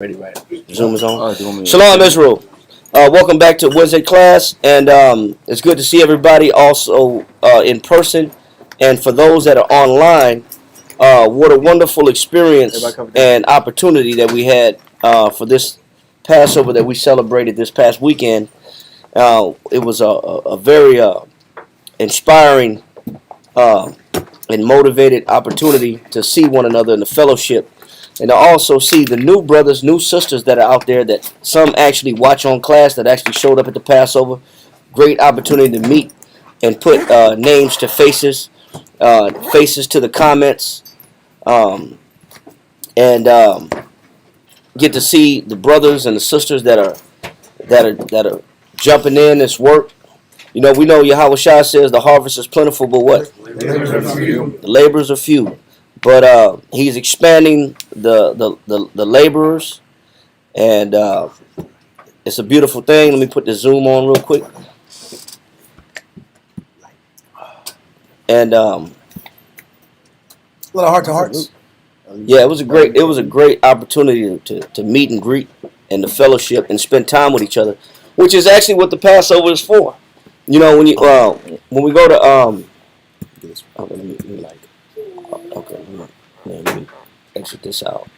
Ready, right? Zoom is on. Right, Shalom, Israel. Welcome back to Wednesday class, and it's good to see everybody also in person. And for those that are online, what a wonderful experience and opportunity that we had for this Passover that we celebrated this past weekend. It was a very inspiring and motivated opportunity to see one another in the fellowship, and to also see the new brothers, new sisters that are out there that some actually watch on class that actually showed up at the Passover. Great opportunity to meet and put names to faces, faces to the comments, and get to see the brothers and the sisters that are jumping in this work. You know, we know Yahweh Shah says the harvest is plentiful, but what? The laborers are few. But he's expanding the laborers, and it's a beautiful thing. Let me put the zoom on real quick. And a lot of heart to hearts. yeah, it was a great opportunity to meet and greet and to fellowship and spend time with each other, which is actually what the Passover is for. You know, when we go to let me exit this out.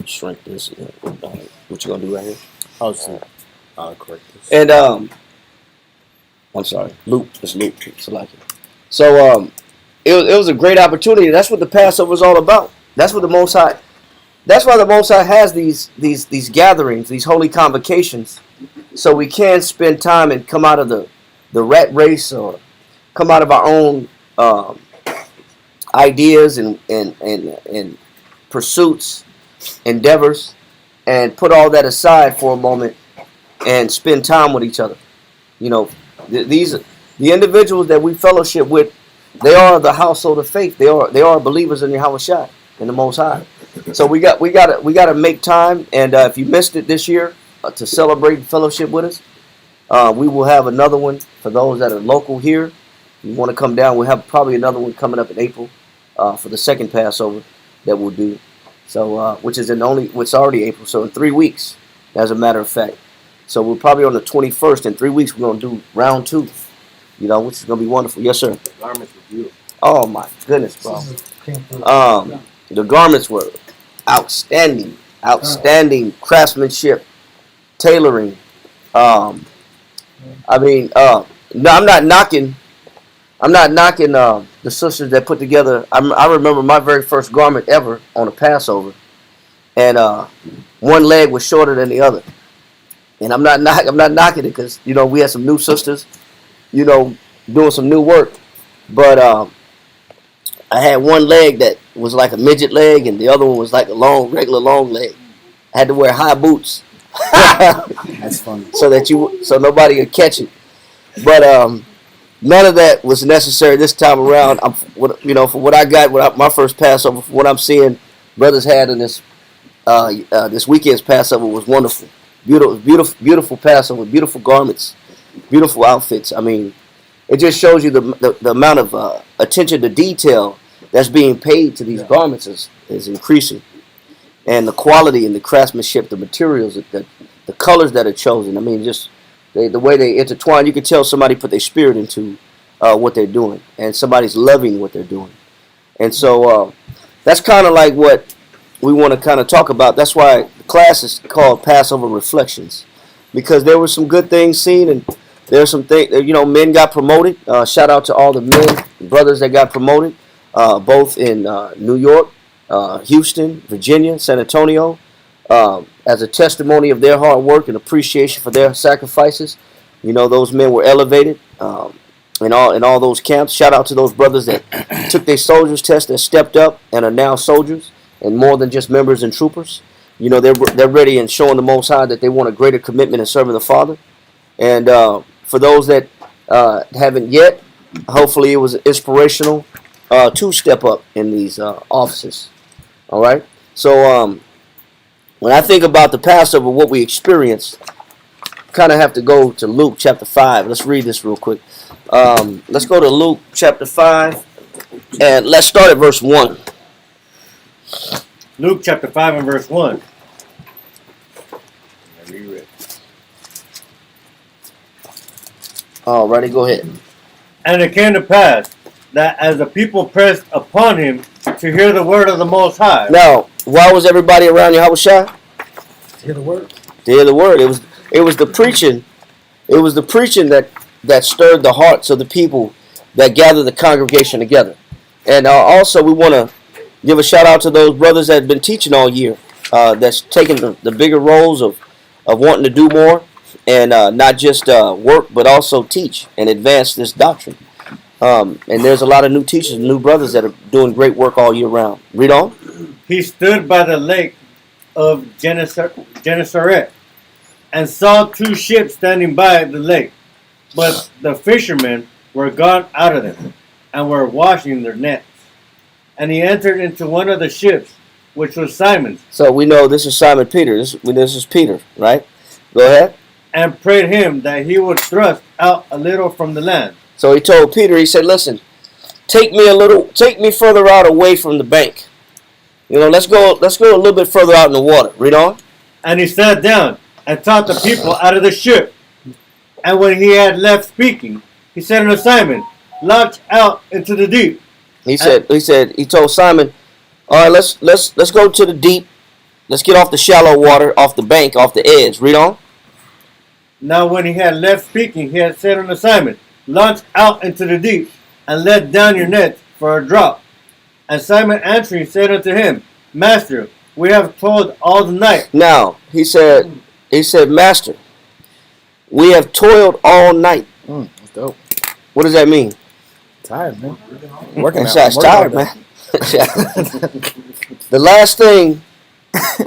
Shrink this. What you gonna do right here? I'll correct this. And I'm sorry, loop. It's loop. It's like it. So it was a great opportunity. That's what the Passover is all about. That's what the Most High. That's why the Most High has these gatherings, these holy convocations, so we can spend time and come out of the rat race, or come out of our own ideas and pursuits, endeavors, and put all that aside for a moment and spend time with each other. You know, the individuals that we fellowship with, they are the household of faith. They are believers in Yahweh Shai, in the Most High. So we gotta make time. And if you missed it this year to celebrate and fellowship with us, we will have another one for those that are local here. If you want to come down, we'll have probably another one coming up in April for the second Passover that we'll do. So which is it's already April. So in 3 weeks, as a matter of fact. So we're probably on the 21st. In 3 weeks, we're gonna do round 2. You know, which is gonna be wonderful. Yes, sir. The garments were beautiful. Oh my goodness, bro. The garments were outstanding craftsmanship, tailoring. I mean, no, I'm not knocking the sisters that put together. I remember my very first garment ever on a Passover, and one leg was shorter than the other. And I'm not knocking it, because you know we had some new sisters, you know, doing some new work, but I had one leg that was like a midget leg, and the other one was like a regular long leg. I had to wear high boots. That's funny. So nobody could catch it. But none of that was necessary this time around. For what I got, my first Passover, for what I'm seeing brothers had in this weekend's Passover was wonderful. Beautiful Passover, beautiful garments, beautiful outfits. I mean, it just shows you the amount of attention to detail that's being paid to these garments is increasing, and the quality and the craftsmanship, the materials, the colors that are chosen. I mean, just the way they intertwine. You can tell somebody put their spirit into what they're doing, and somebody's loving what they're doing. And so that's kind of like what we want to kind of talk about. That's why the class is called Passover Reflections, because there were some good things seen, and there's some things, men got promoted. Shout out to all the men, brothers that got promoted, both in New York, Houston, Virginia, San Antonio, as a testimony of their hard work and appreciation for their sacrifices. You know, those men were elevated in all those camps. Shout out to those brothers that took their soldiers test, that stepped up and are now soldiers, and more than just members and troopers. You know, they're ready and showing the Most High that they want a greater commitment in serving the Father. And for those that haven't yet, hopefully it was inspirational to step up in these offices. All right. So when I think about the Passover, what we experienced, kind of have to go to Luke chapter 5. Let's read this real quick. Let's go to Luke chapter 5, and let's start at verse 1. Luke chapter 5 and verse 1. Alrighty, go ahead. And it came to pass that as the people pressed upon him to hear the word of the Most High. Now, why was everybody around Yahushua? To hear the word. To hear the word. It was the preaching. It was the preaching that stirred the hearts of the people that gathered the congregation together. And also, we want to give a shout out to those brothers that have been teaching all year. That's taking the bigger roles of wanting to do more and not just work, but also teach and advance this doctrine. And there's a lot of new teachers and new brothers that are doing great work all year round. Read on. He stood by the lake of Gennesaret and saw two ships standing by the lake. But the fishermen were gone out of them and were washing their nets. And he entered into one of the ships, which was Simon's. So we know this is Simon Peter. This is Peter, right? Go ahead. And prayed him that he would thrust out a little from the land. So he told Peter, he said, listen, take me further out away from the bank. You know, let's go a little bit further out in the water. Read on. And he sat down and taught the people out of the ship. And when he had left speaking, he said unto Simon, launch out into the deep. He told Simon, all right, let's go to the deep. Let's get off the shallow water, off the bank, off the edge. Read on. Now when he had left speaking, he had said unto Simon, launch out into the deep, and let down your nets for a draught. And Simon answering said unto him, Master, we have toiled all the night. Now, he said, Master, we have toiled all night. That's dope. What does that mean? Tired, man. Working out. That's tired, man. The last thing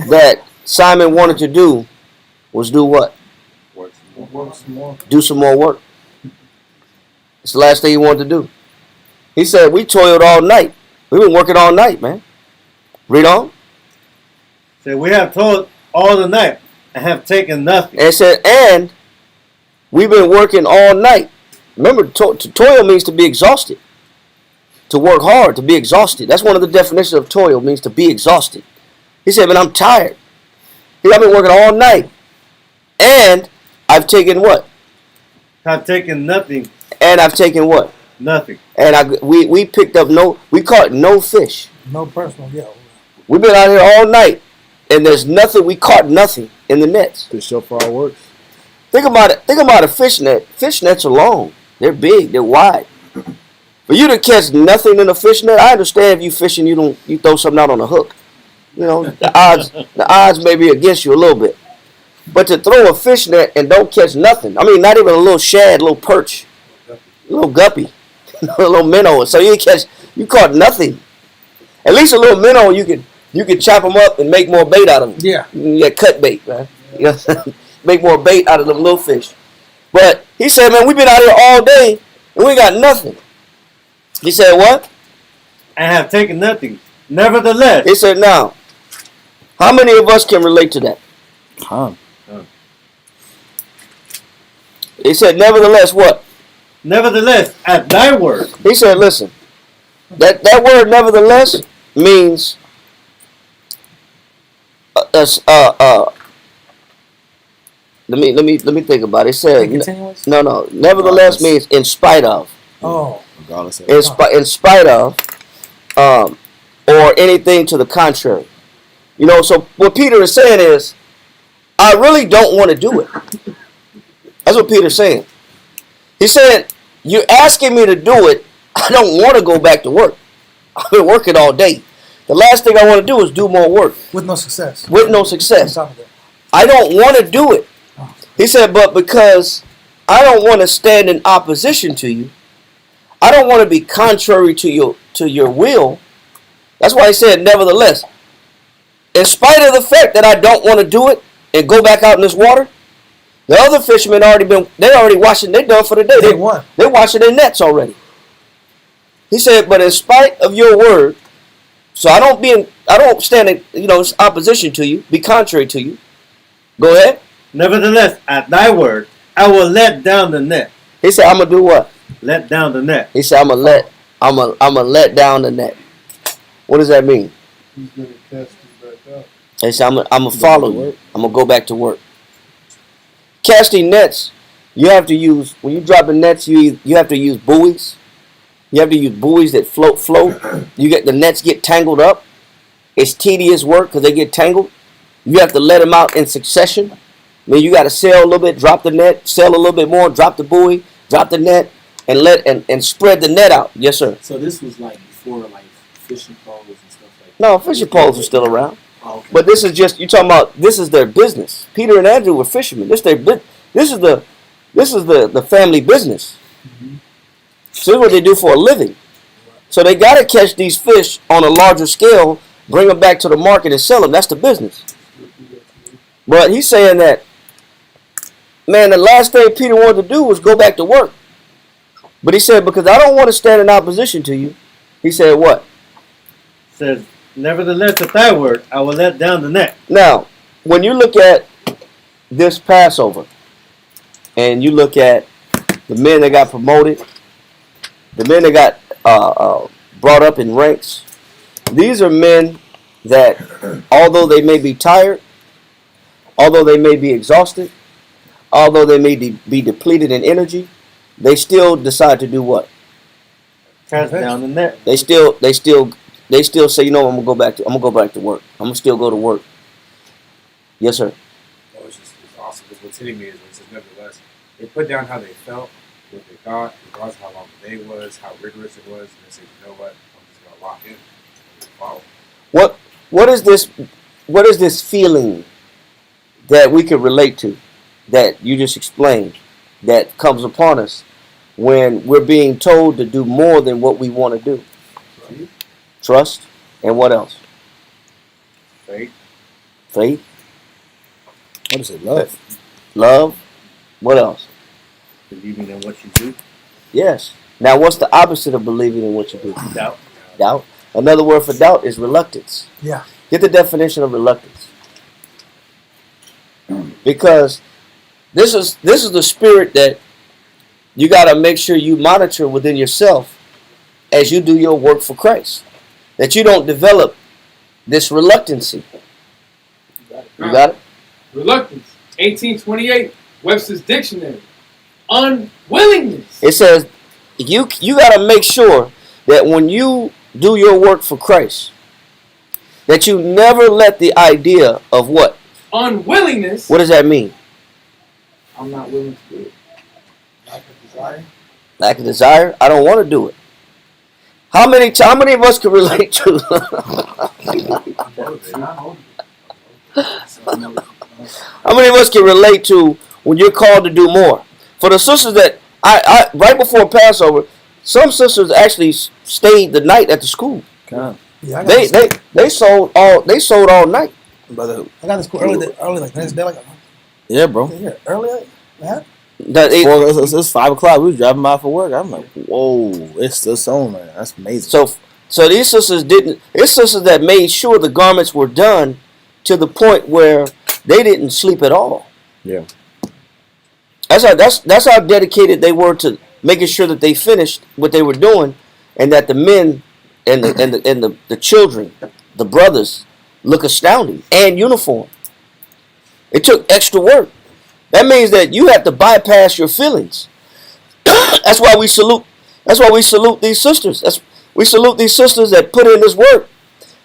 that Simon wanted to do was do what? Work some more. Do some more work. It's the last thing he wanted to do. He said, we toiled all night. We've been working all night, man. Read on. Said, we have toiled all the night and have taken nothing. And said, and we've been working all night. Remember, to toil means to be exhausted. To work hard, to be exhausted. That's one of the definitions of toil, means to be exhausted. He said, man, I'm tired. I've been working all night. And I've taken what? Have taken nothing. And I've taken what? Nothing. And we caught no fish. No personal, yeah. We've been out here all night. And there's nothing, we caught nothing in the nets. To show for our works. Think about it. Think about a fish net. Fish nets are long. They're big. They're wide. For you to catch nothing in a fish net, I understand if you fishing, you throw something out on a hook. You know, the odds may be against you a little bit. But to throw a fish net and don't catch nothing, I mean, not even a little shad, a little perch, a little guppy, a little minnow. So you caught nothing. At least a little minnow, you could chop them up and make more bait out of them. Yeah. You get cut bait, man. You know, make more bait out of them little fish. But he said, man, we've been out here all day and we got nothing. He said, what? And have taken nothing. Nevertheless. He said, now, how many of us can relate to that? He said, nevertheless, what? Nevertheless, at thy word. He said, listen, that word nevertheless means let me think about it. It said, no. Nevertheless means in spite of. Oh. Regardless of. In spite of, or anything to the contrary. You know, so what Peter is saying is, I really don't want to do it. That's what Peter's saying. He's saying, you're asking me to do it. I don't want to go back to work. I've been working all day. The last thing I want to do is do more work. With no success. With no success. On top of that. I don't want to do it. He said, but because I don't want to stand in opposition to you, I don't want to be contrary to your will. That's why he said, nevertheless, in spite of the fact that I don't want to do it and go back out in this water, the other fishermen they're already washing, they're done for the day. They're washing their nets already. He said, but in spite of your word, so I don't stand in opposition to you, be contrary to you. Go ahead. Nevertheless, at thy word, I will let down the net. He said, I'm gonna do what? Let down the net. He said, I'm gonna let down the net. What does that mean? He's going to cast it back. They said, I'm going to follow you. I'm going to go back to work. Casting nets, you have to use, when you drop the nets, you have to use buoys. You have to use buoys that float. The nets get tangled up. It's tedious work because they get tangled. You have to let them out in succession. I mean, you got to sail a little bit, drop the net, sail a little bit more, drop the buoy, drop the net, and spread the net out. Yes, sir. So this was like before like fishing poles and stuff like that. No, fishing poles are still around. Oh, okay. But this is just, you're talking about, this is their business. Peter and Andrew were fishermen. This is the family business. Mm-hmm. So this is what they do for a living. So they got to catch these fish on a larger scale, bring them back to the market and sell them. That's the business. But he's saying that, man, the last thing Peter wanted to do was go back to work. But he said, because I don't want to stand in opposition to you. He said what? Says, nevertheless, at thy word, I will let down the net. Now, when you look at this Passover, and you look at the men that got promoted, the men that got brought up in ranks, these are men that, although they may be tired, although they may be exhausted, although they may be depleted in energy, they still decide to do what? Cast down the net. They still say, you know, I'm gonna go back to work. I'm gonna still go to work. Yes, sir. It's awesome because what's hitting me is when it says nevertheless, they put down how they felt, what they thought, regardless of how long the day was, how rigorous it was, and they said, you know what, I'm just gonna lock in and follow. What is this feeling that we can relate to, that you just explained, that comes upon us when we're being told to do more than what we want to do? Trust. And what else? Faith. Faith. What is it? Love. Love. What else? Believing in what you do. Yes. Now, what's the opposite of believing in what you do? Doubt. Doubt. Another word for doubt is reluctance. Yeah. Get the definition of reluctance. Because this is the spirit that you got to make sure you monitor within yourself as you do your work for Christ. That you don't develop this reluctancy. You got it? Reluctance. 1828. Webster's Dictionary. Unwillingness. It says you got to make sure that when you do your work for Christ, that you never let the idea of what? Unwillingness. What does that mean? I'm not willing to do it. Lack of desire. Lack of desire? I don't want to do it. How many of us can relate to? How many of us can relate to when you're called to do more? For the sisters that I right before Passover, some sisters actually stayed the night at the school. God. Yeah, They sold all night. Brother. I got to school early like the next day, like Yeah, bro. here early. Yeah. It's 5 o'clock. We was driving by for work. I'm like, whoa, it's still on, man. That's amazing. So these sisters didn't. It's sisters that made sure the garments were done to the point where they didn't sleep at all. Yeah. That's how dedicated they were to making sure that they finished what they were doing, and that the men and the children, the brothers, look astounding and uniform. It took extra work. That means that you have to bypass your feelings. That's why we salute. That's why we salute these sisters. We salute these sisters that put in this work.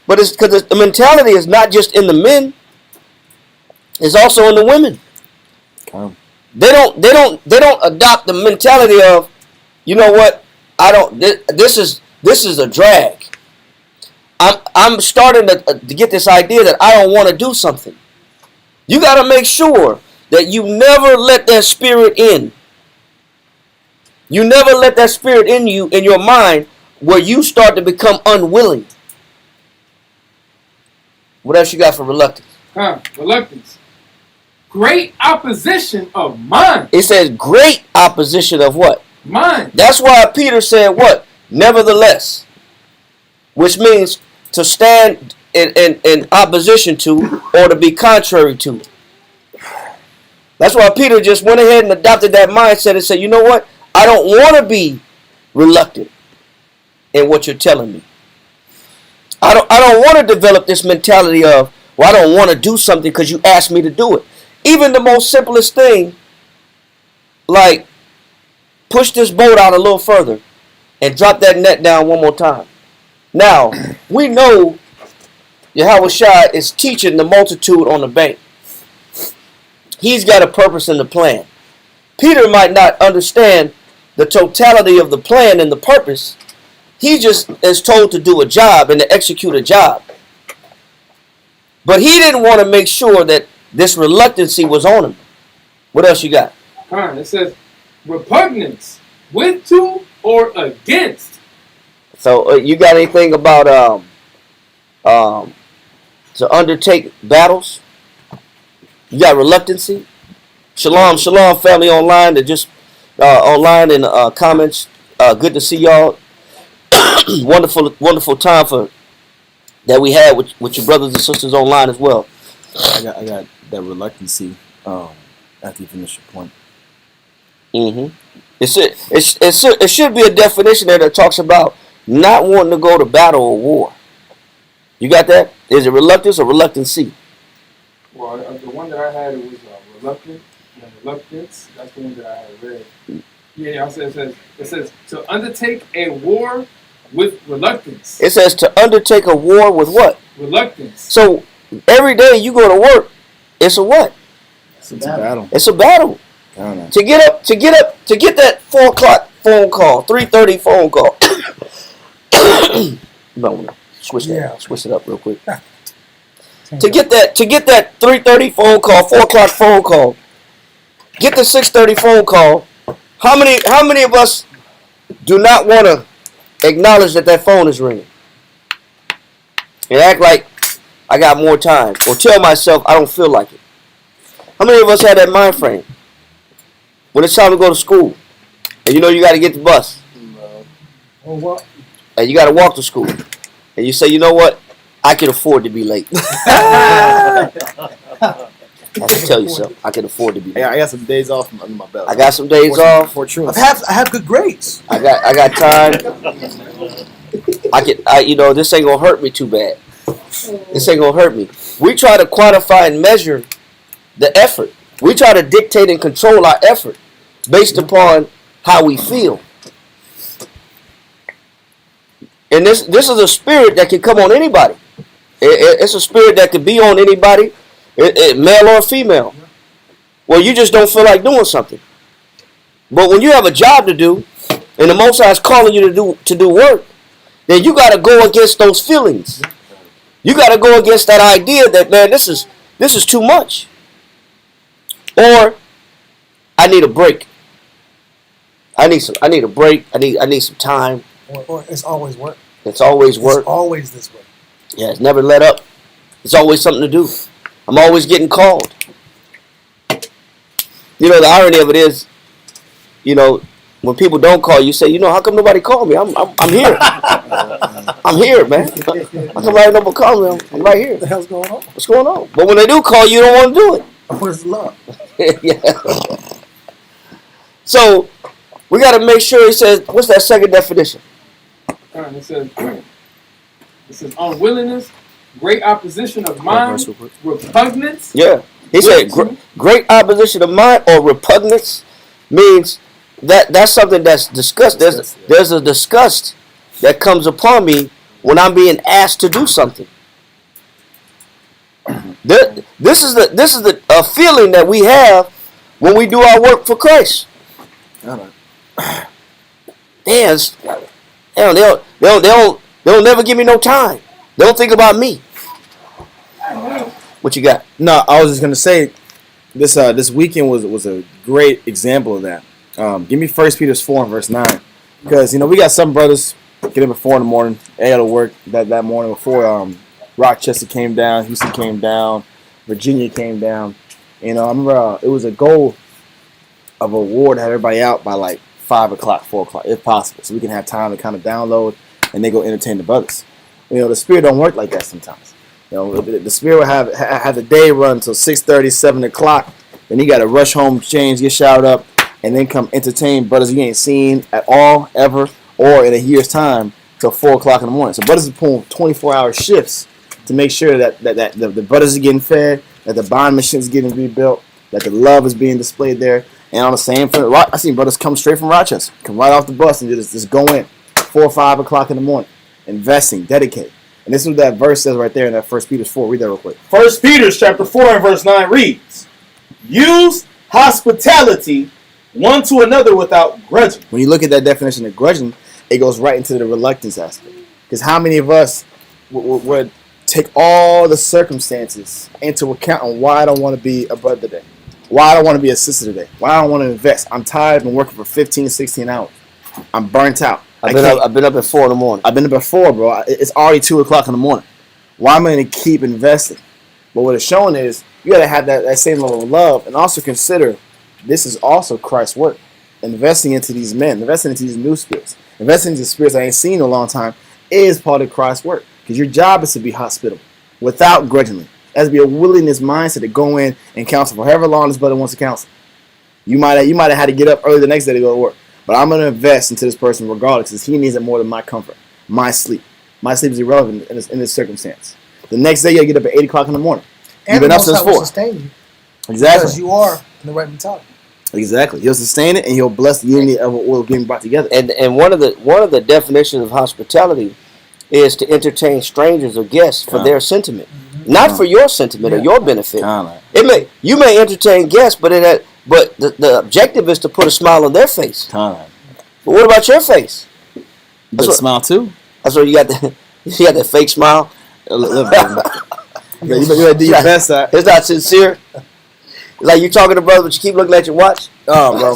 But it's because the mentality is not just in the men; it's also in the women. Come. They don't adopt the mentality of, you know what? This is a drag. I'm starting to get this idea that I don't want to do something. You got to make sure that you never let that spirit in. You never let that spirit in you, in your mind, where you start to become unwilling. What else you got for reluctance? Reluctance. Great opposition of mind. It says great opposition of what? Mind. That's why Peter said what? Nevertheless. Which means to stand in opposition to, or to be contrary to. That's why Peter just went ahead and adopted that mindset and said, you know what? I don't want to be reluctant in what you're telling me. I don't want to develop this mentality of, or I don't want to do something because you asked me to do it. Even the most simplest thing, like push this boat out a little further and drop that net down one more time. Now, we know Yahweh Shai is teaching the multitude on the bank. He's got a purpose in the plan. Peter might not understand the totality of the plan and the purpose. He just is told to do a job and to execute a job. But he didn't want to make sure that this reluctancy was on him. What else you got? It says repugnance with to or against. So you got anything about to undertake battles? You got reluctancy? Shalom, shalom, family online that just online in comments. Good to see y'all. Wonderful time for that we had with your brothers and sisters online as well. I got that reluctancy after you finish your point. Mm-hmm. It should be a definition there that talks about not wanting to go to battle or war. You got that? Is it reluctance or reluctancy? Well, the one that I had, it was reluctant and reluctance. That's the one that I had read. Yeah, it says to undertake a war with reluctance. It says to undertake a war with what? Reluctance. So every day you go to work, it's a what? It's a battle. It's a battle. To get that 4 o'clock phone call, 3:30 phone call. You might want to switch it up real quick. To get that 3:30 phone call, 4 o'clock phone call, get the 6:30 phone call. How many of us do not want to acknowledge that phone is ringing and act like I got more time, or tell myself I don't feel like it? How many of us had that mind frame when it's time to go to school and you know you got to get the bus and you got to walk to school and you say, you know what, I can afford to be late. I have to tell you something. I can afford to be late. Yeah, I got some days off under my belt. I got some days off. I have good grades. I got time. This ain't gonna hurt me too bad. This ain't gonna hurt me. We try to quantify and measure the effort. We try to dictate and control our effort based upon how we feel. And this is a spirit that can come on anybody. It's a spirit that can be on anybody, male or female. Well, you just don't feel like doing something. But when you have a job to do, and the Most High is calling you to do work, then you got to go against those feelings. You got to go against that idea that, man, this is too much. Or I need a break. I need a break. I need some time. Or it's always work. It's always work. It's always this way. Yeah, it's never let up. It's always something to do. I'm always getting called. You know, the irony of it is, you know, when people don't call you, say, you know, how come nobody called me? I'm here. I'm here, man. How come nobody called me? I'm right here. What the hell's going on? What's going on? But when they do call you, don't want to do it. Where's the love? Yeah. So we got to make sure. He says, what's that second definition? It says unwillingness, great opposition of mind, repugnance. Yeah. He said great opposition of mind or repugnance means that's something that's disgust. There's a disgust that comes upon me when I'm being asked to do something. This is the feeling that we have when we do our work for Christ. Damn, they'll never give me no time. They don't think about me. What you got? No, I was just gonna say this weekend was a great example of that. Give me 1 Peter 4 verse 9, because we got some brothers get up at 4 in the morning. They got to work that morning before Rochester came down, Houston came down, Virginia came down. I remember it was a goal of a war to have everybody out by like 5 o'clock, 4 o'clock, if possible, so we can have time to kind of download and they go entertain the brothers. The spirit don't work like that sometimes. The spirit will have the day run until 6:30, 7 o'clock. Then you got to rush home, change, get showered up, and then come entertain brothers you ain't seen at all, ever, or in a year's time till 4 o'clock in the morning. So brothers are pulling 24-hour shifts to make sure that the brothers are getting fed, that the bond machine is getting rebuilt, that the love is being displayed there. And on the same front, I seen brothers come straight from Rochester, come right off the bus and just go in 4 or 5 o'clock in the morning, investing, dedicated. And this is what that verse says right there in that 1 Peter 4. Read that real quick. 1 Peter chapter 4 and verse 9 reads, use hospitality one to another without grudging. When you look at that definition of grudging, it goes right into the reluctance aspect. Because how many of us would take all the circumstances into account on why I don't want to be a brother today, why I don't want to be a sister today, why I don't want to invest. I'm tired. I've been working for 15, 16 hours. I'm burnt out. I've been up at 4 in the morning. I've been up at 4, bro. It's already 2 o'clock in the morning. Why am I going to keep investing? But what it's showing is you got to have that same level of love, and also consider this is also Christ's work. Investing into these men, investing into these new spirits, investing into spirits I ain't seen in a long time is part of Christ's work. Because your job is to be hospitable without grudgingly. It has to be a willingness mindset to go in and counsel for however long this brother wants to counsel. You might have had to get up early the next day to go to work. But I'm going to invest into this person regardless, because he needs it more than my comfort, my sleep. My sleep is irrelevant in this circumstance. The next day, you'll get up at 8 o'clock in the morning. And You've been up the since Most High will 4. sustain you Exactly. because you are in the right mentality. Exactly. He'll sustain it, and he'll bless the unity of what we're being brought together. And one of the definitions of hospitality is to entertain strangers or guests for their sentiment, not for your sentiment or your benefit. You may entertain guests, but the objective is to put a smile on their face. But what about your face? But smile too. That's what you got. You got that fake smile. You better do your best. It's not sincere. It's like you talking to brother, but you keep looking at your watch. Oh, bro,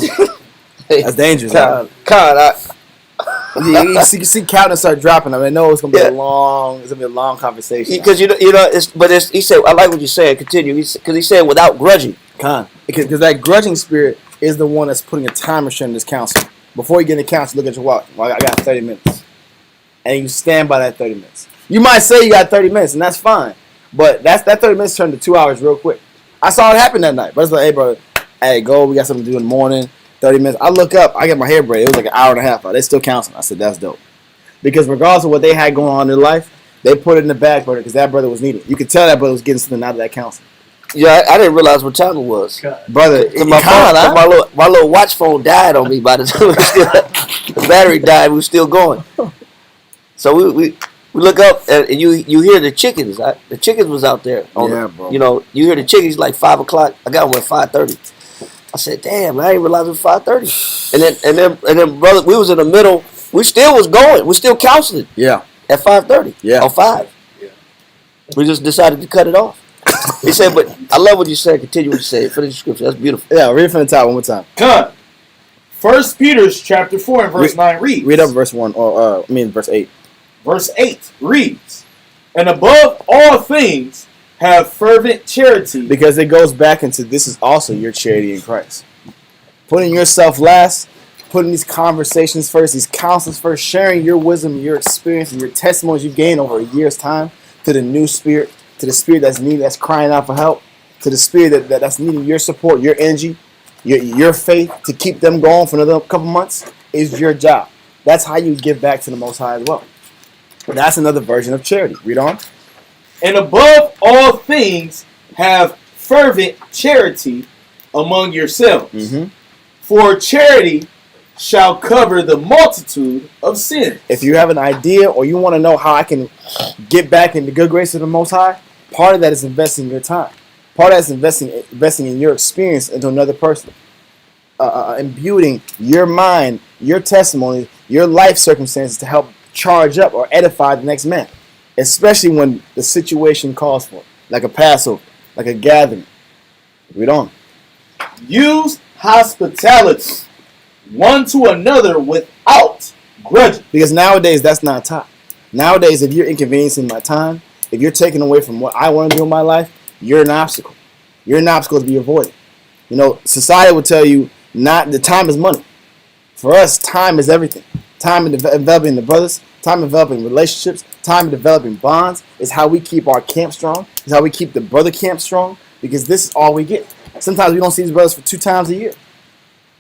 that's dangerous. You see counting start dropping. I know it's gonna be a long conversation. Because he said, I like what you said. Continue. Because he said without grudging. Because that grudging spirit is the one that's putting a time restraint in this counsel. Before you get in the counsel, look at your watch. Well, I got 30 minutes, and you stand by that 30 minutes. You might say you got 30 minutes, and that's fine. But that 30 minutes turned to 2 hours real quick. I saw it happen that night. But it's like, hey, bro, go. We got something to do in the morning. 30 minutes. I look up. I get my hair braided. It was like an hour and a half. They still counseling. I said, that's dope. Because regardless of what they had going on in their life, they put it in the back burner because that brother was needed. You could tell that brother was getting something out of that counseling. Yeah, I didn't realize what time it was. Brother, my little watch phone died on me by the time the battery died. We were still going. So we look up and you hear the chickens. The chickens was out there. Bro. You hear the chickens like 5 o'clock. I got them at 5:30. I said, damn, I didn't realize it was 5:30. And then brother, we was in the middle. We still was going. We still counseling. Yeah. At 5:30. Yeah. Or 5. Yeah. We just decided to cut it off. He said, but I love what you said. Continue what you said. Finish the scripture. That's beautiful. Yeah, read it from the top one more time. Come. 1 Peter chapter 4 and verse 9 reads. Read up verse 1, verse 8. Verse 8 reads, and above all things, have fervent charity. Because it goes back into this is also your charity in Christ. Putting yourself last, putting these conversations first, these counsels first, sharing your wisdom, your experience, and your testimonies you gained over a year's time to the new spirit, to the spirit that's needed, that's crying out for help, to the spirit that's needing your support, your energy, your faith to keep them going for another couple months is your job. That's how you give back to the Most High as well. That's another version of charity. Read on. And above all things, have fervent charity among yourselves. Mm-hmm. For charity shall cover the multitude of sins. If you have an idea or you want to know how I can get back in the good grace of the Most High, part of that is investing your time. Part of that is investing in your experience into another person. Imbuing your mind, your testimony, your life circumstances to help charge up or edify the next man. Especially when the situation calls for it. Like a Passover, like a gathering. Read on. Use hospitality one to another without grudging. Because nowadays that's not taught. Nowadays, if you're inconveniencing my time, if you're taking away from what I want to do in my life, you're an obstacle. You're an obstacle to be avoided. Society will tell you not the time is money. For us, time is everything. Time in developing the brothers, time in developing relationships, time in developing bonds is how we keep our camp strong. It's how we keep the brother camp strong because this is all we get. Sometimes we don't see these brothers for 2 times a year.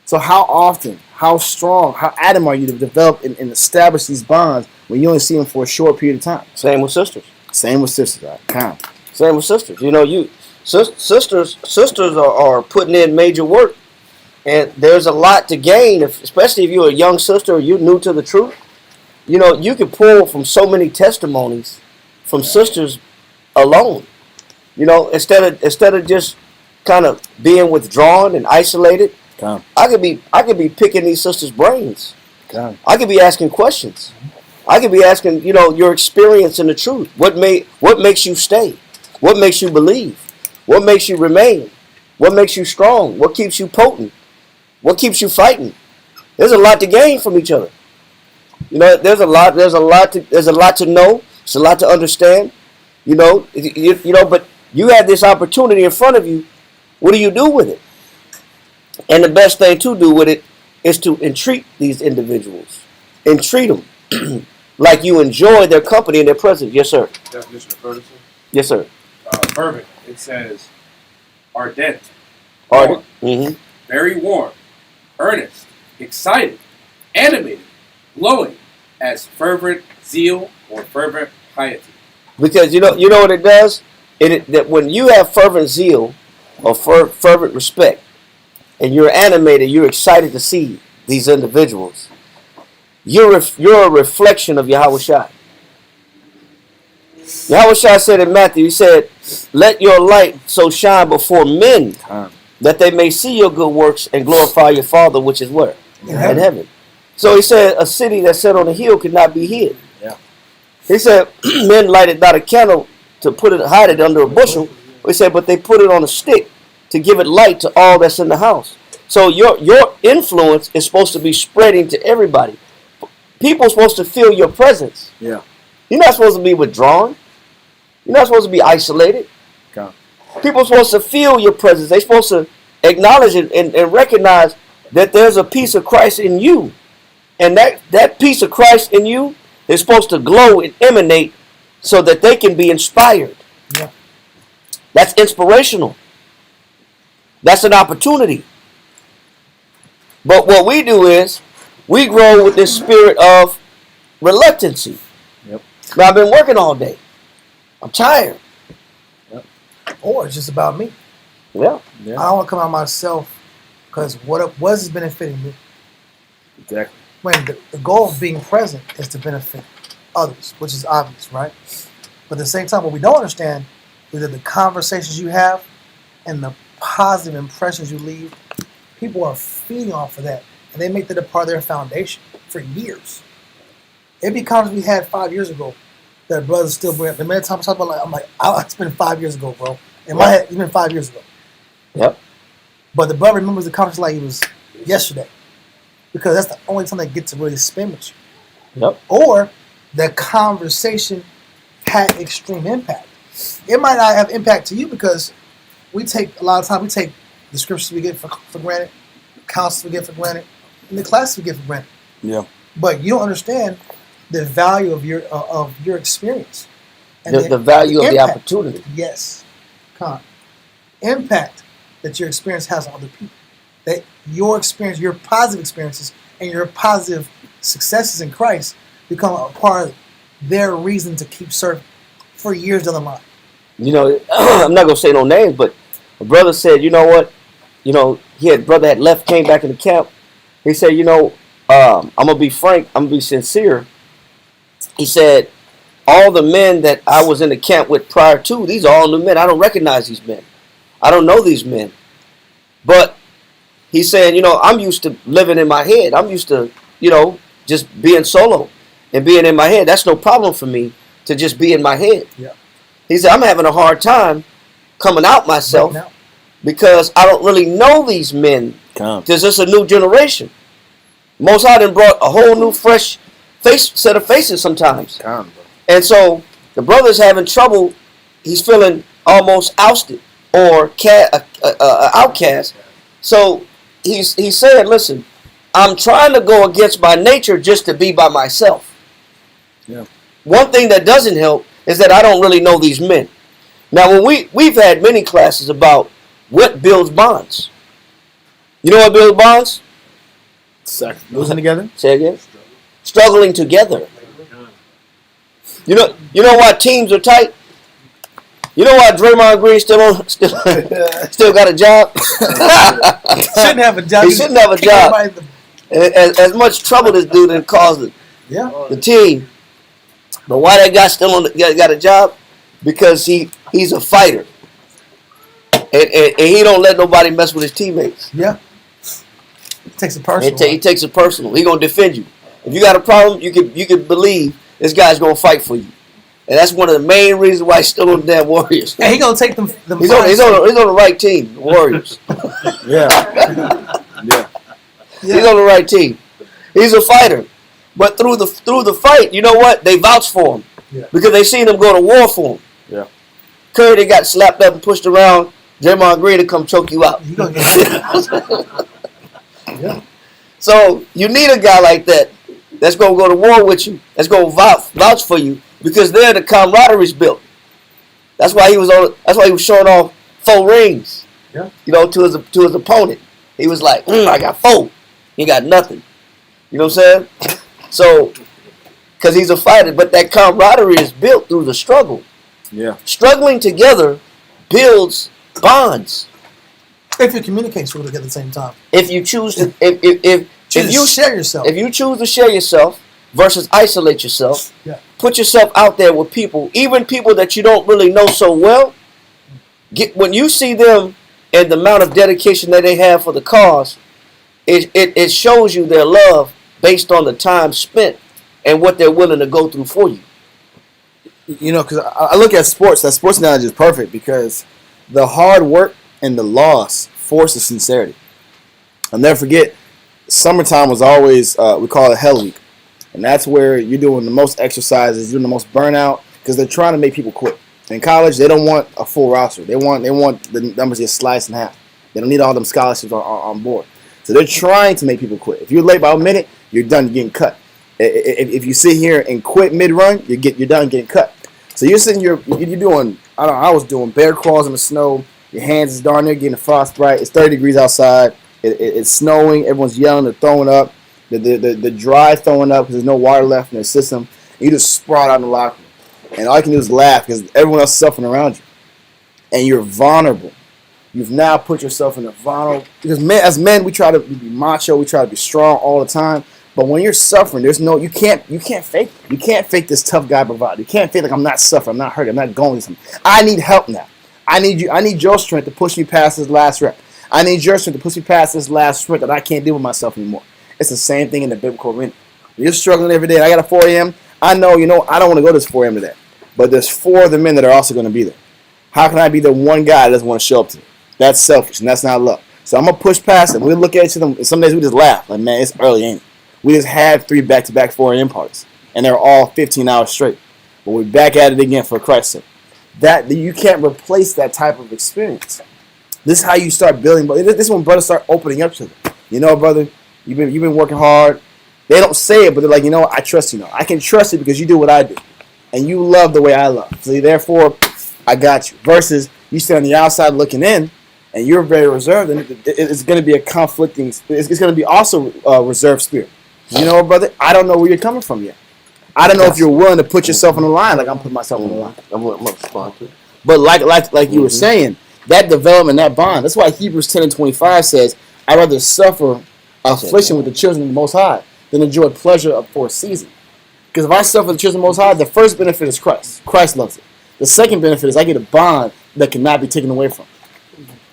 So how often, how strong, how adamant are you to develop and establish these bonds when you only see them for a short period of time? Same with sisters. Same with sisters. Con. Same with sisters. You know, sisters are putting in major work, and there's a lot to gain, especially if you're a young sister or you're new to the truth. You know, you can pull from so many testimonies from sisters alone. You know, instead of just kind of being withdrawn and isolated, Con. I could be picking these sisters' brains. Con. I could be asking questions. I could be asking, you know, your experience in the truth. What makes you stay? What makes you believe? What makes you remain? What makes you strong? What keeps you potent? What keeps you fighting? There's a lot to gain from each other. You know, there's a lot to know. There's a lot to understand. You know, but you have this opportunity in front of you. What do you do with it? And the best thing to do with it is to entreat these individuals. Entreat them like you enjoy their company and their presence. Yes, sir. Definition of fervency. Yes, sir. Fervent. It says ardent. Ardent. Mm-hmm. Very warm, earnest, excited, animated, glowing, as fervent zeal or fervent piety. Because you know what it does. That when you have fervent zeal or fervent respect, and you're animated, you're excited to see these individuals. You're a reflection of Yahweh Shai. Yahweh Shai said in Matthew, he said, "Let your light so shine before men, that they may see your good works and glorify your Father which is where? In heaven." So he said, a city that's set on a hill could not be hid. Yeah. He said, men lighted not a candle to hide it under a bushel. He said, but they put it on a stick to give it light to all that's in the house. So your influence is supposed to be spreading to everybody. People are supposed to feel your presence. Yeah. You're not supposed to be withdrawn. You're not supposed to be isolated. Okay. People are supposed to feel your presence. They're supposed to acknowledge it and recognize that there's a piece of Christ in you. And that piece of Christ in you is supposed to glow and emanate so that they can be inspired. Yeah. That's inspirational. That's an opportunity. But what we do is we grow with this spirit of reluctancy. Yep. Now, I've been working all day. I'm tired. Or it's just about me. Yeah. I don't want to come out myself because what is benefiting me. Exactly. When the goal of being present is to benefit others, which is obvious, right? But at the same time, what we don't understand is that the conversations you have and the positive impressions you leave, people are feeding off of that. And they make that a part of their foundation for years. It be conversations we had 5 years ago that brothers still bring up. The minute time I talk about, I'm like, it's been 5 years ago, bro. In my head, it's been 5 years ago. Yep. But the brother remembers the conversation like it was yesterday. Because that's the only time they get to really spend with you. Yep. Or the conversation had extreme impact. It might not have impact to you because a lot of times we take the scriptures we get for granted, counsel we get for granted, and the classes we get for granted. Yeah. But you don't understand the value of your experience. And The value of the impact. opportunity. Yes. Impact that your experience has on other people. That your experience, your positive experiences, and your positive successes in Christ become a part of their reason to keep serving for years down the line. You know, I'm not gonna say no names, but a brother said, you know what? You know, brother had left, came back in the camp. He said, you know, I'm gonna be frank, I'm gonna be sincere. He said, all the men that I was in the camp with prior to, these are all new men. I don't recognize these men. I don't know these men. But he's saying, you know, I'm used to living in my head. I'm used to, you know, just being solo and being in my head. That's no problem for me to just be in my head. Yeah. He said, I'm having a hard time coming out myself Right now. because I don't really know these men. There's just a new generation. Most High done brought a whole new fresh set of faces sometimes. And so the brother's having trouble. He's feeling almost ousted or outcast. So he's saying, listen, I'm trying to go against my nature just to be by myself. Yeah. One thing that doesn't help is that I don't really know these men. Now, when we've had many classes about what builds bonds. You know what builds bonds? Losing together? Say again. Struggling together. You know why teams are tight? You know why Draymond Green still got a job? Shouldn't have a job. He shouldn't have a Kick job. everybody in As much trouble this dude done caused Yeah. the team. But why that guy still got a job? Because he's a fighter. And he don't let nobody mess with his teammates. Yeah. He takes it personal. He takes it personal. He gonna defend you. If you got a problem, you can believe this guy's gonna fight for you. And that's one of the main reasons why he's still on the damn Warriors. And he gonna take them. He's on the right team, the Warriors. Yeah. Yeah. He's on the right team. He's a fighter. But through the fight, you know what? They vouch for him. Yeah. Because they seen him go to war for him. Yeah. Curry, they got slapped up and pushed around. Draymond Green to come choke you out. He gonna get Yeah. So you need a guy like that that's gonna go to war with you. That's gonna vouch for you because there the camaraderie's built. That's why he was showing off 4 rings. Yeah. You know, to his opponent. He was like, I got 4. He got nothing. You know what I'm saying? So, because he's a fighter, but that camaraderie is built through the struggle. Yeah. Struggling together builds bonds. if you communicate with it at the same time. If you choose to, if you share yourself. if you choose to share yourself versus isolate yourself, Yeah. put yourself out there with people, even people that you don't really know so well. When you see them and the amount of dedication that they have for the cause, it shows you their love based on the time spent and what they're willing to go through for you. You know, because I look at sports. That sports analogy is perfect because the hard work and the loss forces sincerity. I'll never forget, summertime was always, we call it hell week. And that's where you're doing the most exercises, you're doing the most burnout, because they're trying to make people quit. In college, they don't want a full roster. They want the numbers just sliced in half. They don't need all them scholarships on board. So they're trying to make people quit. If you're late by a minute, you're done getting cut. If you sit here and quit mid-run, you're done getting cut. So you're sitting here, you're doing, I was doing bear crawls in the snow. Your hands is darn near getting frostbite. It's 30 degrees outside. It's snowing. Everyone's yelling. They're throwing up. The dry throwing up because there's no water left in their system. And you just sprawl out in the locker room. And all you can do is laugh because everyone else is suffering around you. And you're vulnerable. You've now put yourself in a vulnerable... Because as men, we try to be macho. We try to be strong all the time. But when you're suffering, you can't fake it. You can't fake this tough guy bravado. You can't fake like I'm not suffering, I'm not hurting, I'm not going through something. I need help now. I need your strength to push me past this last rep. I need your strength to push me past this last sprint that I can't deal with myself anymore. It's the same thing in the biblical arena. You're struggling every day. I got a 4 a.m. I know, I don't want to go to this 4 a.m. today. But there's 4 other men that are also going to be there. How can I be the one guy that doesn't want to show up to me? That's selfish, and that's not love. So I'm going to push past it. We look at each other, and some days we just laugh. Like, man, it's early, ain't it? We just had 3 back-to-back 4 a.m. parties, and they're all 15 hours straight. But we're back at it again for Christ's sake. That you can't replace that type of experience. This is how you start building. This is when brothers start opening up to them. Brother, you've been working hard. They don't say it, but they're like, I trust you now. I can trust you because you do what I do, and you love the way I love. So therefore, I got you. Versus you sit on the outside looking in, and you're very reserved, and it's going to be a conflicting. It's going to be also a reserved spirit. Brother, I don't know where you're coming from yet. I don't know if you're willing to put yourself on the line like I'm putting myself on the line. I'm going to respond to it. But like you were saying, that development, that bond, that's why Hebrews 10:25 says, I'd rather suffer affliction with the children of the Most High than enjoy pleasure for a season. Because if I suffer with the children of the Most High, the first benefit is Christ. Christ loves it. The second benefit is I get a bond that cannot be taken away from.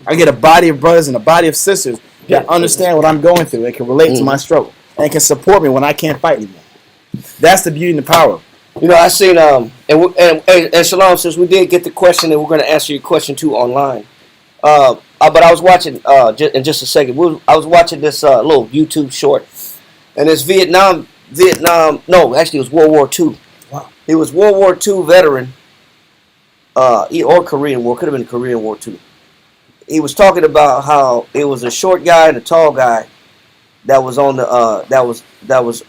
I get a body of brothers and a body of sisters that understand what I'm going through and can relate to my struggle and can support me when I can't fight anymore. That's the beauty and the power. I seen and Shalom, since we did get the question, and we're going to answer your question too online. But I was watching in just a second. I was watching this little YouTube short, and it's Vietnam. No, actually, it was World War II. Wow. He was World War II veteran, or Korean War. Could have been Korean War too. He was talking about how it was a short guy and a tall guy that was on the that was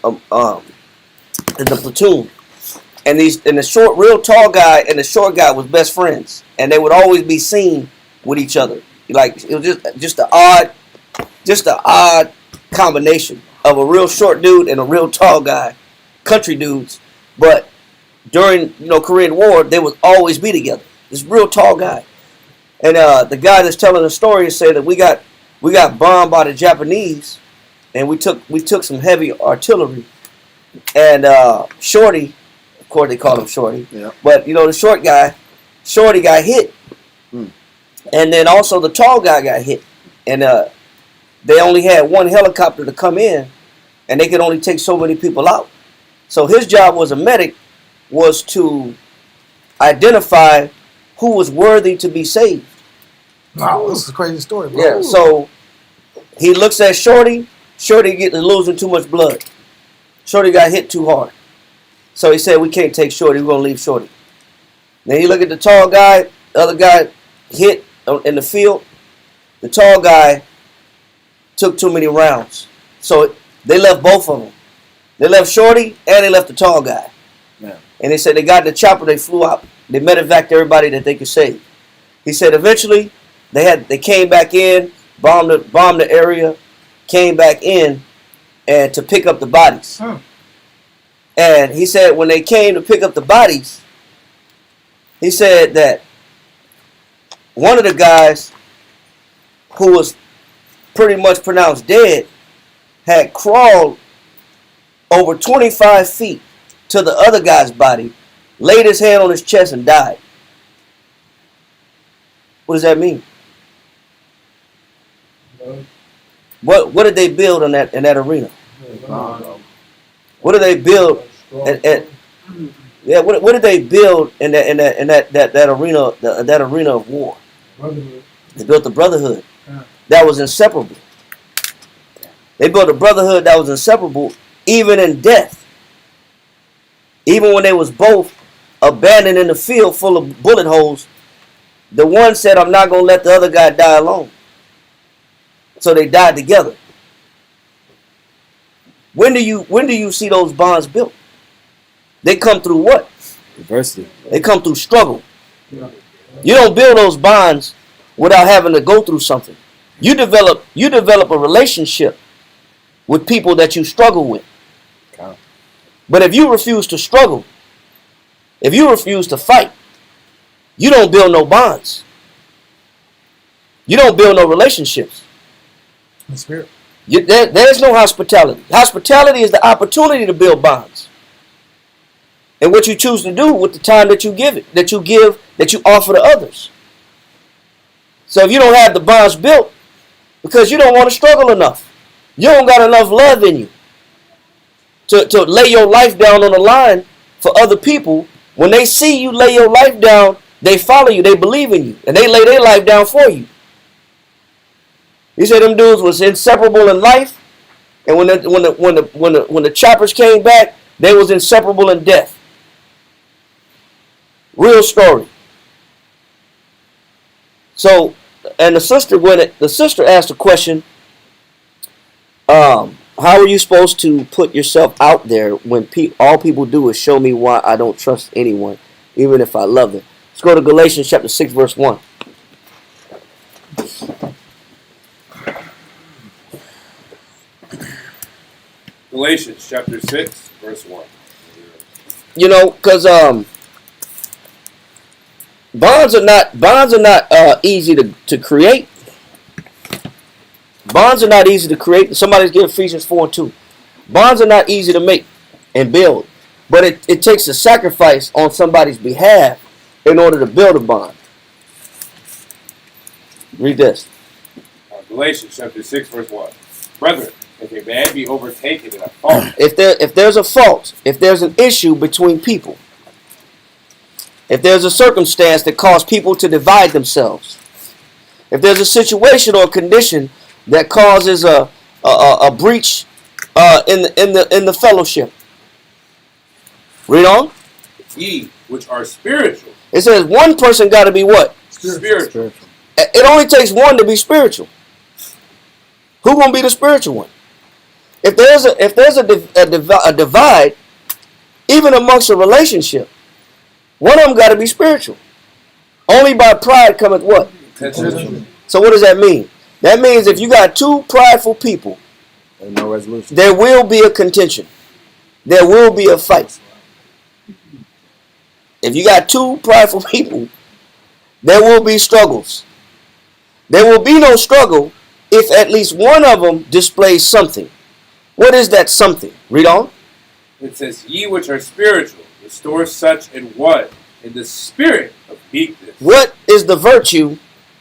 in the platoon. And the real tall guy and the short guy was best friends, and they would always be seen with each other. Like it was just an odd combination of a real short dude and a real tall guy, country dudes. But during Korean War, they would always be together. This real tall guy, and the guy that's telling the story said that we got bombed by the Japanese, and we took some heavy artillery, and Shorty, of course they call him Shorty, Yeah. but the Shorty got hit, and then also the tall guy got hit, and they only had one helicopter to come in, and they could only take so many people out. So his job as a medic was to identify who was worthy to be saved. Wow, this is a crazy story, bro. Yeah, so he looks at Shorty. Shorty losing too much blood. Shorty got hit too hard. So he said, we can't take Shorty. We're going to leave Shorty. Then you look at the tall guy. The other guy hit in the field. The tall guy took too many rounds. So they left both of them. They left Shorty and they left the tall guy. Yeah. And they said they got in the chopper. They flew out. They medevaced everybody that they could save. He said eventually they came back in, bombed the area, came back in, and to pick up the bodies. And he said when they came to pick up the bodies, he said that one of the guys who was pretty much pronounced dead had crawled over 25 feet to the other guy's body, laid his hand on his chest, and died. What does that mean? What did they build in that arena? What did they build? What did they build in that arena? That arena of war. They built the brotherhood that was inseparable. They built a brotherhood that was inseparable, even in death. Even when they was both abandoned in the field full of bullet holes, the one said, "I'm not gonna let the other guy die alone." So they died together. When do you see those bonds built? They come through what? Adversity. They come through struggle. You don't build those bonds without having to go through something. You develop a relationship with people that you struggle with. But if you refuse to struggle, if you refuse to fight, you don't build no bonds. You don't build no relationships. The spirit. There's no hospitality. Hospitality is the opportunity to build bonds. And what you choose to do with the time that you give, that you offer to others. So if you don't have the bonds built, because you don't want to struggle enough, you don't got enough love in you to lay your life down on the line for other people. When they see you lay your life down, they follow you, they believe in you, and they lay their life down for you. He said them dudes was inseparable in life, and when the choppers came back, they was inseparable in death. Real story. So, and the sister asked a question. How are you supposed to put yourself out there when all people do is show me why I don't trust anyone, even if I love them? Let's go to Galatians chapter 6, verse 1. Galatians chapter 6, verse 1. Because bonds are not easy to create. Bonds are not easy to create. Somebody's getting Ephesians 4 and 2. Bonds are not easy to make and build, but it takes a sacrifice on somebody's behalf in order to build a bond. Read this. Galatians chapter 6, verse 1. Brethren, if a man be overtaken in a fault. If there's a fault, if there's an issue between people, if there's a circumstance that causes people to divide themselves, if there's a situation or a condition that causes a breach in the fellowship. Read on. Ye which are spiritual. It says one person got to be what? Spiritual. It only takes one to be spiritual. Who gonna be the spiritual one? If there's a divide, even amongst a relationship, one of them got to be spiritual. Only by pride cometh what? Contention. So what does that mean? That means if you got two prideful people, There's no resolution. there will be a contention. There will be a fight. If you got two prideful people, there will be struggles. There will be no struggle if at least one of them displays something. What is that something? Read on. It says, "Ye which are spiritual, restore such in what? In the spirit of meekness." What is the virtue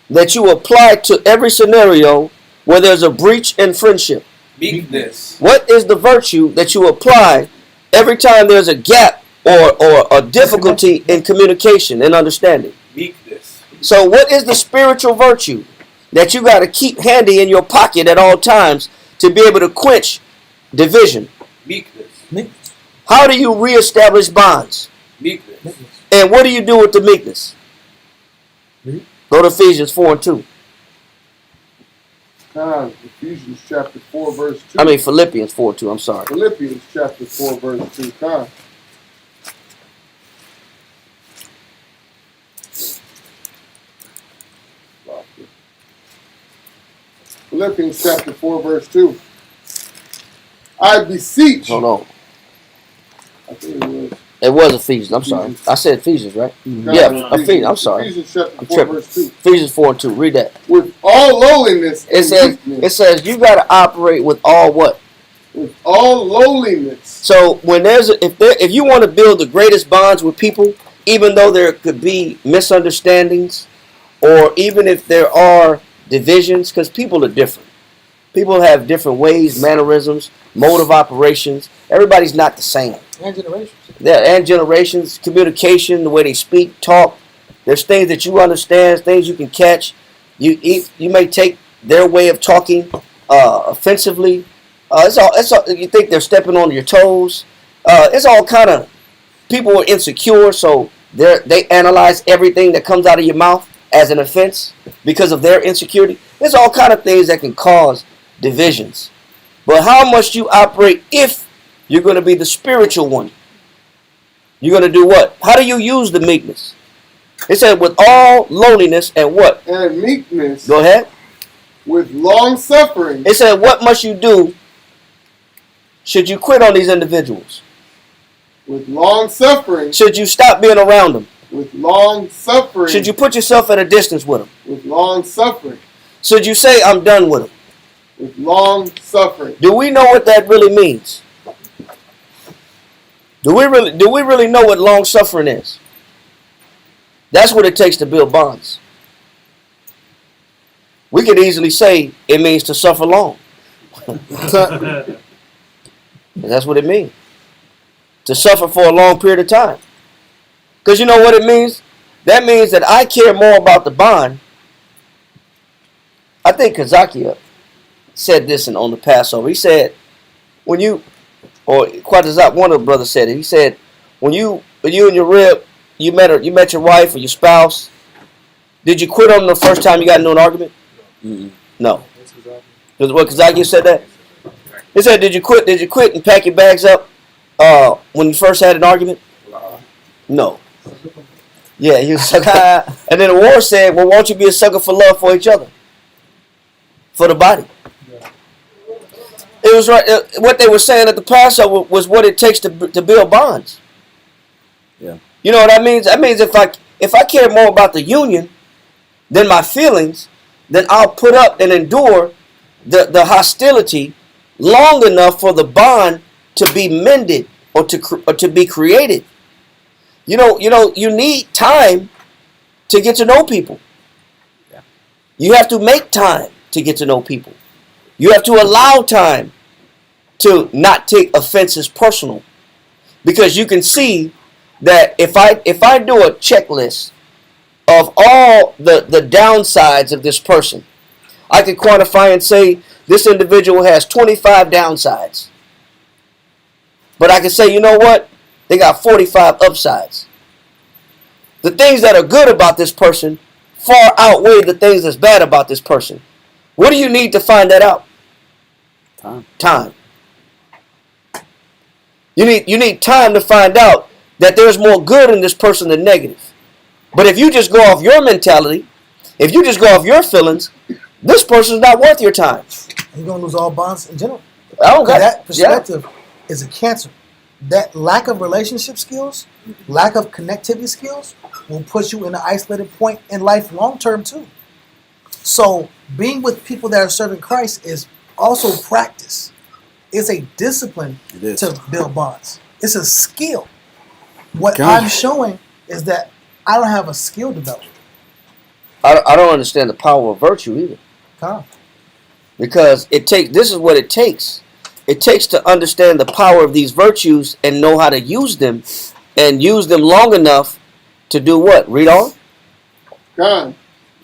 that you apply to every scenario where there's a breach in friendship? Meekness. What is the virtue that you apply every time there's a gap or a difficulty in communication and understanding? Meekness. So what is the spiritual virtue that you got to keep handy in your pocket at all times to be able to quench division? Meekness. Meekness. How do you reestablish bonds? Meekness. Meekness. And what do you do with the meekness? Read. Go to Ephesians 4 and 2. Ephesians chapter 4 verse 2. I mean Philippians 4 2, I'm sorry. Philippians chapter 4 verse 2. Philippians chapter 4 verse 2. I beseech. Hold on. I think it was. It was Ephesians, I'm sorry. I said Ephesians, right? Yeah, Ephesians, I'm sorry. Ephesians chapter I'm 4 tripping. verse 2. Ephesians 4 and 2, read that. With all lowliness and It says you got to operate with all what? with all lowliness. So when if you want to build the greatest bonds with people, even though there could be misunderstandings, or even if there are divisions, because people are different. People have different ways, mannerisms, mode of operations. Everybody's not the same. And generations. Yeah, and generations, communication, the way they speak, talk. There's things that you understand, things you can catch. You may take their way of talking offensively. It's all. You think they're stepping on your toes. It's all kind of. People are insecure, so they analyze everything that comes out of your mouth as an offense because of their insecurity. There's all kind of things that can cause divisions. But how must you operate if you're going to be the spiritual one? You're going to do what? How do you use the meekness? It said with all lowliness and what? And meekness. Go ahead. With long suffering. It said what must you do should you quit on these individuals? With long suffering. Should you stop being around them? With long suffering. Should you put yourself at a distance with them? With long suffering. Should you say I'm done with them? With long suffering. Do we know what that really means? Do we really know what long suffering is? That's what it takes to build bonds. We could easily say it means to suffer long. That's what it means. To suffer for a long period of time. Because you know what it means? That means that I care more about the bond. I think Kazakia said this on the Passover. He said, when you, or Quadazat, one of the brothers said it. He said, when you and your rib, you met your wife or your spouse, did you quit on them the first time you got into an argument? Mm-mm. No. Because what Kazakia said that? He said, did you quit and pack your bags up when you first had an argument? No. Yeah, he was sucker. And then the war said, well, won't you be a sucker for love for each other? For the body. It was right. What they were saying at the Passover was what it takes to build bonds. Yeah. You know what that means? That means if I care more about the union than my feelings, then I'll put up and endure the hostility long enough for the bond to be mended or to be created. You need time to get to know people. Yeah. You have to make time to get to know people. You have to allow time to not take offenses personal. Because you can see that if I do a checklist of all the downsides of this person, I can quantify and say this individual has 25 downsides. But I can say, you know what? They got 45 upsides. The things that are good about this person far outweigh the things that's bad about this person. What do you need to find that out? Time. You need time to find out that there's more good in this person than negative. But if you just go off your mentality, if you just go off your feelings, this person's not worth your time. You're going to lose all bonds in general. I don't got That perspective is a cancer. that lack of relationship skills, lack of connectivity skills, will put you in an isolated point in life long term too. So being with people that are serving Christ is also practice. It's a discipline to build bonds. It's a skill. What I'm showing is that I don't have a skill developed. I don't understand the power of virtue either. Huh? Because this is what it takes. It takes to understand the power of these virtues and know how to use them, and use them long enough to do what? Read on. God.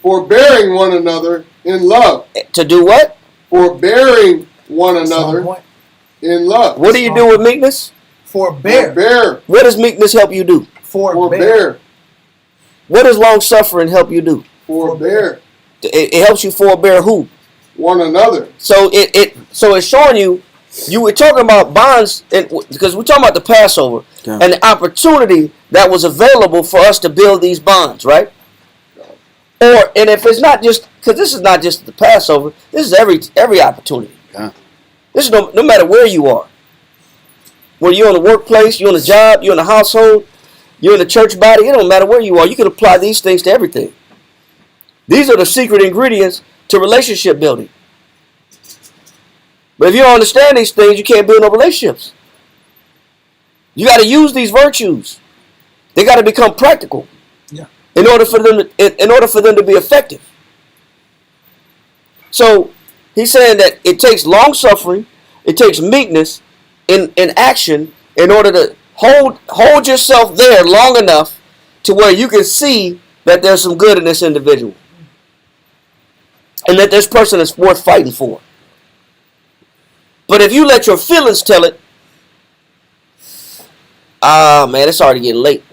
Forbearing one another in love. To do what? Forbearing one another in love. What do you do with meekness? Forbear. Forbear. What does meekness help you do? Forbear. What does long suffering help you do? Forbear. It helps you forbear who? One another. So it's showing you. You were talking about bonds, because we're talking about the Passover and the opportunity that was available for us to build these bonds, right? And if it's not just, because this is not just the Passover, this is every opportunity. Yeah. This is no matter where you are. Whether you're in the workplace, you're on the job, you're in the household, you're in the church body, it don't matter where you are. You can apply these things to everything. These are the secret ingredients to relationship building. But if you don't understand these things, you can't build no relationships. You got to use these virtues. They got to become practical. Yeah. In order for them to be effective. So he's saying that it takes long suffering, it takes meekness in action in order to hold yourself there long enough to where you can see that there's some good in this individual. And that this person is worth fighting for. But if you let your feelings tell it, man, it's already getting late.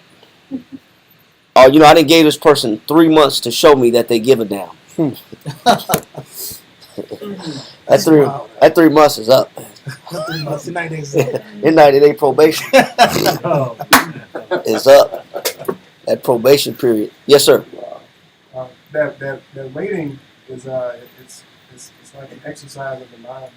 Oh, I didn't give this person 3 months to show me that they give a damn. that 3 months is up. 3 months, 90 days. In 90-day probation is up. That probation period. Yes, sir. That waiting is it's like an exercise of the mind.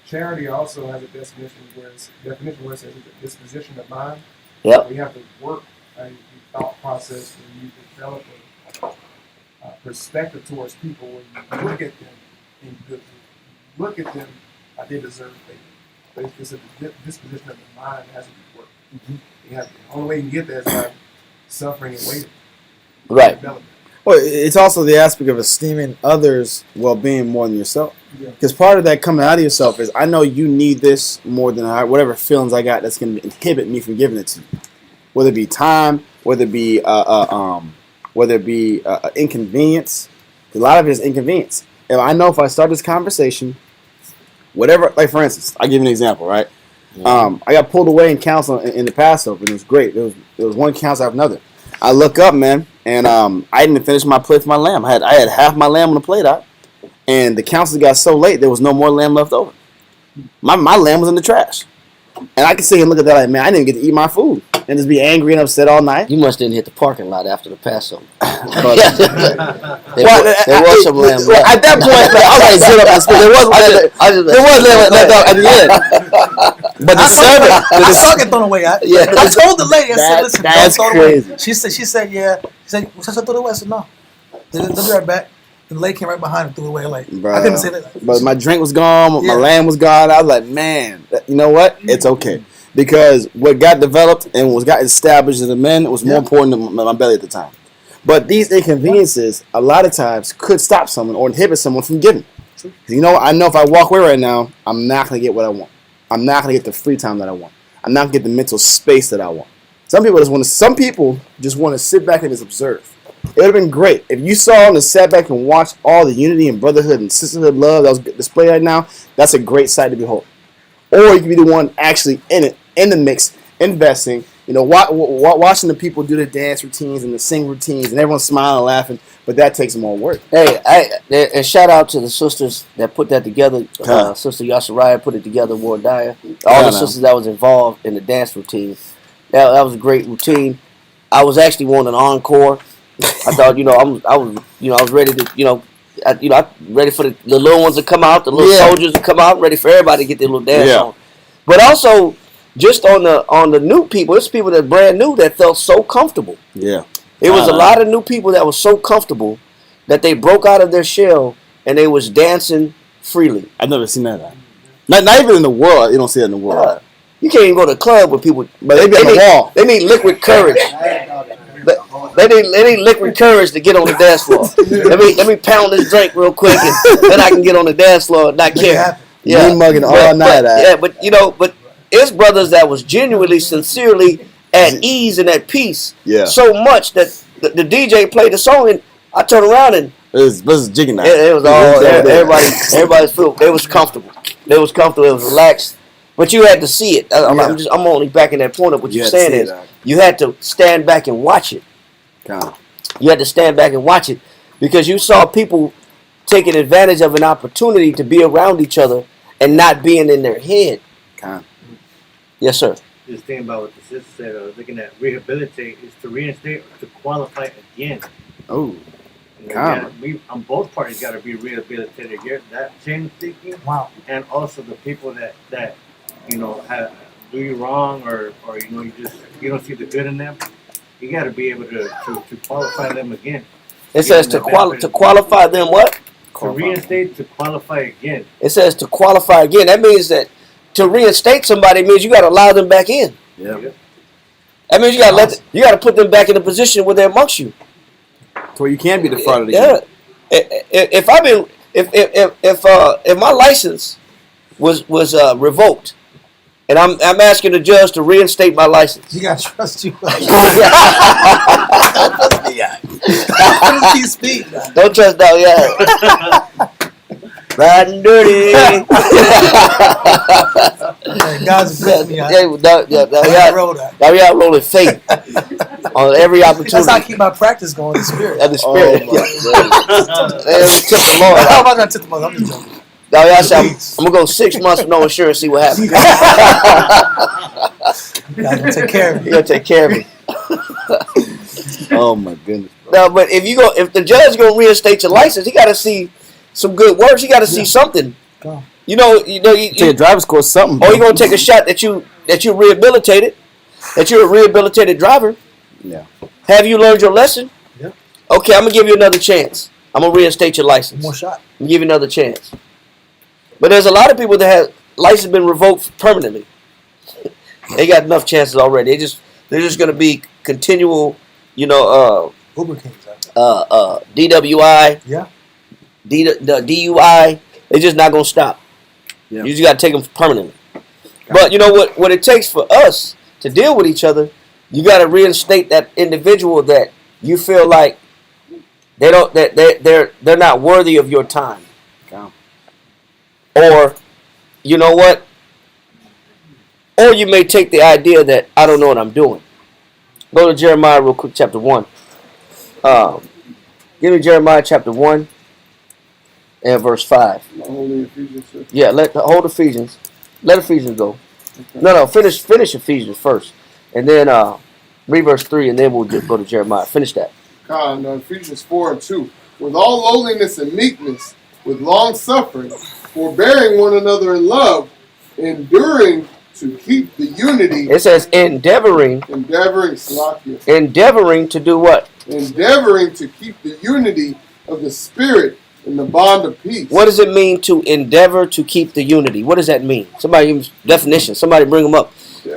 Charity also has a definition where it says a disposition of mind. Yep. We have to work a thought process where you develop a perspective towards people when you look at them in good. You look at them like they deserve favor. But it's a disposition of the mind that has to be worked. Mm-hmm. The only way you can get there is by suffering and waiting. Right. Well, it's also the aspect of esteeming others' well-being more than yourself. Because part of that coming out of yourself is, I know you need this more than whatever feelings I got that's going to inhibit me from giving it to you. Whether it be time, whether it be inconvenience. A lot of it is inconvenience. If I know if I start this conversation, whatever, like for instance, I'll give you an example, right? I got pulled away in council in the Passover, and it was great. There was one council after another. I look up, man, and I didn't finish my plate for my lamb. I had half my lamb on the plate out, and the council got so late there was no more lamb left over. My lamb was in the trash, and I can sit here and look at that like, man, I didn't get to eat my food, and just be angry and upset all night. You must didn't hit the parking lot after the Passover. But, there was some lamb left. At that point, I was like, zip up and spit. There was lamb left out at the end. But the servant, I saw it thrown away. I told the lady, I said, listen, that's don't throw it crazy. away. She said, yeah. She said, was I throw it away? I said, no. They'll be right back. And the lady came right behind and threw it away. Like, I couldn't say that. But my drink was gone. My lamb was gone. I was like, man, you know what? It's okay. Because what got developed and got established in the men was more important than my belly at the time. But these inconveniences, a lot of times, could stop someone or inhibit someone from giving. You know, I know if I walk away right now, I'm not going to get what I want. I'm not going to get the free time that I want. I'm not going to get the mental space that I want. Some people just want to sit back and just observe. It would have been great if you saw and sat back and watched all the unity and brotherhood and sisterhood love that was displayed right now. That's a great sight to behold. Or you can be the one actually in it, in the mix, investing. You know, watching the people do the dance routines and the sing routines, and everyone's smiling and laughing. But that takes more work. Hey, and shout out to the sisters that put that together. Sister Yasharaya put it together, Wardaya. All the sisters that was involved in the dance routine. That was a great routine. I was actually wanting an encore. I thought, I was ready to, I'm ready for the little ones to come out, the little soldiers to come out, ready for everybody to get their little dance on. But also, just on the new people, it's people that brand new that felt so comfortable. Yeah. It was a lot of new people that was so comfortable that they broke out of their shell and they was dancing freely. I've never seen that. Not even in the world. You don't see that in the world. You can't even go to a club with people, But they be on the wall. They need liquid courage. They need liquid courage to get on the dance floor. Let me pound this drink real quick, and then I can get on the dance floor and not care. Yeah, me mugging all night. But it's brothers that was genuinely, sincerely at ease and at peace. Yeah. So much that the DJ played the song, and I turned around and it was jigging night. it was all everybody feel they was comfortable. They was comfortable. It was relaxed. But you had to see it. I'm only backing that point up. What you're saying is you had to stand back and watch it. You had to stand back and watch it because you saw people taking advantage of an opportunity to be around each other and not being in their head. Yes, sir. Just thinking about what the sister said, I was looking at rehabilitate is to reinstate or to qualify again. Oh. On both parties got to be rehabilitated here. That chain of thinking, and also the people that have do you wrong or you don't see the good in them. You got to be able to qualify them again. It says to qualify them what? To reinstate, to qualify again. It says to qualify again. That means that to reinstate somebody means you got to allow them back in. Yeah. That means you got to put them back in a position where they're amongst you. To where you can be defrauded again. If my license was revoked, and I'm asking the judge to reinstate my license. You gotta trust you. Don't trust that, riding dirty. God's blessed me. Now we out rolling faith on every opportunity. That's how I keep my practice going. The spirit. The spirit. Tip the Lord. How am I gonna tip the Lord? I'm just joking. Now y'all say I'm gonna go 6 months with no insurance, see what happens. God's gonna take care of me. He's gonna take care of me. Oh my goodness. No, but if the judge gonna reinstate your license, he gotta see some good works. He gotta see something. You take a driver's course, something. Or you gonna take a shot that you rehabilitated, that you're a rehabilitated driver. Yeah. Have you learned your lesson? Yeah. Okay, I'm gonna give you another chance. I'm gonna reinstate your license. More shot. I'm gonna give you another chance. But there's a lot of people that have license been revoked permanently. They got enough chances already. They're just gonna be continual, Uber Kings. DWI. Yeah. The DUI. They're just not gonna stop. Yeah. You just gotta take them permanently. But you know what it takes for us to deal with each other, you gotta reinstate that individual that you feel like they're not worthy of your time. Or, you know what? Or you may take the idea that I don't know what I'm doing. Go to Jeremiah real quick, chapter 1. Give me Jeremiah chapter 1 and verse 5. Yeah, hold Ephesians. Let Ephesians go. Okay. No, finish Ephesians first. And then read verse 3, and then we'll just go to Jeremiah. Finish that. Ephesians 4:2. With all lowliness and meekness, with long suffering, forbearing one another in love, enduring to keep the unity. It says endeavoring. Slakia. Endeavoring to do what? Endeavoring to keep the unity of the Spirit in the bond of peace. What does it mean to endeavor to keep the unity? What does that mean? Somebody use definition. Somebody bring them up.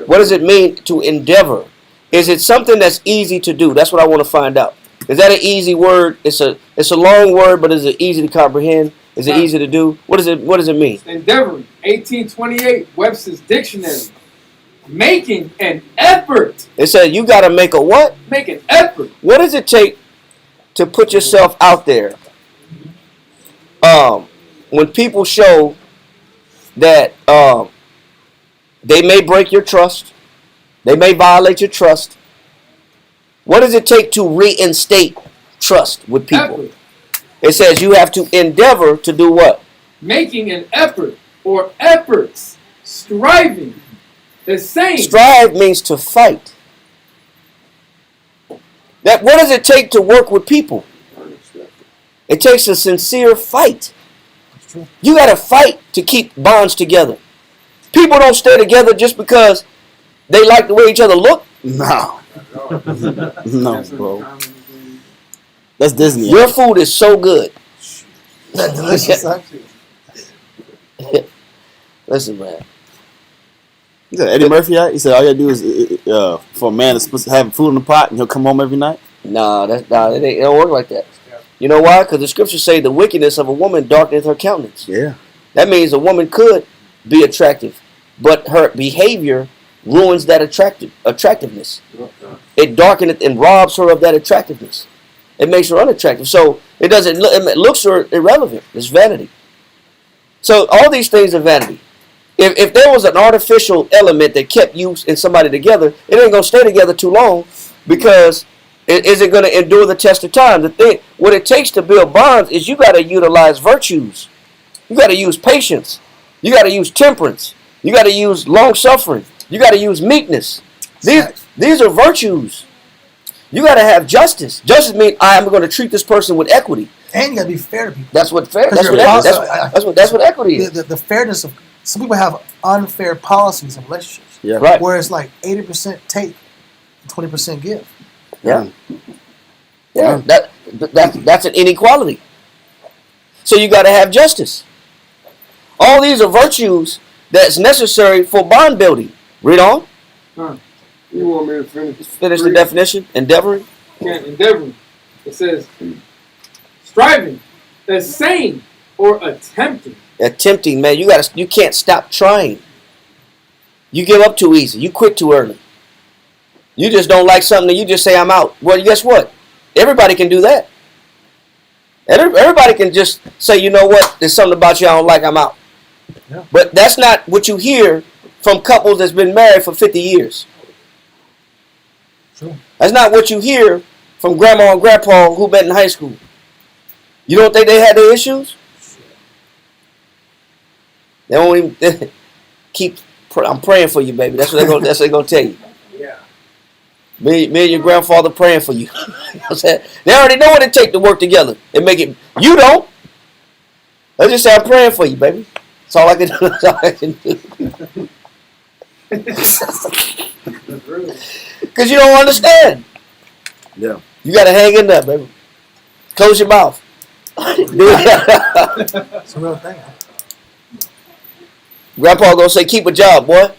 What does it mean to endeavor? Is it something that's easy to do? That's what I want to find out. Is that an easy word? It's a long word, but is it easy to comprehend? Is it easy to do? What does it mean? Endeavoring, 1828, Webster's Dictionary. Making an effort. It says you got to make a what? Make an effort. What does it take to put yourself out there? When people show that they may break your trust, they may violate your trust. What does it take to reinstate trust with people? Effort. It says you have to endeavor to do what? Making an effort or efforts, striving. The same. Strive means to fight. What does it take to work with people? It takes a sincere fight. You got to fight to keep bonds together. People don't stay together just because they like the way each other look? No, no, That's bro. uncommon. That's Disney. Your food is so good. That's delicious, huh? Listen, man. You said Eddie Murphy, right? He said all you gotta do is for a man that's supposed to have food in the pot and he'll come home every night. Nah, it don't work like that. You know why? Because the scriptures say the wickedness of a woman darkeneth her countenance. Yeah. That means a woman could be attractive, but her behavior ruins that attractiveness. It darkens and robs her of that attractiveness. It makes her unattractive. So it doesn't. It looks her irrelevant. It's vanity. So all these things are vanity. If there was an artificial element that kept you and somebody together, it ain't gonna stay together too long, because is it gonna endure the test of time? The thing, what it takes to build bonds is you gotta utilize virtues. You gotta use patience. You gotta use temperance. You gotta use long suffering. You gotta use meekness. These are virtues. You gotta have justice. Justice means I am gonna treat this person with equity. And you gotta be fair to people. That's what fair. Because That's what equity is. The fairness of some people have unfair policies in relationships. Yeah. Right. Where it's like 80% take, 20% give. Yeah. Yeah. That's an inequality. So you got to have justice. All these are virtues that's necessary for bond building. Read on. You want me to finish? Finish the definition. Endeavoring. Yeah, endeavoring. It says striving, essaying, or attempting. Attempting, man. You can't stop trying. You give up too easy. You quit too early. You just don't like something and you just say I'm out. Well, guess what? Everybody can do that. Everybody can just say, you know what? There's something about you I don't like. I'm out. Yeah. But that's not what you hear from couples that's been married for 50 years. True. That's not what you hear from grandma and grandpa who met in high school. You don't think they had their issues? They don't even keep. I'm praying for you, baby. That's what they're gonna tell you. Yeah. Me and your grandfather praying for you. You know what I'm saying? They already know what it takes to work together and make it. You don't. I just say I'm praying for you, baby. That's all I can do. That's all I can do. Because you don't understand. Yeah. You got to hang in there, baby. Close your mouth. It's a real thing. Grandpa gonna say, keep a job, boy.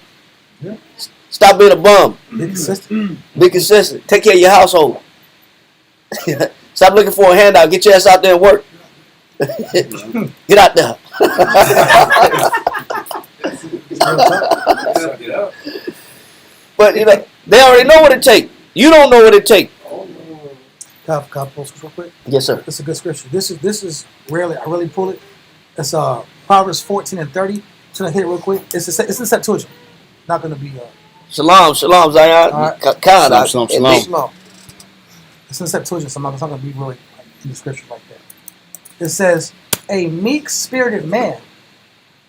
Yeah. Stop being a bum. Be consistent. Be consistent. Take care of your household. Stop looking for a handout. Get your ass out there and work. Get out there. But you know, they already know what it takes. You don't know what it takes. Can I post this real quick? Yes, sir. This is a good scripture. This is rarely I really pull it. It's Proverbs 14:30. Should I hit it real quick? It's in Septuagint. Not going to be Shalom, shalom, Zion. All right. Shalom, shalom. slow. It's in Septuagint, so I'm not going to be really in the scripture like that. It says, "A meek-spirited man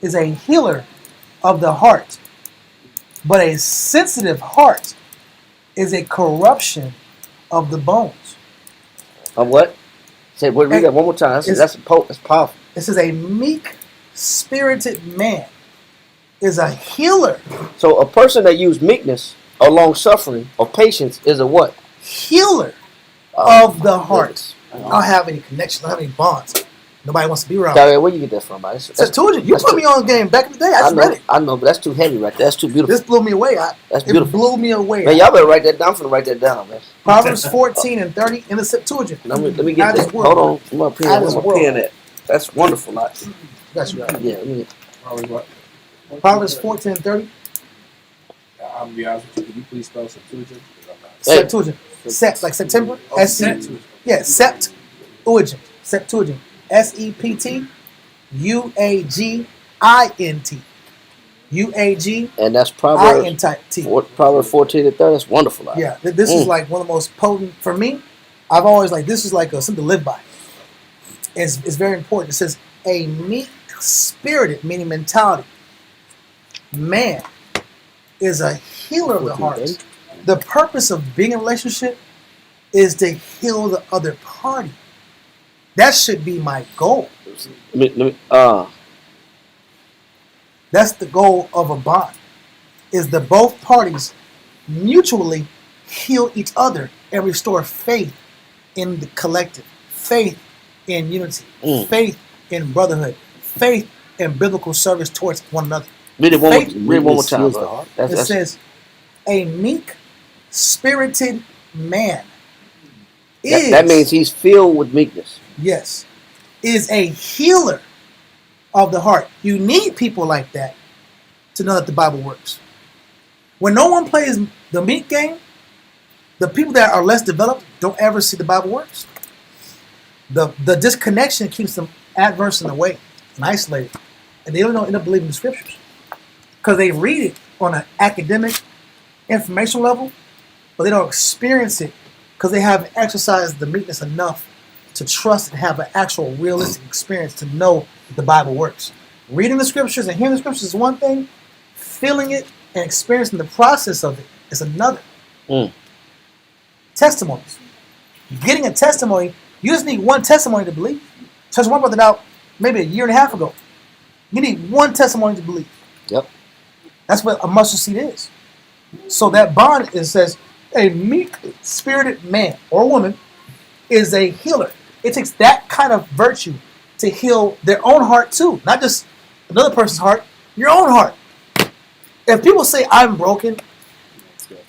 is a healer of the heart, but a sensitive heart is a corruption of the bones." Of what? Say, read that one more time. That's powerful. It says, "A meek-spirited man is a healer." So a person that uses meekness or long suffering or patience is a what? Healer of the heart. I don't have any connections. I don't have any bonds. Nobody wants to be around. Where you get that from, buddy? Septuagint. You put me on game back in the day. I just read it. I know, but that's too heavy right there. That's too beautiful. This blew me away. That's It beautiful. blew me away. Man, y'all better write that down. I'm finna write that down, man. Proverbs 14:30 in the Septuagint. Let me get Out of that. this world. Hold on. I'm up here. Out of this I'm world. pen that. That's wonderful, lot. That's right. Yeah. Let me, Proverbs 14:30. I'm gonna be honest with you. Can you please spell Septuagint? Because I'm not. Hey. Septuagint. Sept, like September. Oh, S-E. Septuagint. Yeah, Septuagint. Septuagint. SEPTUAGINT. UAGINT. and that's Proverbs 14 and 30. That's wonderful, lot. Yeah, this is like one of the most potent for me. I've always like this is like something to live by. It's very important. It says a meek spirited, meaning mentality. Man is a healer of the heart. The purpose of being in a relationship is to heal the other party. That should be my goal. That's the goal of a bond. Is that both parties mutually heal each other and restore faith in the collective, faith in unity, faith in brotherhood, faith in biblical service towards one another. Read it Faith- one more time, Heals the bro. heart. It says, a meek spirited man is, that means he's filled with meekness. yes, is a healer of the heart. You need people like that to know that the Bible works. When no one plays the meek game, the people that are less developed don't ever see the Bible works. The disconnection keeps them adverse in the way and isolated, and they don't end up believing the scriptures because they read it on an academic, informational level, but they don't experience it because they haven't exercised the meekness enough to trust and have an actual realistic experience to know that the Bible works. Reading the scriptures and hearing the scriptures is one thing, feeling it and experiencing the process of it is another. Testimonies. Getting a testimony, you just need one testimony to believe. So one brother out maybe a year and a half ago. You need one testimony to believe. Yep. That's what a mustard seed is. So that bond, it says, a meek spirited man or woman is a healer. It takes that kind of virtue to heal their own heart too, not just another person's heart, your own heart. If people say I'm broken,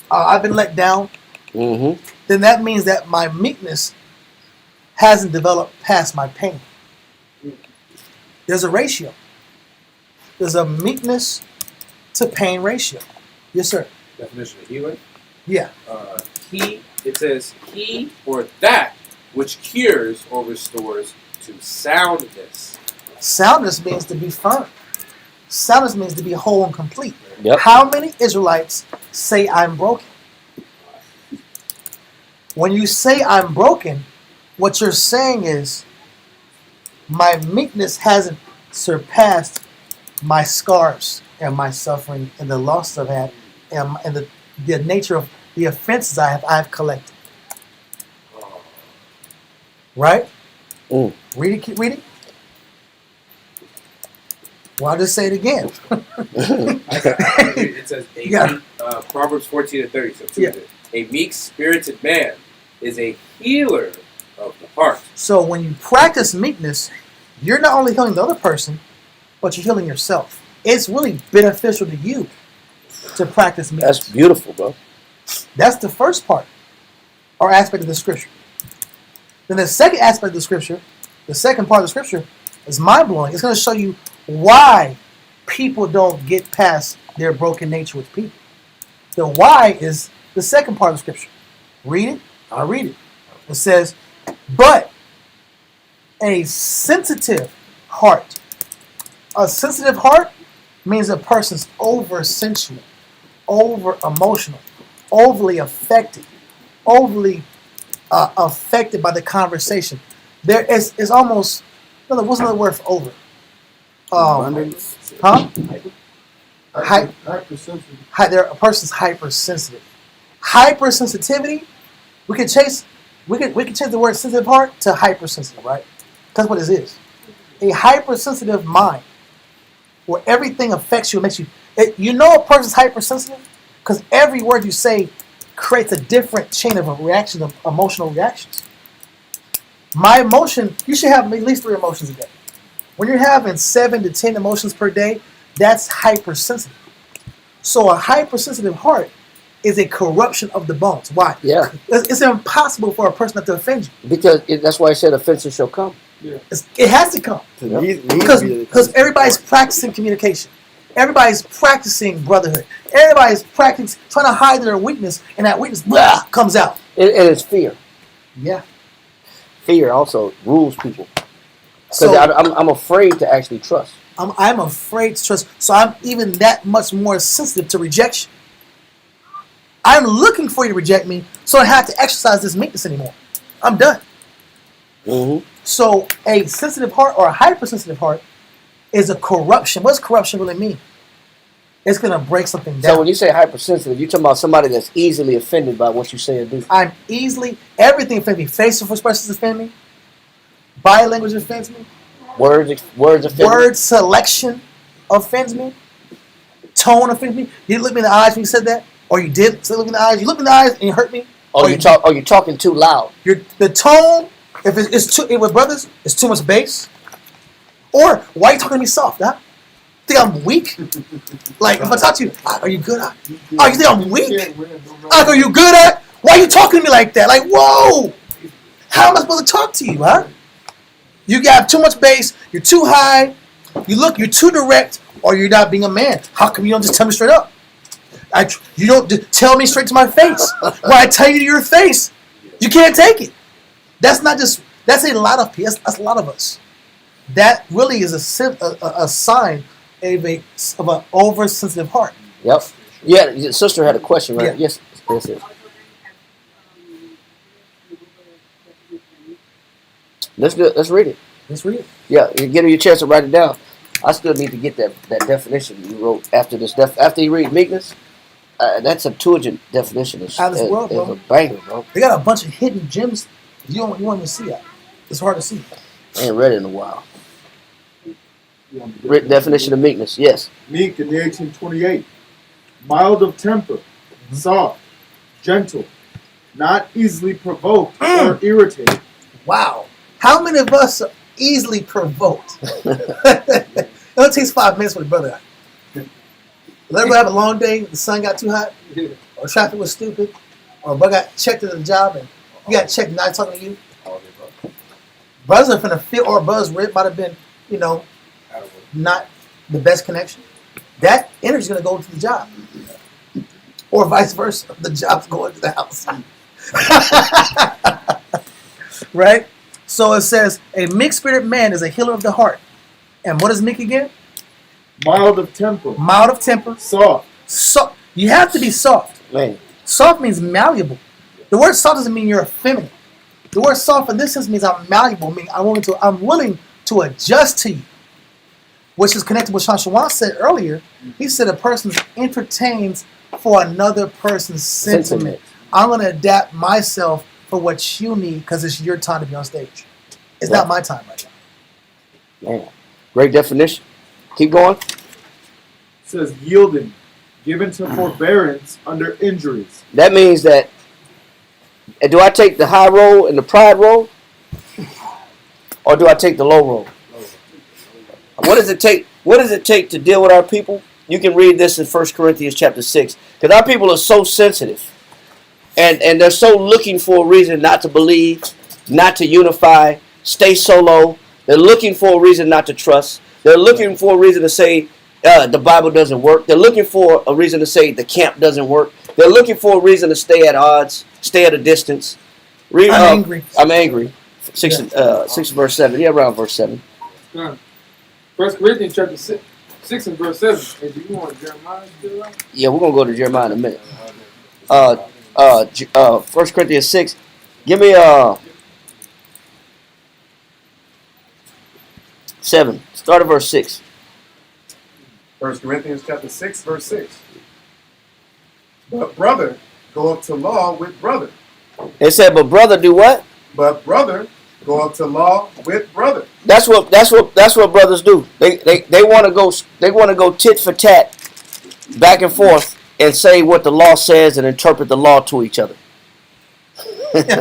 I've been let down, then that means that my meekness hasn't developed past my pain. There's a ratio. There's a meekness to pain ratio. Yes, sir. Definition of healing. Yeah. It says he or that which cures or restores to soundness. Soundness means to be firm. Soundness means to be whole and complete. Yep. How many Israelites say I'm broken? When you say I'm broken, what you're saying is my meekness hasn't surpassed my scars and my suffering and the loss I've had and the nature of the offenses I've collected. Right? Read it, keep reading. Well, I'll just say it again. It says Proverbs 14:30. So Yeah. a meek spirited man is a healer of the heart. So when you practice meekness, you're not only healing the other person, but you're healing yourself. It's really beneficial to you to practice meekness. That's beautiful, bro. That's the first part or aspect of the scripture. Then the second aspect of the scripture, the second part of the scripture is mind-blowing. It's going to show you why people don't get past their broken nature with people. The why is the second part of the scripture. Read it. I'll read it. It says, but a sensitive heart. A sensitive heart means a person's over-sensual, over-emotional, overly affected, overly affected by the conversation. There is almost, what's another word for over? Huh? A person's hypersensitive. Hypersensitivity, we can change the word sensitive heart to hypersensitive, right? That's what it is. A hypersensitive mind, where everything affects you, makes you. You know a person's hypersensitive because every word you say creates a different chain of reaction, of emotional reactions. My emotion, you should have at least 3 emotions a day. When you're having 7 to 10 emotions per day, that's hypersensitive. So a hypersensitive heart is a corruption of the bones. Why? Yeah. It's impossible for a person not to offend you. Because that's why I said offenses shall come. It has to come. Because everybody's practicing communication. Everybody's practicing brotherhood. Everybody's practicing trying to hide their weakness, and that weakness comes out. And it's fear. Yeah. Fear also rules people. Because So I'm afraid to actually trust. I'm afraid to trust. So I'm even that much more sensitive to rejection. I'm looking for you to reject me, so I don't have to exercise this meekness anymore. I'm done. So a sensitive heart or a hypersensitive heart is a corruption. What does corruption really mean? It's going to break something down. So when you say hypersensitive, you're talking about somebody that's easily offended by what you say or do. Everything offends me. Facial expressions offend me. Body language offends me. Words offend me. Word selection offends me. Tone offends me. You look me in the eyes when you said that. or you did say look in the eyes. You look in the eyes and you hurt me. Or you're talking too loud. The tone, if it's too with brothers, it's too much bass. Or why are you talking to me soft? Huh? Think I'm weak? Like if I talk to you, are you good? Oh, you think I'm weak? Are you good at? Why are you talking to me like that? Like whoa! How am I supposed to talk to you, huh? You got too much bass. You're too high. You're too direct, or you're not being a man. How come you don't just tell me straight up? You don't just tell me straight to my face. When I tell you to your face, you can't take it. That's a lot of people. That's a lot of us. That really is a sign of an oversensitive heart. Yep. Yeah, your sister had a question, right? Yeah. Yes. Yes. Let's read it. Let's read it. Yeah, you get her your chance to write it down. I still need to get that definition you wrote after this. After you read meekness, that Septuagint definition is Out of this world, bro. a banger, bro. They got a bunch of hidden gems. You won't even see that. It's hard to see. I ain't read it in a while. Definition of meekness, yes. Meek in the 1828. Mild of temper, soft, gentle, not easily provoked or irritated. Wow. How many of us are easily provoked? It only takes 5 minutes for the brother. Let him have a long day, the sun got too hot, or traffic was stupid, or bro got checked at the job and you got checked not talking to you. Brothers are finna feel, or brothers might have been, not the best connection. That energy is gonna go to the job. Or vice versa. The job's going to the house. Right? So it says, a meek-spirited man is a healer of the heart. And what is meek again? Mild of temper. Mild of temper. Soft. So you have to be soft. Man. Soft means malleable. The word soft doesn't mean you're effeminate. The word soft in this sense means I'm malleable, meaning I'm willing to adjust to you. Which is connected with what Shawan said earlier. He said a person entertains for another person's sentiment. I'm going to adapt myself for what you need because it's your time to be on stage. It's not my time right now. Man. Great definition. Keep going. It says yielding, given to forbearance under injuries. That means that, do I take the high road and the pride road? Or do I take the low road? What does it take? What does it take to deal with our people? You can read this in 1 Corinthians chapter 6. Because our people are so sensitive. And they're so looking for a reason not to believe, not to unify, stay solo. They're looking for a reason not to trust. They're looking for a reason to say the Bible doesn't work. They're looking for a reason to say the camp doesn't work. They're looking for a reason to stay at odds, stay at a distance. Read, I'm angry. I'm angry. 6 verse 7. Yeah, around verse 7. 1 Corinthians chapter 6 and verse 7. Hey, do you want Jeremiah still out? Yeah, we're going to go to Jeremiah in a minute. 1 Corinthians 6. Give me 7. Start at verse 6. 1 Corinthians chapter 6, verse 6. But brother, go up to law with brother. It said, but brother do what? But brother, go up to law with brother. That's what brothers do. They want to go tit for tat, back and forth, and say what the law says and interpret the law to each other. That's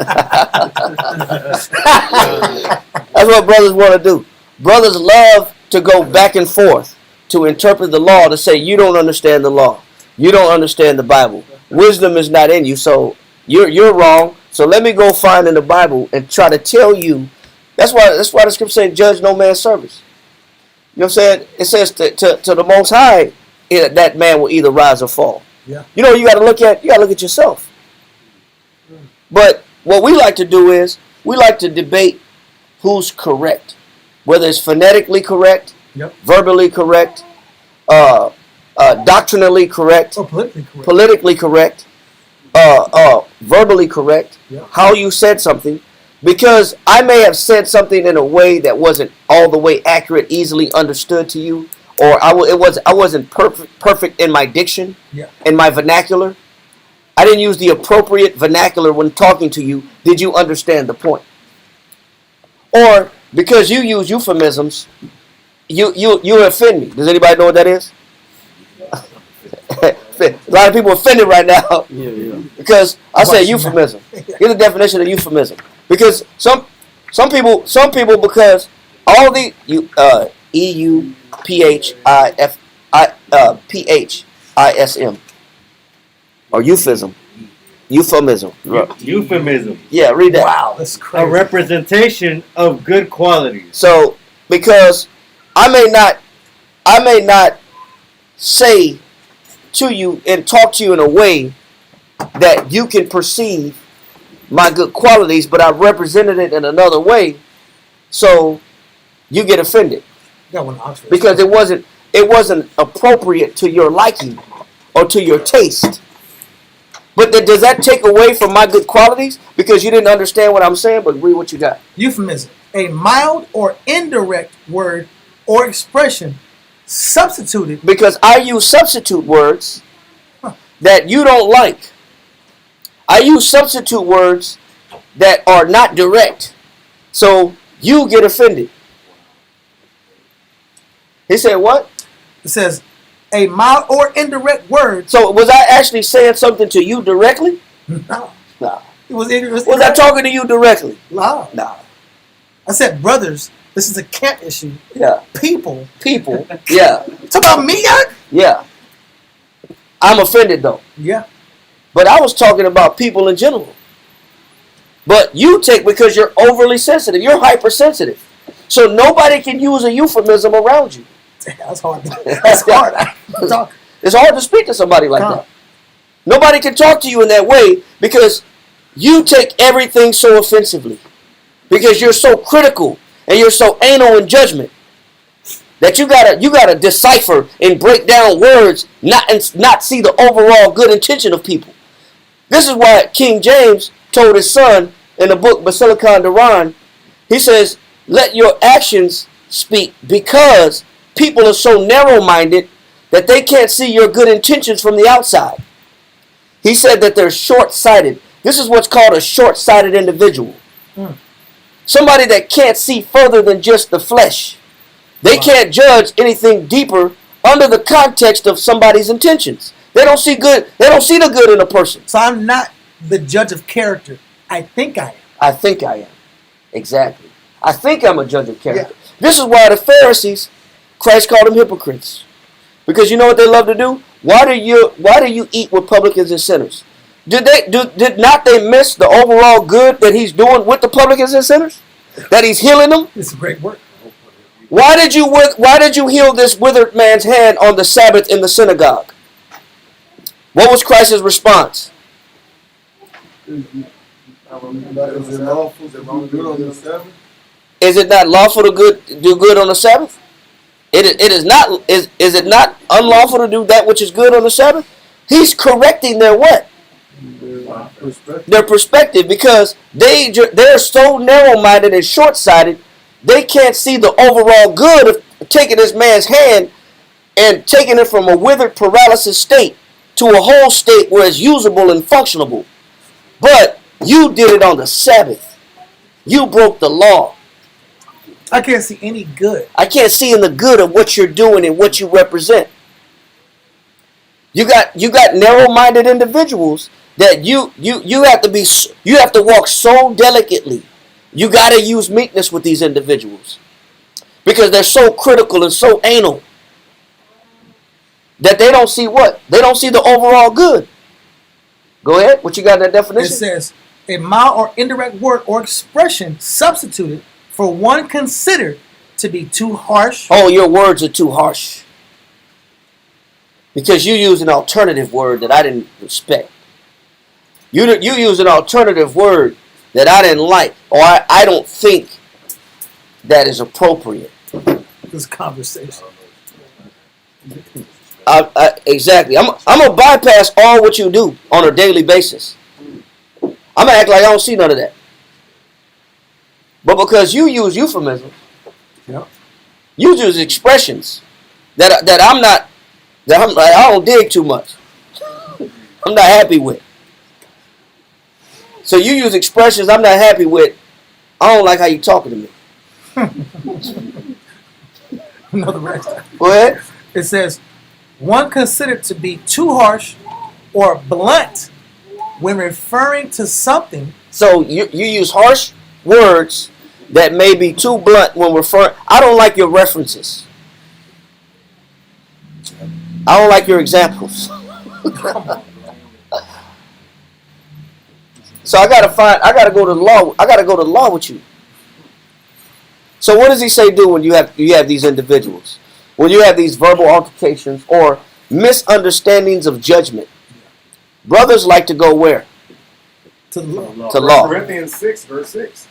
what brothers want to do. Brothers love to go back and forth to interpret the law, to say you don't understand the law, you don't understand the Bible. Wisdom is not in you, so you're wrong. So let me go find in the Bible and try to tell you. That's why the scripture says, "Judge no man's service." You know what I'm saying? It says to the Most High, that man will either rise or fall. Yeah. You know, you got to look at yourself. But what we like to do is we like to debate who's correct, whether it's phonetically correct, verbally correct, doctrinally correct, Or politically correct, verbally correct, how you said something, because I may have said something in a way that wasn't all the way accurate, easily understood to you, or I wasn't perfect in my diction, in my vernacular. I didn't use the appropriate vernacular when talking to you. Did you understand the point? Or because you use euphemisms, you offend me. Does anybody know what that is? A lot of people offended right now Yeah. because I say Watch euphemism. Here's the definition of euphemism. Because some people because all the euphism or euphemism. Euphemism. Yeah, read that. Wow, that's A crazy. representation of good qualities. So because I may not say to you and talk to you in a way that you can perceive my good qualities, but I represented it in another way, so you get offended Got one Oxford. because it wasn't appropriate to your liking or to your taste. But does that take away from my good qualities because you didn't understand what I'm saying? But read what you got. Euphemism, a mild or indirect word or expression substituted. Because I use substitute words that you don't like. I use substitute words that are not direct. So you get offended. He said what? It says a mild or indirect word. So was I actually saying something to you directly? No, Nah. it was indirect. Was I talking to you directly? No. Nah. I said, brothers, this is a camp issue. Yeah. People. Yeah. Talk about me, Young? Yeah. I'm offended though. Yeah. But I was talking about people in general. But you take because you're overly sensitive. You're hypersensitive. So nobody can use a euphemism around you. That's hard. That's hard. It's hard to speak to somebody like that. Nobody can talk to you in that way because you take everything so offensively. Because you're so critical and you're so anal in judgment that you gotta decipher and break down words, not see the overall good intention of people. This is why King James told his son in the book Basilicon Duran, he says, let your actions speak because people are so narrow-minded that they can't see your good intentions from the outside. He said that they're short-sighted. This is what's called a short-sighted individual. Somebody that can't see further than just the flesh. They can't judge anything deeper under the context of somebody's intentions. They don't see good. They don't see the good in a person. So I'm not the judge of character. I think I am. I think I am. Exactly. I think I'm a judge of character. Yeah. This is why the Pharisees, Christ called them hypocrites. Because you know what they love to do? Why do you eat with publicans and sinners? Did not they miss the overall good that he's doing with the publicans and sinners? That he's healing them? It's a great work. Why did you heal this withered man's hand on the Sabbath in the synagogue? What was Christ's response? Is it lawful to do good on the Sabbath? Is it not lawful to do good on the Sabbath? It is not. Is it not unlawful to do that which is good on the Sabbath? He's correcting their what? Their perspective, because they're so narrow-minded and short-sighted, they can't see the overall good of taking this man's hand and taking it from a withered paralysis state to a whole state where it's usable and functionable. But you did it on the Sabbath. You broke the law. I can't see any good. I can't see in the good of what you're doing and what you represent. You got narrow-minded individuals that you have to walk so delicately. You got to use meekness with these individuals because they're so critical and so anal that they don't see what? They don't see the overall good. Go ahead. What you got in that definition? It says a mild or indirect word or expression substituted for one considered to be too harsh. Oh, your words are too harsh. Because you use an alternative word that I didn't respect. You use an alternative word that I didn't like, or I don't think that is appropriate. This conversation. Exactly. I'm gonna bypass all what you do on a daily basis. I'm gonna act like I don't see none of that. But because you use euphemisms, you use expressions that I don't dig too much. I'm not happy with. So you use expressions I'm not happy with. I don't like how you talking to me. Another rest. Go ahead. It says one considered to be too harsh or blunt when referring to something. So you use harsh words that may be too blunt when referring. I don't like your references. I don't like your examples. So I gotta go to law. I gotta go to law with you. So what does he say do when you have these individuals? When you have these verbal altercations or misunderstandings of judgment? Brothers like to go where? To law. To law. Corinthians 6, verse 6.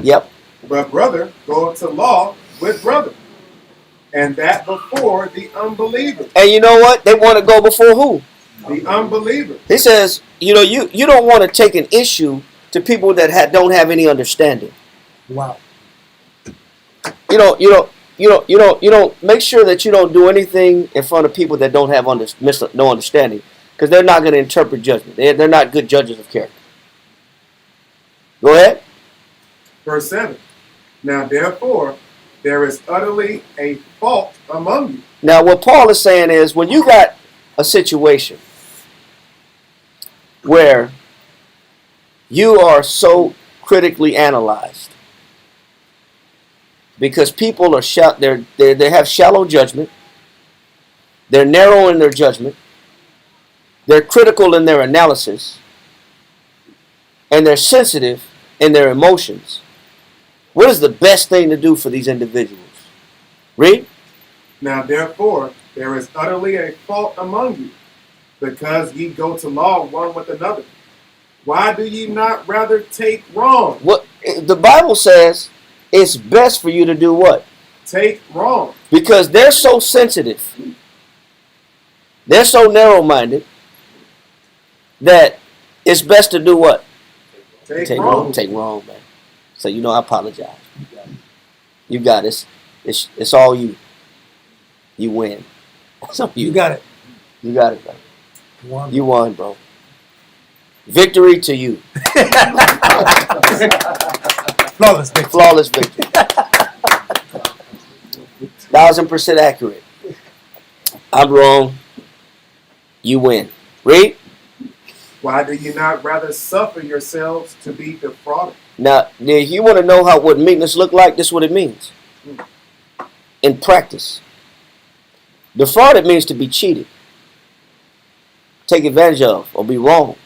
Yep. But brother, go to law with brother, and that before the unbeliever. And you know what? They want to go before who? The unbeliever. He says, you don't want to take an issue to people that don't have any understanding. Wow. You don't make sure that you don't do anything in front of people that don't have no understanding, because they're not going to interpret judgment. They're not good judges of character. Go ahead. Verse 7. Now therefore, there is utterly a fault among you. Now what Paul is saying is, when you got a situation where you are so critically analyzed because people are they have shallow judgment, they're narrow in their judgment, they're critical in their analysis, and they're sensitive in their emotions. What is the best thing to do for these individuals? Read. Now therefore, there is utterly a fault among you, because ye go to law one with another. Why do ye not rather take wrong? What the Bible says, it's best for you to do what? Take wrong. Because they're so sensitive, they're so narrow-minded, that it's best to do what? Take wrong. Take wrong, man. So I apologize. You got it. It's all you. You win. So You got it. You got it, bro. Won. You won, bro. Victory to you. Flawless victory. Flawless victory. 1000% accurate. I'm wrong. You win. Read. Why do you not rather suffer yourselves to be defrauded? Now, if you want to know what meekness look like, this is what it means. In practice. Defrauded means to be cheated, take advantage of, or be wrong.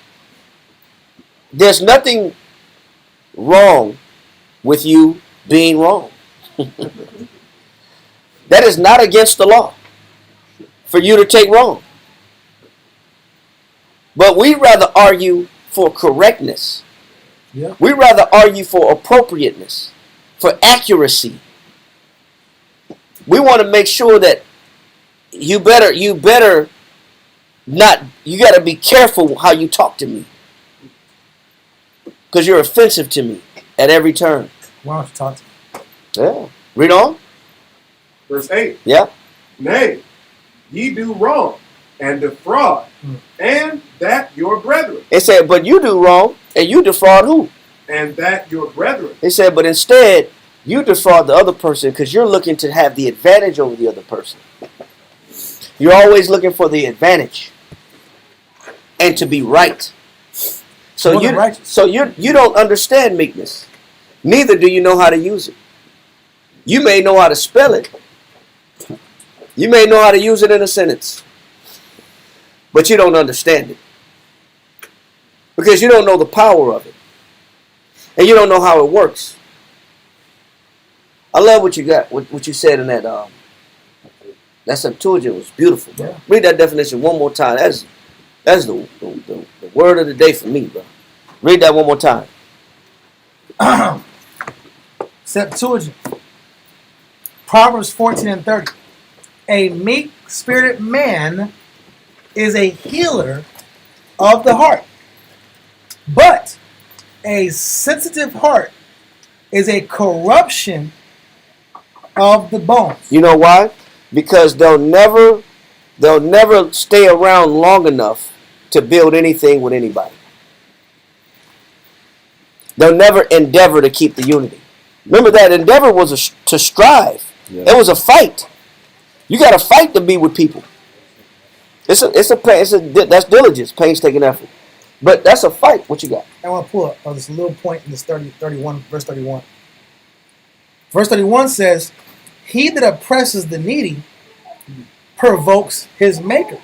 There's nothing wrong with you being wrong. That is not against the law for you to take wrong. But we'd rather argue for correctness. Yeah. We'd rather argue for appropriateness, for accuracy. We want to make sure that you better not, you got to be careful how you talk to me, because you're offensive to me at every turn. Why don't you talk to me? Yeah. Read on. Verse 8. Yeah. Nay, ye do wrong and defraud, and that your brethren. It said, but you do wrong and you defraud who? And that your brethren. It said, but instead you defraud the other person because you're looking to have the advantage over the other person. You're always looking for the advantage and to be right. So you don't understand meekness. Neither do you know how to use it. You may know how to spell it. You may know how to use it in a sentence. But you don't understand it. Because you don't know the power of it. And you don't know how it works. I love what you got, what you said in that Septuagint was beautiful, bro. Yeah. Read that definition one more time. That's the word of the day for me, bro. Read that one more time. Septuagint. Proverbs 14:30. A meek-spirited man is a healer of the heart, but a sensitive heart is a corruption of the bones. You know why? Because they'll never stay around long enough to build anything with anybody. They'll never endeavor to keep the unity. Remember that endeavor was to strive. Yeah. It was a fight. You got to fight to be with people. That's diligence, painstaking effort. But that's a fight. What you got? I want to pull up this little point in this 31, verse 31. Verse 31 says, "He that oppresses the needy provokes his maker."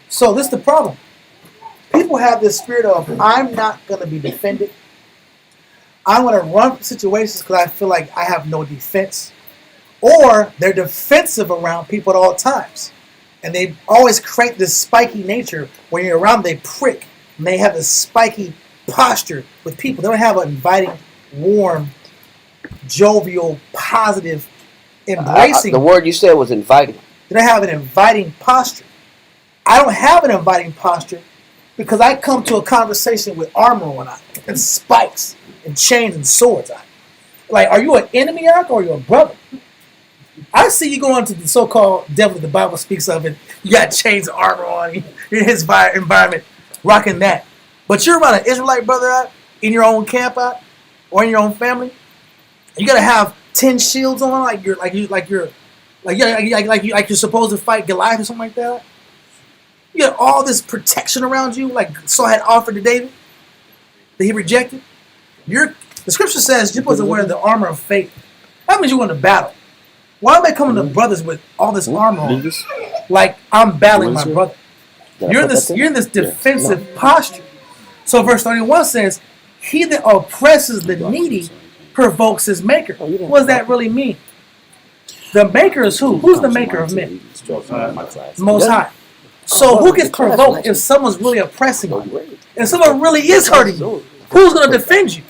So this is the problem. People have this spirit of, I'm not going to be defended. I'm going to run from situations because I feel like I have no defense. Or they're defensive around people at all times. And they always create this spiky nature. When you're around, they prick. And they have this spiky posture with people. They don't have an inviting, warm, jovial, positive, embracing. The word you said was inviting. They don't have an inviting posture. I don't have an inviting posture because I come to a conversation with armor on and spikes and chains and swords on. Like, are you an enemy or are you a brother? I see you going to the so-called devil that the Bible speaks of, and you got chains and armor on. You're in his environment, rocking that. But you're around an Israelite brother out in your own camp out or in your own family. You gotta have 10 shields on, like you're supposed to fight Goliath or something like that. You got all this protection around you, like Saul had offered to David that he rejected. The scripture says you're supposed to wear the armor of faith. That means you want to battle. Why am I coming to brothers with all this armor on? Like I'm battling my brother. You're in this defensive posture. So verse 31 says, "He that oppresses the needy provokes his maker." What does that really mean? The maker is who? Who's the maker of men? Most High. So who gets provoked if someone's really oppressing you? If someone really is hurting you, who's going to defend you?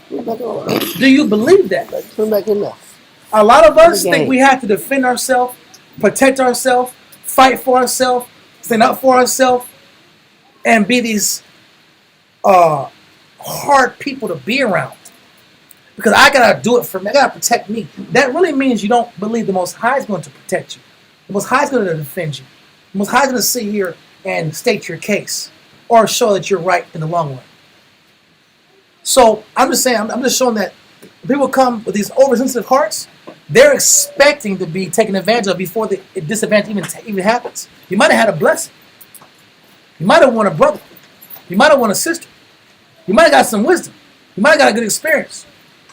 Do you believe that? A lot of us think we have to defend ourselves, protect ourselves, fight for ourselves, stand up for ourselves, and be these hard people to be around. Because I got to do it for me. I got to protect me. That really means you don't believe the Most High is going to protect you. The Most High is going to defend you. The Most High is going to sit here and state your case or show that you're right in the long run. So I'm just saying, I'm just showing that people come with these oversensitive hearts. They're expecting to be taken advantage of before this event even happens. You might have had a blessing. You might have won a brother. You might have won a sister. You might have got some wisdom. You might have got a good experience.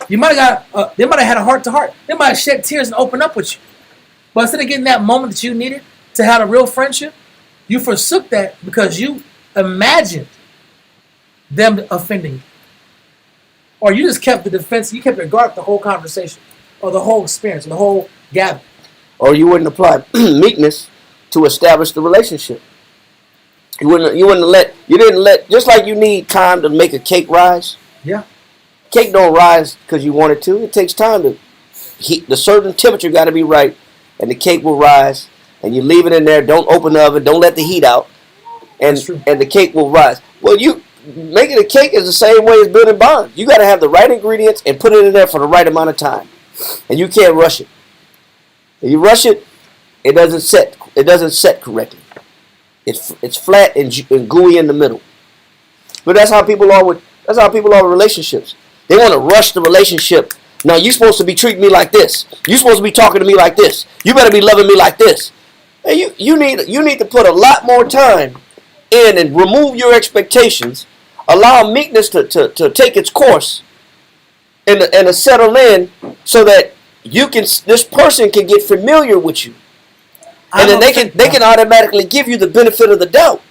You might have got. They might have had a heart to heart. They might have shed tears and opened up with you. But instead of getting that moment that you needed to have a real friendship, you forsook that because you imagined them offending you. Or you just kept the defense, you kept your guard the whole conversation, or the whole experience, or the whole gathering. Or you wouldn't apply meekness to establish the relationship. You didn't let, just like you need time to make a cake rise. Yeah. Cake don't rise because you want it to. It takes time to heat. The certain temperature got to be right, and the cake will rise. And you leave it in there. Don't open the oven. Don't let the heat out, and the cake will rise. Well, making a cake is the same way as building bonds. You got to have the right ingredients and put it in there for the right amount of time, and you can't rush it. If you rush it, it doesn't set. It doesn't set correctly. It's flat and gooey in the middle. But that's how people are with relationships. They want to rush the relationship. Now you're supposed to be treating me like this. You're supposed to be talking to me like this. You better be loving me like this. And you need to put a lot more time in and remove your expectations. Allow meekness to take its course and to settle in so that this person can get familiar with you. And then they can automatically give you the benefit of the doubt.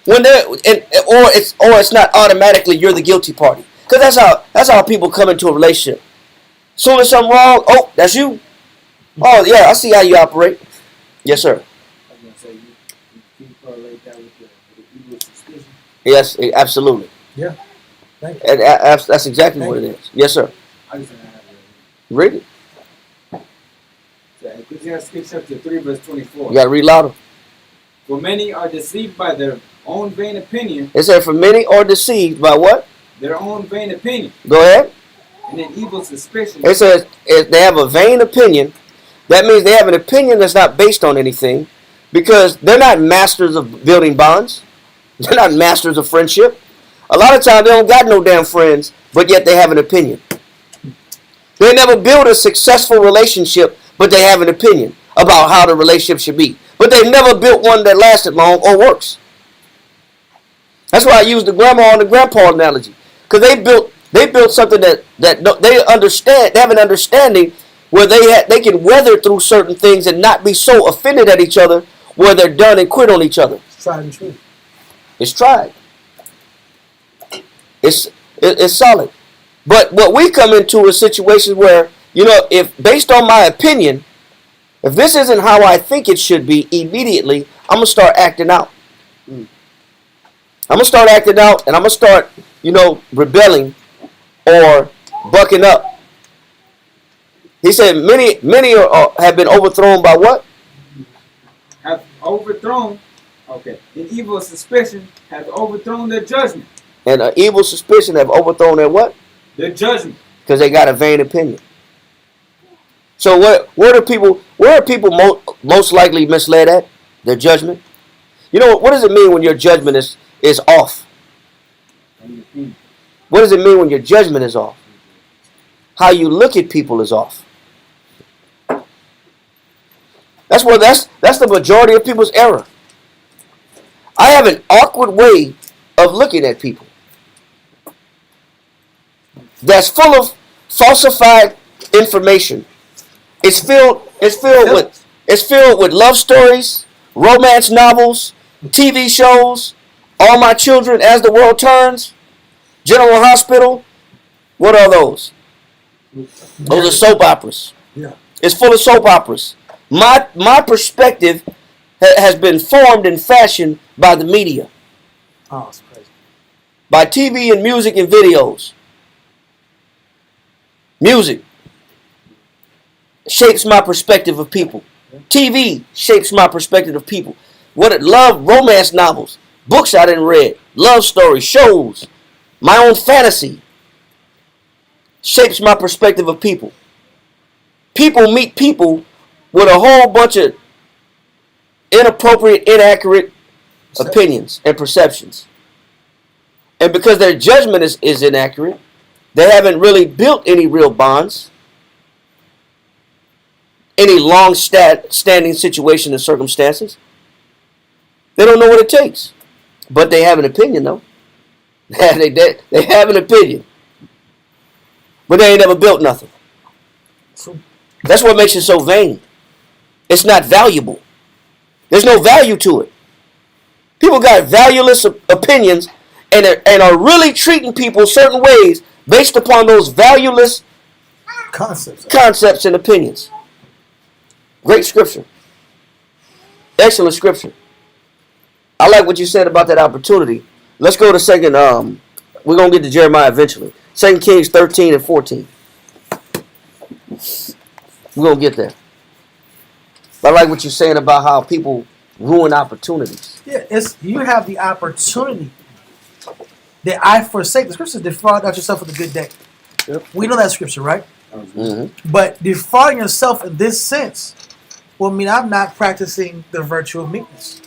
When it's not automatically you're the guilty party. Because that's how people come into a relationship. Soon as something wrong, oh, that's you. Oh yeah, I see how you operate. Yes, sir. I was gonna say you correlate that with the evil suspicion. Yes, absolutely. Yeah. Thank you. And that's exactly what it is. Yes, sir. I just have it. Read it. So Ecclesiastes chapter 3, verse 24. You got to read louder. For many are deceived by their own vain opinion. It said, for many are deceived by what? Their own vain opinion. Go ahead. And an evil suspicion. It says if they have a vain opinion. That means they have an opinion that's not based on anything, because they're not masters of building bonds. They're not masters of friendship. A lot of times they don't got no damn friends, but yet they have an opinion. They never build a successful relationship, but they have an opinion about how the relationship should be. but they've never built one that lasted long or works. That's why I use the grandma and the grandpa analogy, because they built something that they understand. They have an understanding where they can weather through certain things and not be so offended at each other where they're done and quit on each other. It's tried and true. It's tried. It's solid. But what we come into is situations where, if based on my opinion, if this isn't how I think it should be, immediately I'm gonna start acting out. I'm gonna start acting out, and I'm gonna start, rebelling or bucking up. He said, many have been overthrown by what? Have overthrown. Okay. An evil suspicion have overthrown their judgment. And an evil suspicion have overthrown their what? Their judgment. Because they got a vain opinion. So where are people most likely misled at? Their judgment. What does it mean when your judgment is off? What does it mean when your judgment is off? How you look at people is off. That's the majority of people's error. I have an awkward way of looking at people that's full of falsified information. It's filled with love stories, romance novels, TV shows, All My Children, As the World Turns, General Hospital. What are those? Those are soap operas. Yeah. It's full of soap operas. My perspective has been formed and fashioned by the media, Oh, it's crazy. by TV and music and videos. Music shapes my perspective of people. TV shapes my perspective of people. Romance novels, books I didn't read, love stories, shows, my own fantasy shapes my perspective of people. People meet people with a whole bunch of inappropriate, inaccurate opinions and perceptions. And because their judgment is inaccurate, they haven't really built any real bonds, any long-standing situation and circumstances. They don't know what it takes. But they have an opinion, though. They have an opinion. But they ain't never built nothing. That's what makes it so vain. It's not valuable. There's no value to it. People got valueless opinions and are really treating people certain ways based upon those valueless concepts and opinions. Great scripture. Excellent scripture. I like what you said about that opportunity. Let's go to second. We're going to get to Jeremiah eventually. 2 Kings 13 and 14. We're going to get there. But I like what you're saying about how people ruin opportunities. Yeah, you have the opportunity that I forsake. The scripture says, defraud not yourself with a good day. Yep. We know that scripture, right? Mm-hmm. But defrauding yourself in this sense will mean I'm not practicing the virtue of meekness.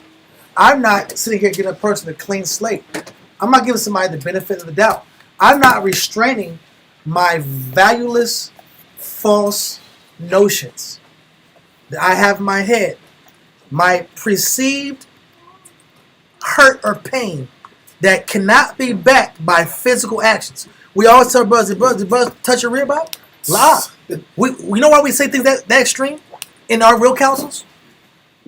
I'm not sitting here getting a person a clean slate. I'm not giving somebody the benefit of the doubt. I'm not restraining my valueless, false notions that I have in my head, my perceived hurt or pain that cannot be backed by physical actions. We always tell brothers, brothers touch your rib out? Lie. We know why we say things that extreme in our real counsels?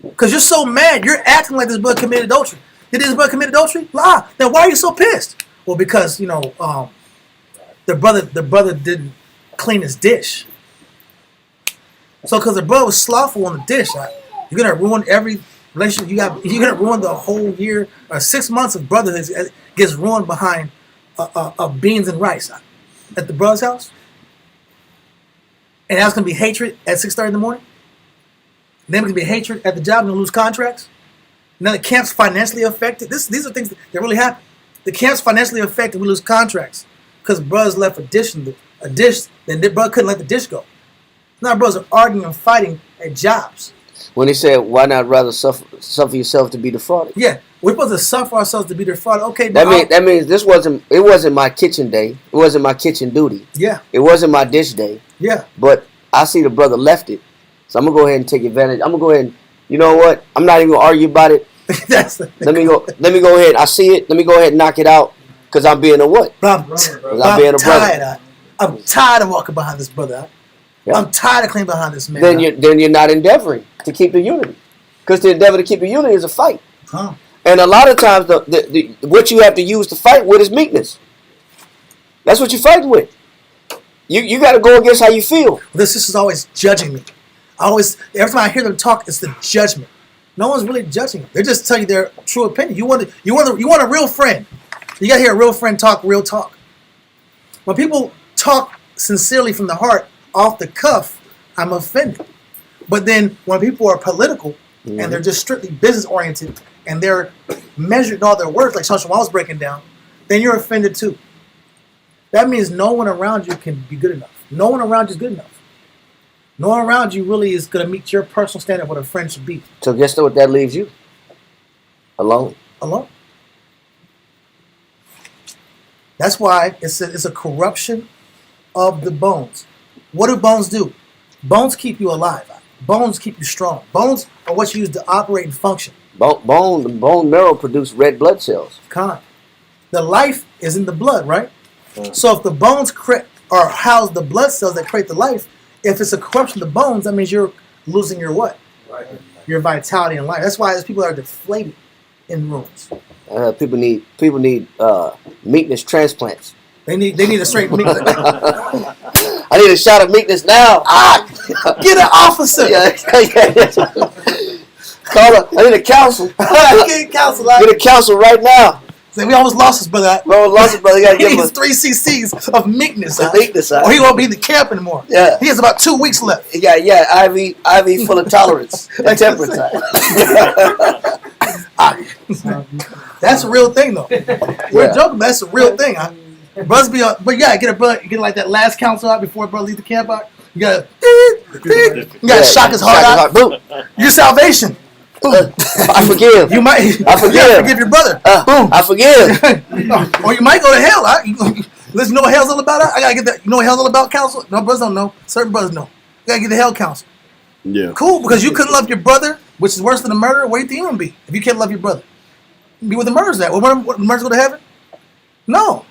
Because you're so mad, you're acting like this brother committed adultery. Did this brother commit adultery? Lie. Then why are you so pissed? Well, because, the brother didn't clean his dish. So because the brother was slothful on the dish, you're gonna ruin every relationship you got. You're gonna ruin the whole year or 6 months of brotherhood gets ruined behind beans and rice at the brother's house. And that's gonna be hatred at 6:30 in the morning. Then it's gonna be hatred at the job and lose contracts. Now the camp's financially affected. These are things that really happen. The camp's financially affected. We lose contracts because brothers left a dish, then the brother couldn't let the dish go. Now brothers are arguing and fighting at jobs. When he said, why not rather suffer yourself to be defrauded? Yeah, we're supposed to suffer ourselves to be defrauded. Okay, that means it wasn't my kitchen day. It wasn't my kitchen duty. Yeah. It wasn't my dish day. Yeah. But I see the brother left it. So I'm going to go ahead and take advantage. I'm going to go ahead You know what? I'm not even gonna argue about it. That's the Let me go. Let me go ahead. I see it. Let me go ahead and knock it out. Cause I'm being a what? I'm, Cause I'm being a brother. tired. I'm tired of walking behind this brother. Yeah. I'm tired of cleaning behind this man. Then you're not endeavoring to keep the unity. Because the endeavor to keep the unity is a fight. Huh. And a lot of times, the what you have to use to fight with is meekness. That's what you're fighting with. You got to go against how you feel. This sister's always judging me. Every time I hear them talk, it's the judgment. No one's really judging them. They just tell you their true opinion. You want a real friend. You got to hear a real friend talk real talk. When people talk sincerely from the heart, off the cuff, I'm offended. But then when people are political and they're just strictly business oriented and they're measured in all their words, like Social was breaking down, then you're offended too. That means no one around you can be good enough. No one around you is good enough. No one around you really is going to meet your personal standard of what a friend should be. So guess what that leaves you? Alone. Alone. That's why it's a corruption of the bones. What do bones do? Bones keep you alive. Bones keep you strong. Bones are what you use to operate and function. Bone marrow produce red blood cells. The life is in the blood, right? So if the bones house the blood cells that create the life, if it's a corruption of the bones, that means you're losing your what? Right. Your vitality and life. That's why there's people that are deflated in rooms. People need meekness transplants. They need a straight meekness. I need a shot of meekness now. Get an officer. Call her. I need a counsel. Get counsel. Get a counsel right now. We almost lost his brother. Bro, lost his brother. He needs 3 cc's of meekness. Meekness, or he won't be in the camp anymore. Yeah. He has about 2 weeks left. Yeah. IV full of tolerance and temperance. That's a real thing, though. We're joking, but that's a real thing. Brothers be on, but yeah, get like that last counsel out before a brother leave the camp out. You gotta shock his heart out. Boom. Your salvation. Boom. I forgive. I forgive your brother. Boom. I forgive. Or you might go to hell. Listen, you know what hell's all about? I gotta get that. You know what hell's all about, counsel? No, brothers don't know. Certain brothers know. You gotta get the hell counsel. Yeah. Cool, because you couldn't love your brother, which is worse than a murder. Where do you think you gonna be if you can't love your brother? Be where the murder's at. What murder's go to heaven? No.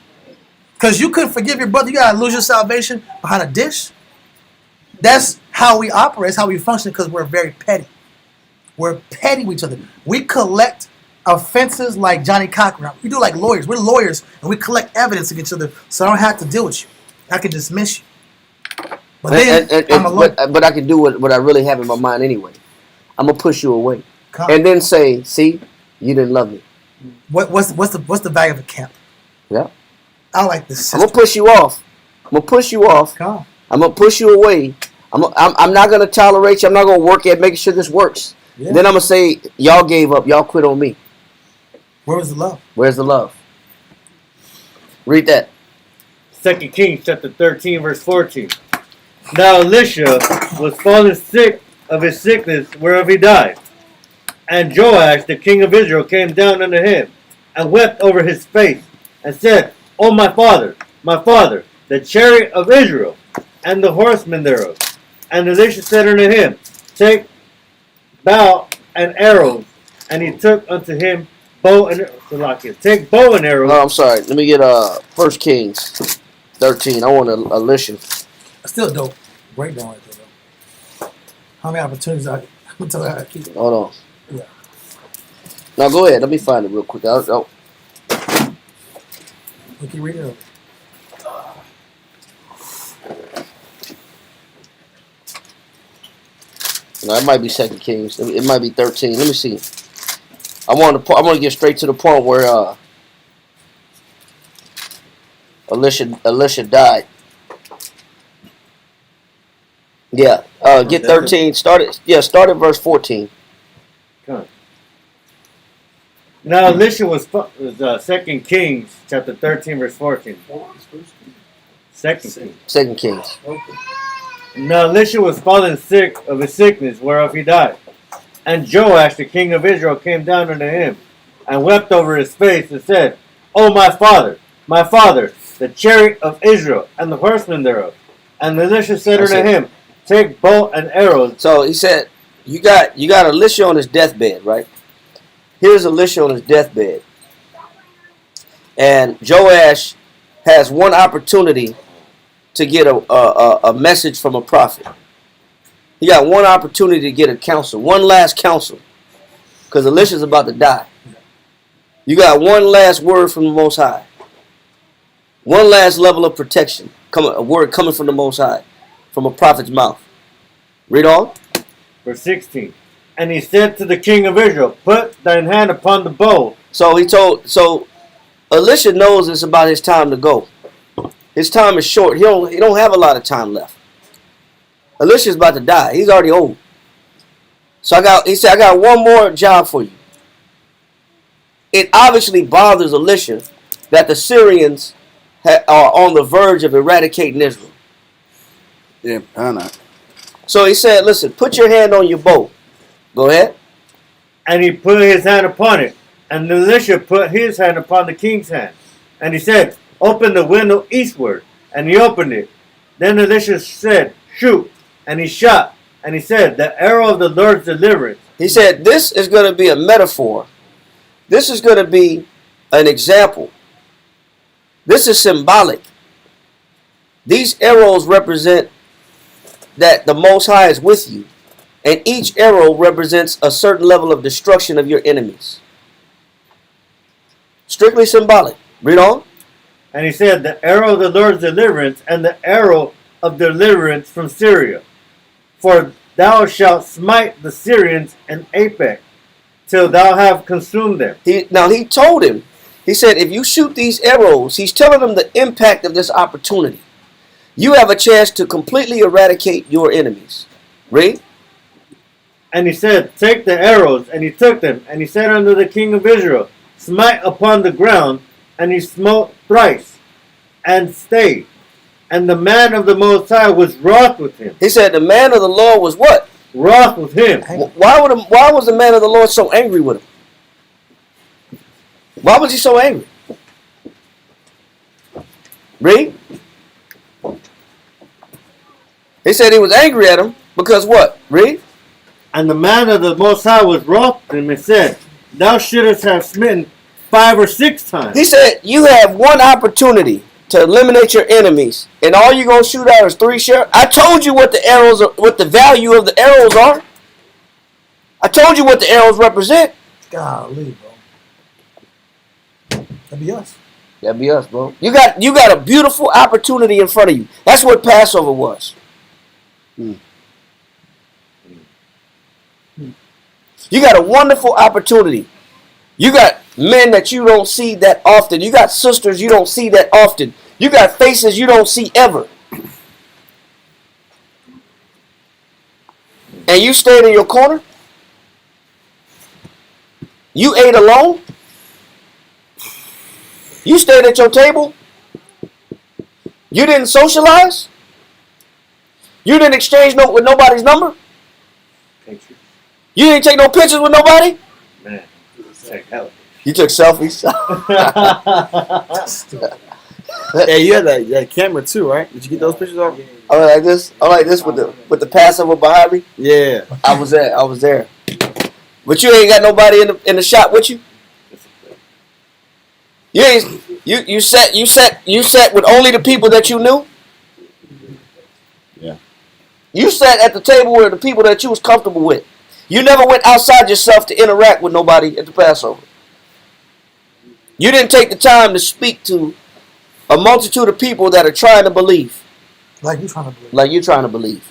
Because you couldn't forgive your brother, you gotta lose your salvation behind a dish. That's how we operate. That's how we function because we're very petty. We're petty with each other. We collect offenses like Johnny Cochran. We do like lawyers. We're lawyers and we collect evidence against each other so I don't have to deal with you. I can dismiss you. But then I'm alone. But I can do what I really have in my mind anyway. I'm gonna push you away. And then say, see, you didn't love me. What's the value of a camp? Yeah. I like this system. I'm gonna push you off. I'm gonna push you off. I'm gonna push you away. I'm not gonna tolerate you. I'm not gonna work at making sure this works. Yeah. Then I'm gonna say, y'all gave up. Y'all quit on me. Where was the love? Where's the love? Read that. 2 Kings chapter 13, verse 14. Now Elisha was fallen sick of his sickness, whereof he died. And Joash, the king of Israel, came down unto him, and wept over his face, and said, O my father, the chariot of Israel, and the horsemen thereof. And Elisha said unto him, Take bow and arrows. And he took unto him bow and arrows. Take bow and arrows. Oh, I'm sorry. Let me get 1 Kings 13. I want Elisha. Still dope. Breakdown right there, though. How many opportunities I keep? Hold on. Yeah. Now go ahead. Let me find it real quick. We'll keep reading it. No, it might be 2 Kings. It might be 13. Let me see. I want to get straight to the point where Elisha died. Yeah. Get 13. Start at verse 14. Now Elisha was 2 Kings chapter 13 verse 14. 2 Kings. Okay. Now Elisha was fallen sick of his sickness, whereof he died. And Joash, the king of Israel, came down unto him, and wept over his face, and said, O my father, the chariot of Israel, and the horsemen thereof. And Elisha said unto him, Take bow and arrows. So he said, you got Elisha on his deathbed, right? Here's Elisha on his deathbed. And Joash has one opportunity to get a message from a prophet. He got one opportunity to get a counsel, one last counsel, because Elisha's about to die. You got one last word from the Most High, one last level of protection, a word coming from the Most High, from a prophet's mouth. Read on. Verse 16. And he said to the king of Israel, put thine hand upon the bow. So Elisha knows it's about his time to go. His time is short. He don't have a lot of time left. Elisha's about to die. He's already old. So he said, I got one more job for you. It obviously bothers Elisha that the Syrians are on the verge of eradicating Israel. Yeah, I know. So he said, listen, put your hand on your bow. Go ahead. And he put his hand upon it. And Elisha put his hand upon the king's hand. And he said, open the window eastward. And he opened it. Then Elisha said, shoot. And he shot. And he said, the arrow of the Lord's deliverance. He said, this is going to be a metaphor. This is going to be an example. This is symbolic. These arrows represent that the Most High is with you. And each arrow represents a certain level of destruction of your enemies. Strictly symbolic. Read on. And he said, the arrow of the Lord's deliverance and the arrow of deliverance from Syria. For thou shalt smite the Syrians in Apex, till thou have consumed them. He told him, he said, if you shoot these arrows, he's telling them the impact of this opportunity. You have a chance to completely eradicate your enemies. Read. And he said, take the arrows. And he took them. And he said unto the king of Israel, smite upon the ground. And he smote thrice and stayed. And the man of the Most High was wroth with him. He said the man of the Lord was what? Wroth with him. Why was the man of the Lord so angry with him? Why was he so angry? Read. He said he was angry at him because what? Read. And the man of the Most High was wroth with him and said, thou shouldest have smitten 5 or 6 times. He said, you have one opportunity to eliminate your enemies, and all you're going to shoot out is 3 shots. I told you what the arrows are, what the value of the arrows are. I told you what the arrows represent. Golly, bro. That'd be us. That'd be us, bro. You got a beautiful opportunity in front of you. That's what Passover was. You got a wonderful opportunity. You got men that you don't see that often. You got sisters you don't see that often. You got faces you don't see ever. And you stayed in your corner? You ate alone? You stayed at your table? You didn't socialize? You didn't exchange note with nobody's number? Pictures. You didn't take no pictures with nobody? Man, check out. You took selfies? Hey, you had that camera too, right? Did you get those pictures off? I like this. I like this with the Passover behind me. Yeah. I was there. But you ain't got nobody in the shop with you? You sat with only the people that you knew? Yeah. You sat at the table with the people that you was comfortable with. You never went outside yourself to interact with nobody at the Passover. You didn't take the time to speak to a multitude of people that are trying to believe. Like you trying to believe. Like you're trying to believe.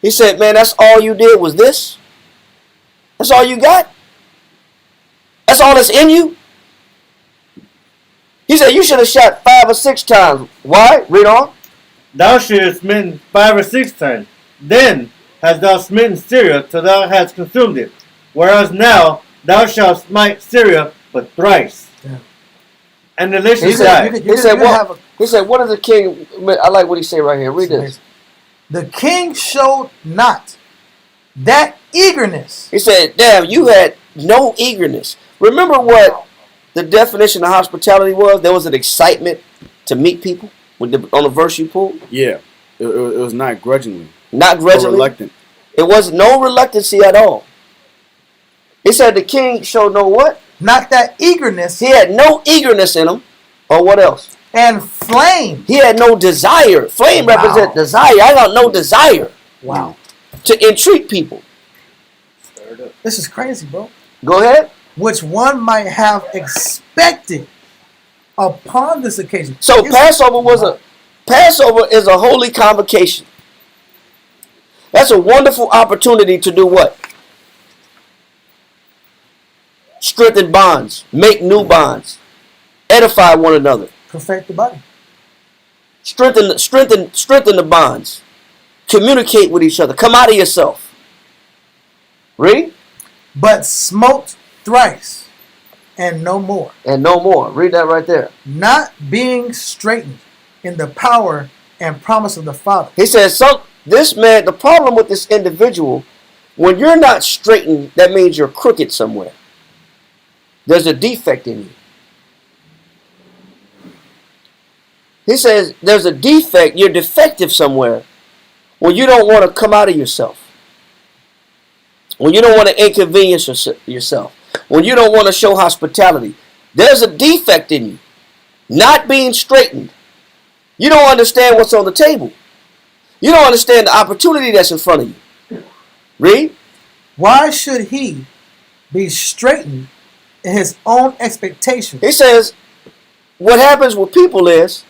He said, man, that's all you did was this? That's all you got? That's all that's in you? He said, you should have shot 5 or 6 times. Why? Read on. Thou shouldst smitten 5 or 6 times. Then hast thou smitten Syria till thou hast consumed it. Whereas now thou shalt smite Syria but thrice. Yeah. And Elisha He died. said, he said, what is the king? I like what he said right here. Read this. The king showed not that eagerness. He said, damn, you had no eagerness. Remember what the definition of hospitality was? There was an excitement to meet people on the verse you pulled. Yeah. It was not grudgingly. Not Or grudgingly. reluctant. It was no reluctancy at all. He said the king showed no what? Not that eagerness He had no eagerness in him. Or what else? and flame. He had no desire. Flame Wow. represents desire. I got no desire Wow. to entreat people. This is crazy, bro. Go ahead. Which one might have expected upon this occasion. So It's- Passover is a holy convocation. That's a wonderful opportunity to do what? Strengthen bonds, make new bonds, edify one another, perfect the body. strengthen the bonds, communicate with each other, come out of yourself. Read But smote thrice and no more. and no more. Read that right there. Not being straightened in the power and promise of the Father. He says, this man, the problem with this individual, when you're not straightened, that means you're crooked somewhere. There's a defect in you. He says there's a defect, you're defective somewhere when you don't want to come out of yourself. When you don't want to inconvenience yourself. When you don't want to show hospitality. There's a defect in you. Not being straightened. You don't understand what's on the table. You don't understand the opportunity that's in front of you. Read. Why should he be straightened in his own expectations? He says, what happens with people is,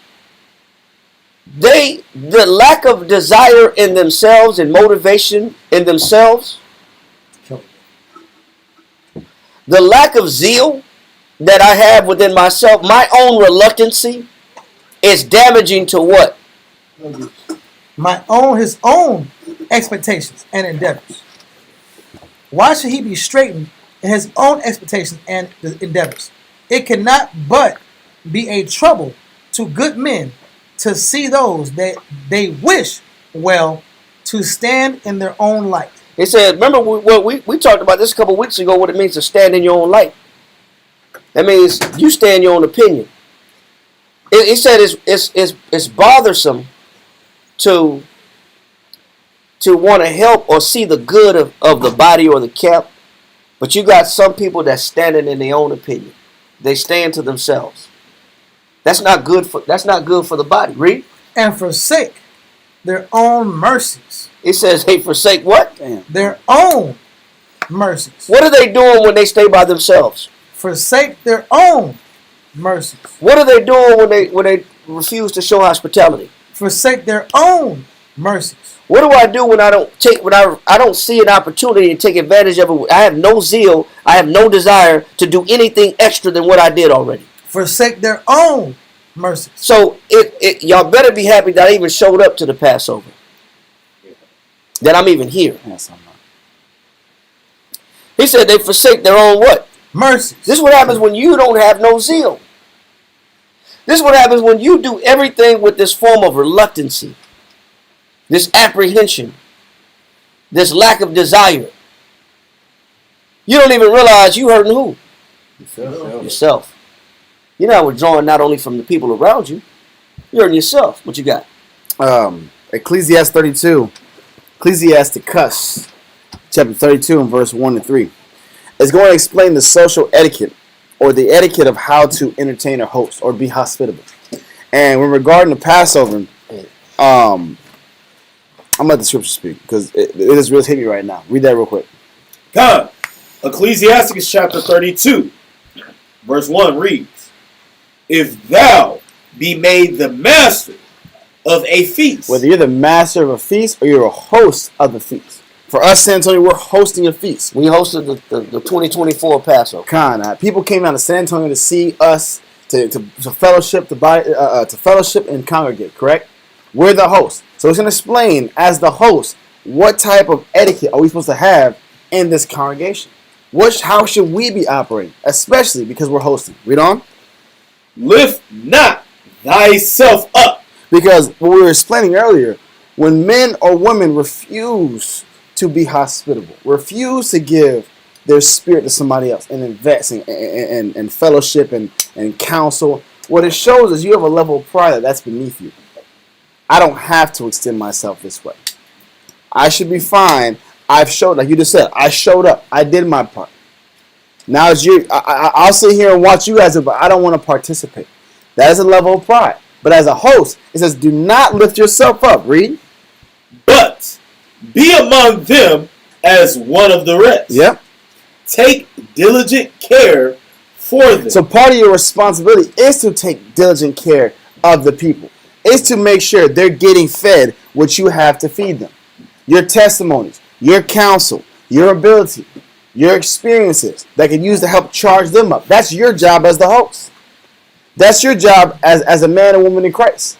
the lack of desire in themselves and motivation in themselves, the lack of zeal that I have within myself, my own reluctancy, is damaging to what? His own expectations and endeavors. Why should he be straightened in his own expectations and endeavors? It cannot but be a trouble to good men to see those that they wish well to stand in their own light. He said, remember we talked about this a couple of weeks ago, what it means to stand in your own light. That means you stand in your own opinion. He said it's bothersome to want to help or see the good of the body or the camp, but you got some people that standing in their own opinion. They stand to themselves. That's not good for the body. Read. And forsake their own mercies. It says, hey, forsake what? Damn. Their own mercies. What are they doing when they stay by themselves? Forsake their own mercies. What are they doing when they refuse to show hospitality? Forsake their own mercies. What do I do when I don't see an opportunity and take advantage of it? I have no zeal. I have no desire to do anything extra than what I did already. Forsake their own mercies. So y'all better be happy that I even showed up to the Passover. That I'm even here. Yes, I'm not. He said they forsake their own what? Mercies. This is what happens when you don't have no zeal. This is what happens when you do everything with this form of reluctancy, this apprehension, this lack of desire. You don't even realize you hurting who? Yourself. You're not withdrawing not only from the people around you, you're hurting yourself. What you got? Ecclesiastes 32. Ecclesiasticus, chapter 32 and verse 1 to 3. It's going to explain the social etiquette, or the etiquette of how to entertain a host or be hospitable. And when regarding the Passover, I'm let the scripture speak because it just really hit me right now. Read that real quick. God, Ecclesiasticus chapter 32, verse 1 reads, if thou be made the master of a feast. Whether you're the master of a feast or you're a host of the feast. For us, San Antonio, we're hosting a feast. We hosted the 2024 Passover. People came down to San Antonio to see us, to fellowship, to fellowship and congregate. Correct? We're the host, so it's going to explain as the host what type of etiquette are we supposed to have in this congregation. How should we be operating, especially because we're hosting? Read on. Lift not thyself up. Because what we were explaining earlier, when men or women refuse to be hospitable, refuse to give their spirit to somebody else and invest in fellowship and counsel, what it shows is you have a level of pride that's beneath you. I don't have to extend myself this way. I should be fine. I've showed, like you just said, I showed up. I did my part. Now it's you. I'll sit here and watch you guys, but I don't want to participate. That is a level of pride. But as a host, it says, do not lift yourself up. Read. But be among them as one of the rest. Yep. Take diligent care for them. So part of your responsibility is to take diligent care of the people. Is to make sure they're getting fed what you have to feed them. Your testimonies, your counsel, your ability, your experiences that can use to help charge them up. That's your job as the host. That's your job as a man and woman in Christ.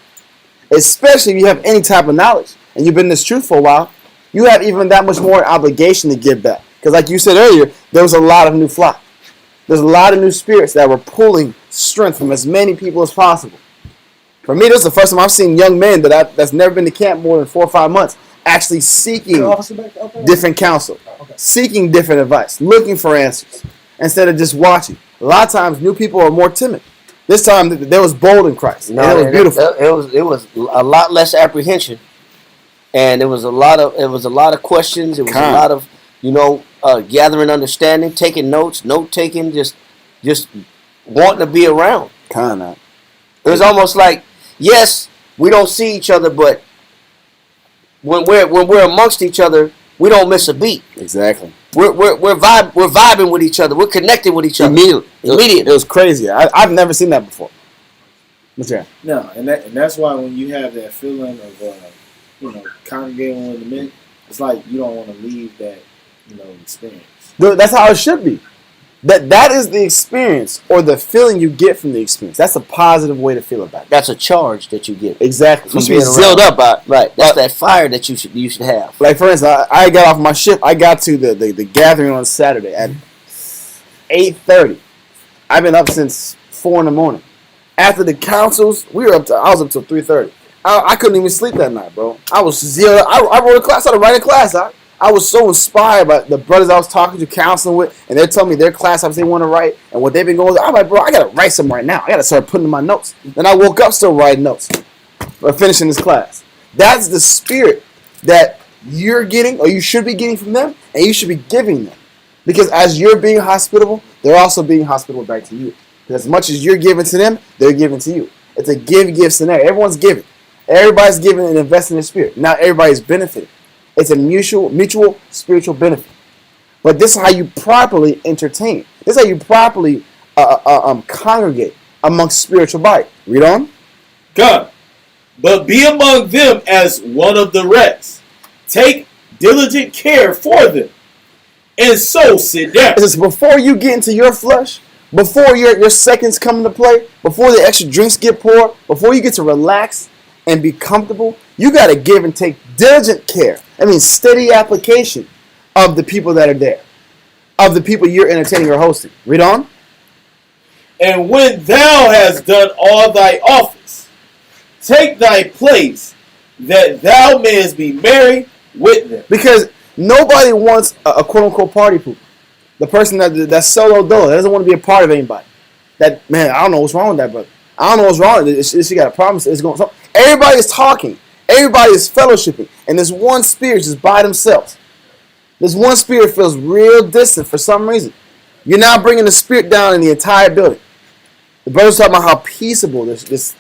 Especially if you have any type of knowledge and you've been in this truth for a while, you have even that much more obligation to give back. Because like you said earlier, there was a lot of new flock. There's a lot of new spirits that were pulling strength from as many people as possible. For me, this is the first time I've seen young men that's never been to camp more than 4 or 5 months actually seeking different counsel, seeking different advice, looking for answers instead of just watching. A lot of times, new people are more timid. This time, they was bold in Christ. No, and it was beautiful. It was a lot less apprehension, and it was a lot of questions. It was a lot of gathering understanding, taking notes, note taking, just wanting to be around. Kind of. It was almost like, yes, we don't see each other, but when we're amongst each other, we don't miss a beat. Exactly. We're vibing with each other. We're connected with each other immediately. It was crazy. I've never seen that before. What's that? No, and that's why when you have that feeling of congregating with the men, it's like you don't want to leave that experience. That's how it should be. That is the experience or the feeling you get from the experience. That's a positive way to feel about it. That's a charge that you get. Exactly. You should be filled up by right. That's that fire that you should have. Like for instance, I got off my shift. I got to the gathering on Saturday at 8:30. I've been up since 4 in the morning. After the councils, I was up till 3:30. I couldn't even sleep that night, bro. I was zeroed. I wrote a class. I started writing a class. I was so inspired by the brothers I was talking to, counseling with, and they're telling me their class topics they want to write and what they've been going through. I'm like, bro, I got to write some right now. I got to start putting in my notes. Then I woke up still writing notes for finishing this class. That's the spirit that you're getting or you should be getting from them, and you should be giving them. Because as you're being hospitable, they're also being hospitable back to you. Because as much as you're giving to them, they're giving to you. It's a give scenario. Everyone's giving. Everybody's giving and investing in spirit. Now everybody's benefiting. It's a mutual spiritual benefit. But this is how you properly entertain. This is how you properly congregate amongst spiritual body. Read on. God, but be among them as one of the rest. Take diligent care for them, and so sit down. It's before you get into your flesh, before your seconds come into play, before the extra drinks get poured, before you get to relax and be comfortable, you got to give and take diligent care. I mean, steady application of the people that are there, of the people you're entertaining or hosting. Read on. And when thou hast done all thy office, take thy place, that thou mayest be merry with them. Because nobody wants a quote-unquote party pooper. The person that's solo dolo, that doesn't want to be a part of anybody. That, man, I don't know what's wrong with that brother. I don't know what's wrong with it. She got a problem. It's going. So everybody is talking. Everybody is fellowshipping. And this one spirit is by themselves. This one spirit feels real distant for some reason. You're now bringing the spirit down in the entire building. The brother's talking about how peaceable this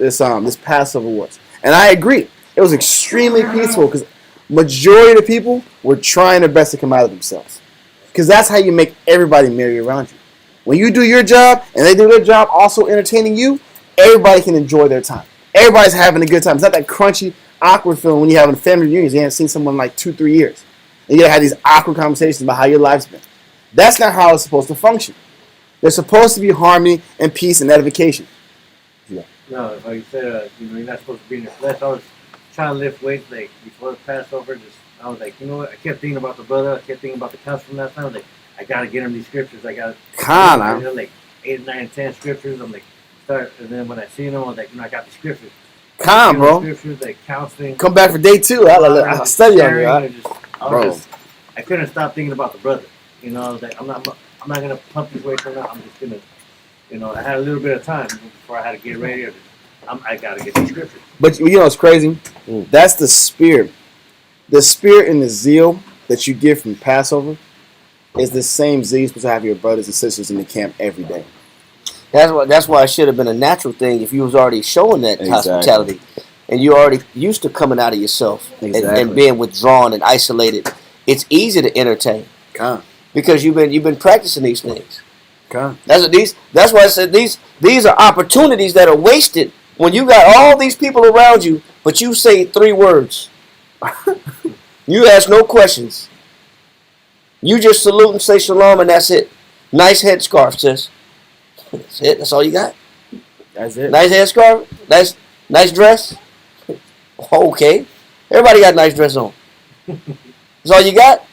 Passover was. And I agree. It was extremely peaceful because majority of the people were trying their best to come out of themselves. Because that's how you make everybody merry around you. When you do your job and they do their job also entertaining you, everybody can enjoy their time. Everybody's having a good time. It's not that crunchy, awkward feeling when you're having family reunions. You haven't seen someone in like 2-3 years. And you gotta have these awkward conversations about how your life's been. That's not how it's supposed to function. There's supposed to be harmony and peace and edification. No, like you said, you're not supposed to be in your flesh. I was trying to lift weights like before the Passover. I was like, you know what? I kept thinking about the brother. I kept thinking about the counsel from that time. I was like, I gotta get him these scriptures. I gotta like 8, 9, 10 scriptures. I'm like, start, and then when I seen them, I was like, I got the scriptures. Bro. Scriptures like counseling. Come back for day 2. I'll study on you. I couldn't stop thinking about the brother. I was like, I'm not gonna pump these weights right now. I'm just gonna, I had a little bit of time before I had to get ready. I gotta get these scriptures. But it's crazy. That's the spirit the spirit and the zeal that you get from Passover is the same zeal you're supposed to have your brothers and sisters in the camp every day. That's why it should have been a natural thing if you was already showing that Exactly. hospitality, and you're already used to coming out of yourself and being withdrawn and isolated. It's easy to entertain because you've been practicing these things. That's why I said these are opportunities that are wasted when you got all these people around you, but you say 3 words. You ask no questions. You just salute and say shalom, and that's it. Nice headscarf, sis. That's it. That's all you got. That's it. Nice headscarf. Nice dress. Okay. Everybody got nice dress on. That's all you got.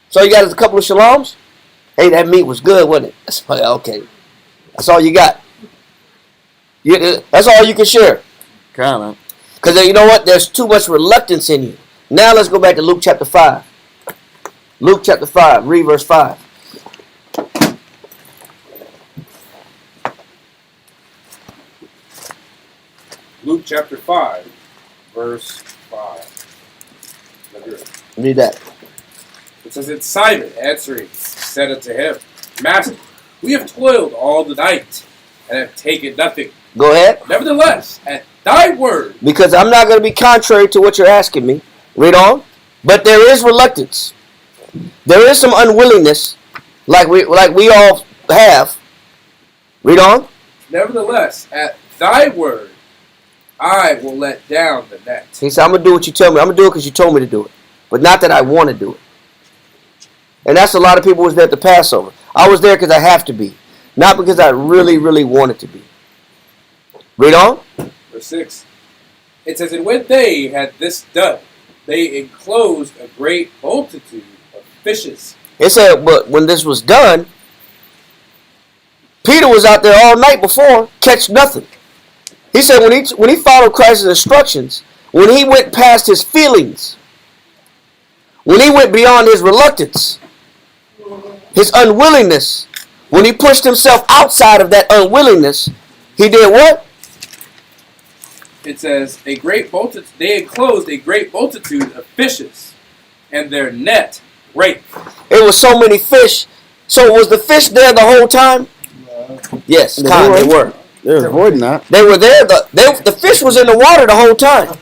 So you got is a couple of shaloms. Hey, that meat was good, wasn't it? That's okay. That's all you got. That's all you can share. Man. Because you know what? There's too much reluctance in you. Now let's go back to Luke chapter 5. Luke chapter 5, read verse 5. Luke chapter 5, verse 5. Read that. It says, "And Simon answering said unto him, Master, we have toiled all the night and have taken nothing. Go ahead. Nevertheless, at thy word." Because I'm not going to be contrary to what you're asking me. Read on. But there is reluctance. There is some unwillingness, like we all have. Read on. "Nevertheless, at thy word, I will let down the net." He said, I'm going to do what you tell me. I'm going to do it because you told me to do it. But not that I want to do it. And that's a lot of people was there at the Passover. I was there because I have to be. Not because I really, really wanted to be. Read on. Verse 6. It says, "And when they had this done, they enclosed a great multitude of fishes." It said, but when this was done, Peter was out there all night before, catch nothing. He said when he followed Christ's instructions, when he went past his feelings, when he went beyond his reluctance, his unwillingness, when he pushed himself outside of that unwillingness, he did what? It says, they enclosed a great multitude of fishes, and their net brake. It was so many fish. So was the fish there the whole time? Yes, they were. They were avoiding that. They were there. The fish was in the water the whole time.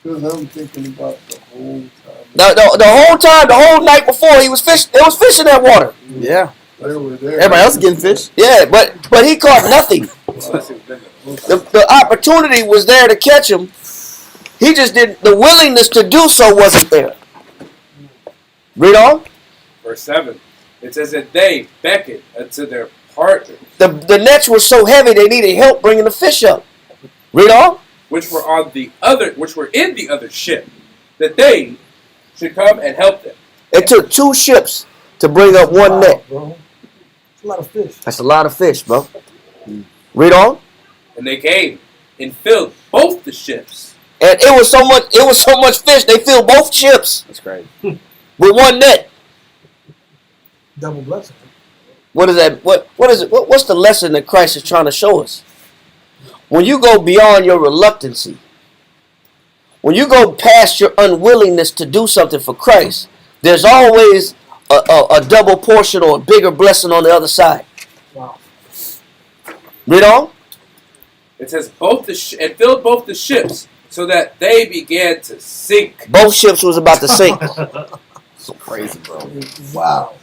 Because I'm thinking about the whole time. The whole time, the whole night before, he was fish. There was fish in that water. Yeah. They were there. Everybody else getting fish. Yeah, but he caught nothing. The opportunity was there to catch him. He just didn't. The willingness to do so wasn't there. Read on. Verse 7. It says that they beckoned unto their partners, The nets were so heavy they needed help bringing the fish up. Read on. which were in the other ship, that they should come and help them. It took 2 ships to bring up one net. Bro. It's a lot of fish. That's a lot of fish, bro. Read on. And they came and filled both the ships. And it was so much fish they filled both ships That's crazy. with one net. Double blessing. What is that? What is it? What's the lesson that Christ is trying to show us? When you go beyond your reluctancy, when you go past your unwillingness to do something for Christ, there's always a double portion or a bigger blessing on the other side. Wow. Read on. It says and filled both the ships, so that they began to sink. Both ships was about to sink. So crazy, bro. Wow.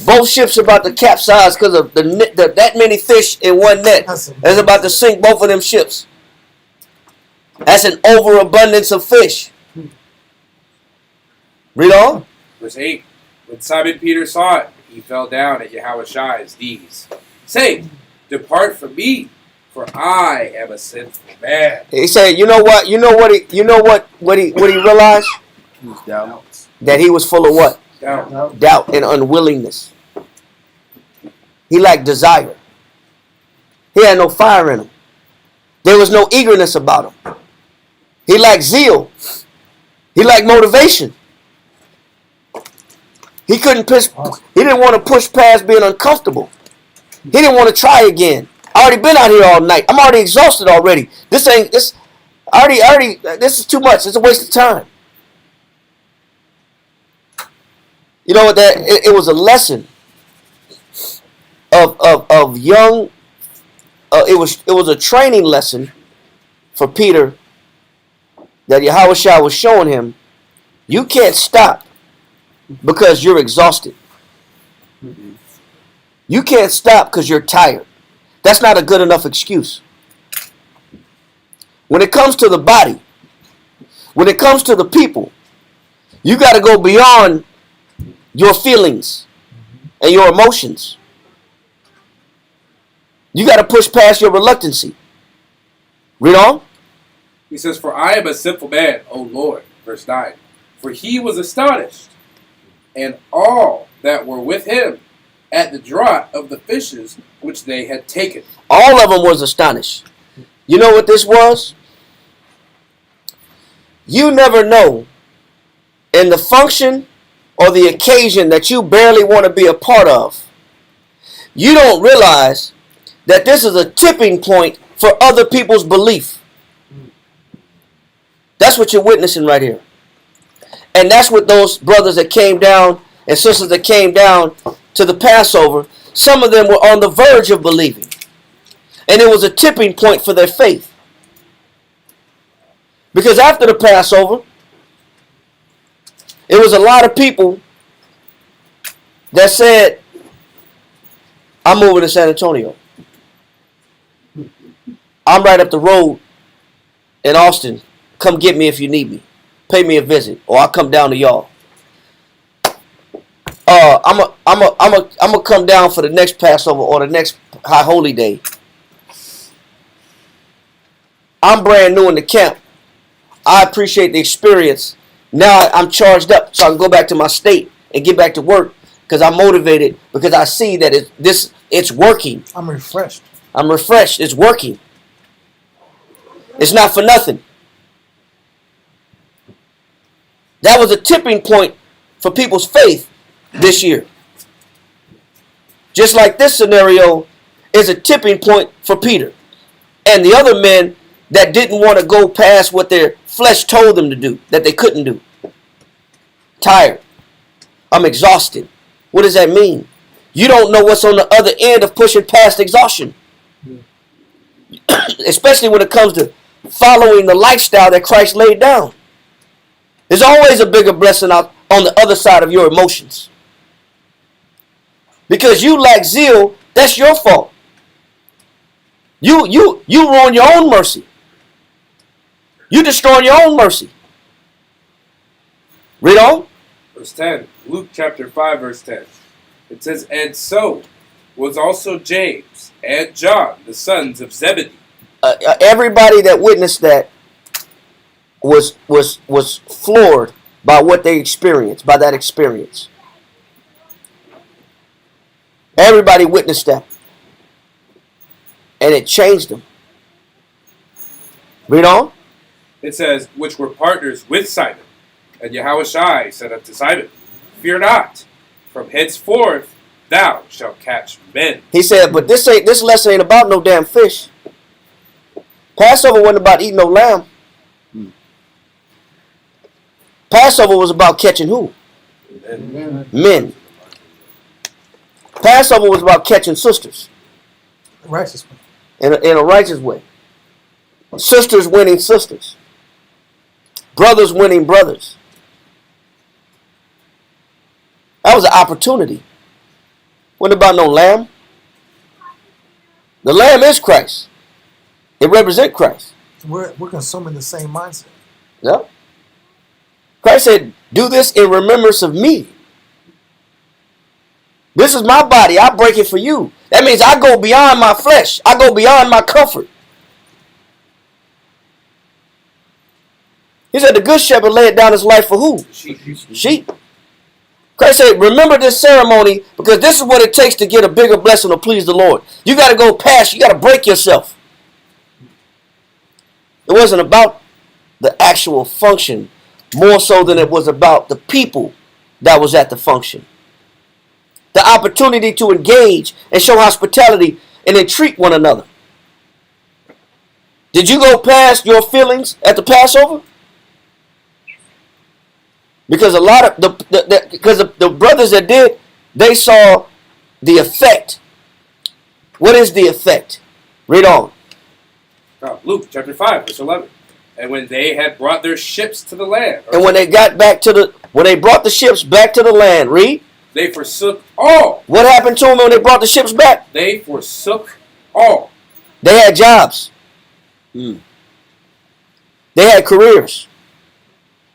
Both ships about to capsize because of that many fish in one net. It's about to sink both of them ships. That's an overabundance of fish. Read on. Verse 8. When Simon Peter saw it, he fell down at Yahushai's knees, saying, "Depart from me, for I am a sinful man." He said, "You know what? You know what he realized? That he was full of what? Doubt and unwillingness. He lacked desire. He had no fire in him. There was no eagerness about him. He lacked zeal. He lacked motivation. He couldn't push. He didn't want to push past being uncomfortable. He didn't want to try again. I already been out here all night. I'm already exhausted already. This is too much. It's a waste of time. You know what? It was a lesson of young. It was a training lesson for Peter that Yahushua was showing him. You can't stop because you're exhausted. You can't stop because you're tired. That's not a good enough excuse. When it comes to the body, when it comes to the people, you got to go beyond your feelings and your emotions. You got to push past your reluctancy. Read on. He says, "For I am a sinful man, O Lord." Verse 9. "For he was astonished, and all that were with him, at the draught of the fishes which they had taken." All of them was astonished. You know what this was? You never know in the function or the occasion that you barely want to be a part of. You don't realize that this is a tipping point for other people's belief. That's what you're witnessing right here. And that's what those brothers that came down and sisters that came down to the Passover, some of them were on the verge of believing. And it was a tipping point for their faith. Because after the Passover, it was a lot of people that said, I'm moving to San Antonio. I'm right up the road in Austin. Come get me if you need me. Pay me a visit, or I'll come down to y'all. I'm a come down for the next Passover or the next High Holy Day. I'm brand new in the camp. I appreciate the experience. Now I'm charged up so I can go back to my state and get back to work because I'm motivated because I see that it's working. I'm refreshed. I'm refreshed. It's working. It's not for nothing. That was a tipping point for people's faith this year. Just like this scenario is a tipping point for Peter and the other men that didn't want to go past what their flesh told them to do, that they couldn't do. Tired. I'm exhausted. What does that mean? You don't know what's on the other end of pushing past exhaustion. Especially when it comes to following the lifestyle that Christ laid down. There's always a bigger blessing out on the other side of your emotions. Because you lack zeal, that's your fault. You ruin your own mercy. You destroying your own mercy. Read on. Verse 10. Luke chapter 5, verse 10. It says, "And so was also James and John, the sons of Zebedee." Everybody that witnessed that was floored by what they experienced, by that experience. Everybody witnessed that. And it changed them. Read on. It says, "Which were partners with Simon. And Yahushua said unto Simon, Fear not, from henceforth thou shalt catch men." He said, but this lesson ain't about no damn fish. Passover wasn't about eating no lamb. Passover was about catching who? Men. Passover was about catching sisters. Righteous one. In a righteous way. Sisters winning sisters. Brothers winning brothers. That was an opportunity. Wasn't about no lamb. The lamb is Christ. It represents Christ. We're consuming the same mindset. Yeah. Christ said, do this in remembrance of me. This is my body. I break it for you. That means I go beyond my flesh. I go beyond my comfort. He said the good shepherd laid down his life for who? Sheep. Christ said, remember this ceremony because this is what it takes to get a bigger blessing to please the Lord. You got to go past. You got to break yourself. It wasn't about the actual function more so than it was about the people that was at the function. The opportunity to engage and show hospitality and entreat one another. Did you go past your feelings at the Passover? Because a lot of the brothers that did, they saw the effect. What is the effect? Read on. Luke chapter 5, verse 11. And when they had brought their ships to the land. And when they brought the ships back to the land, read. They forsook all. What happened to them when they brought the ships back? They forsook all. They had jobs. They had careers.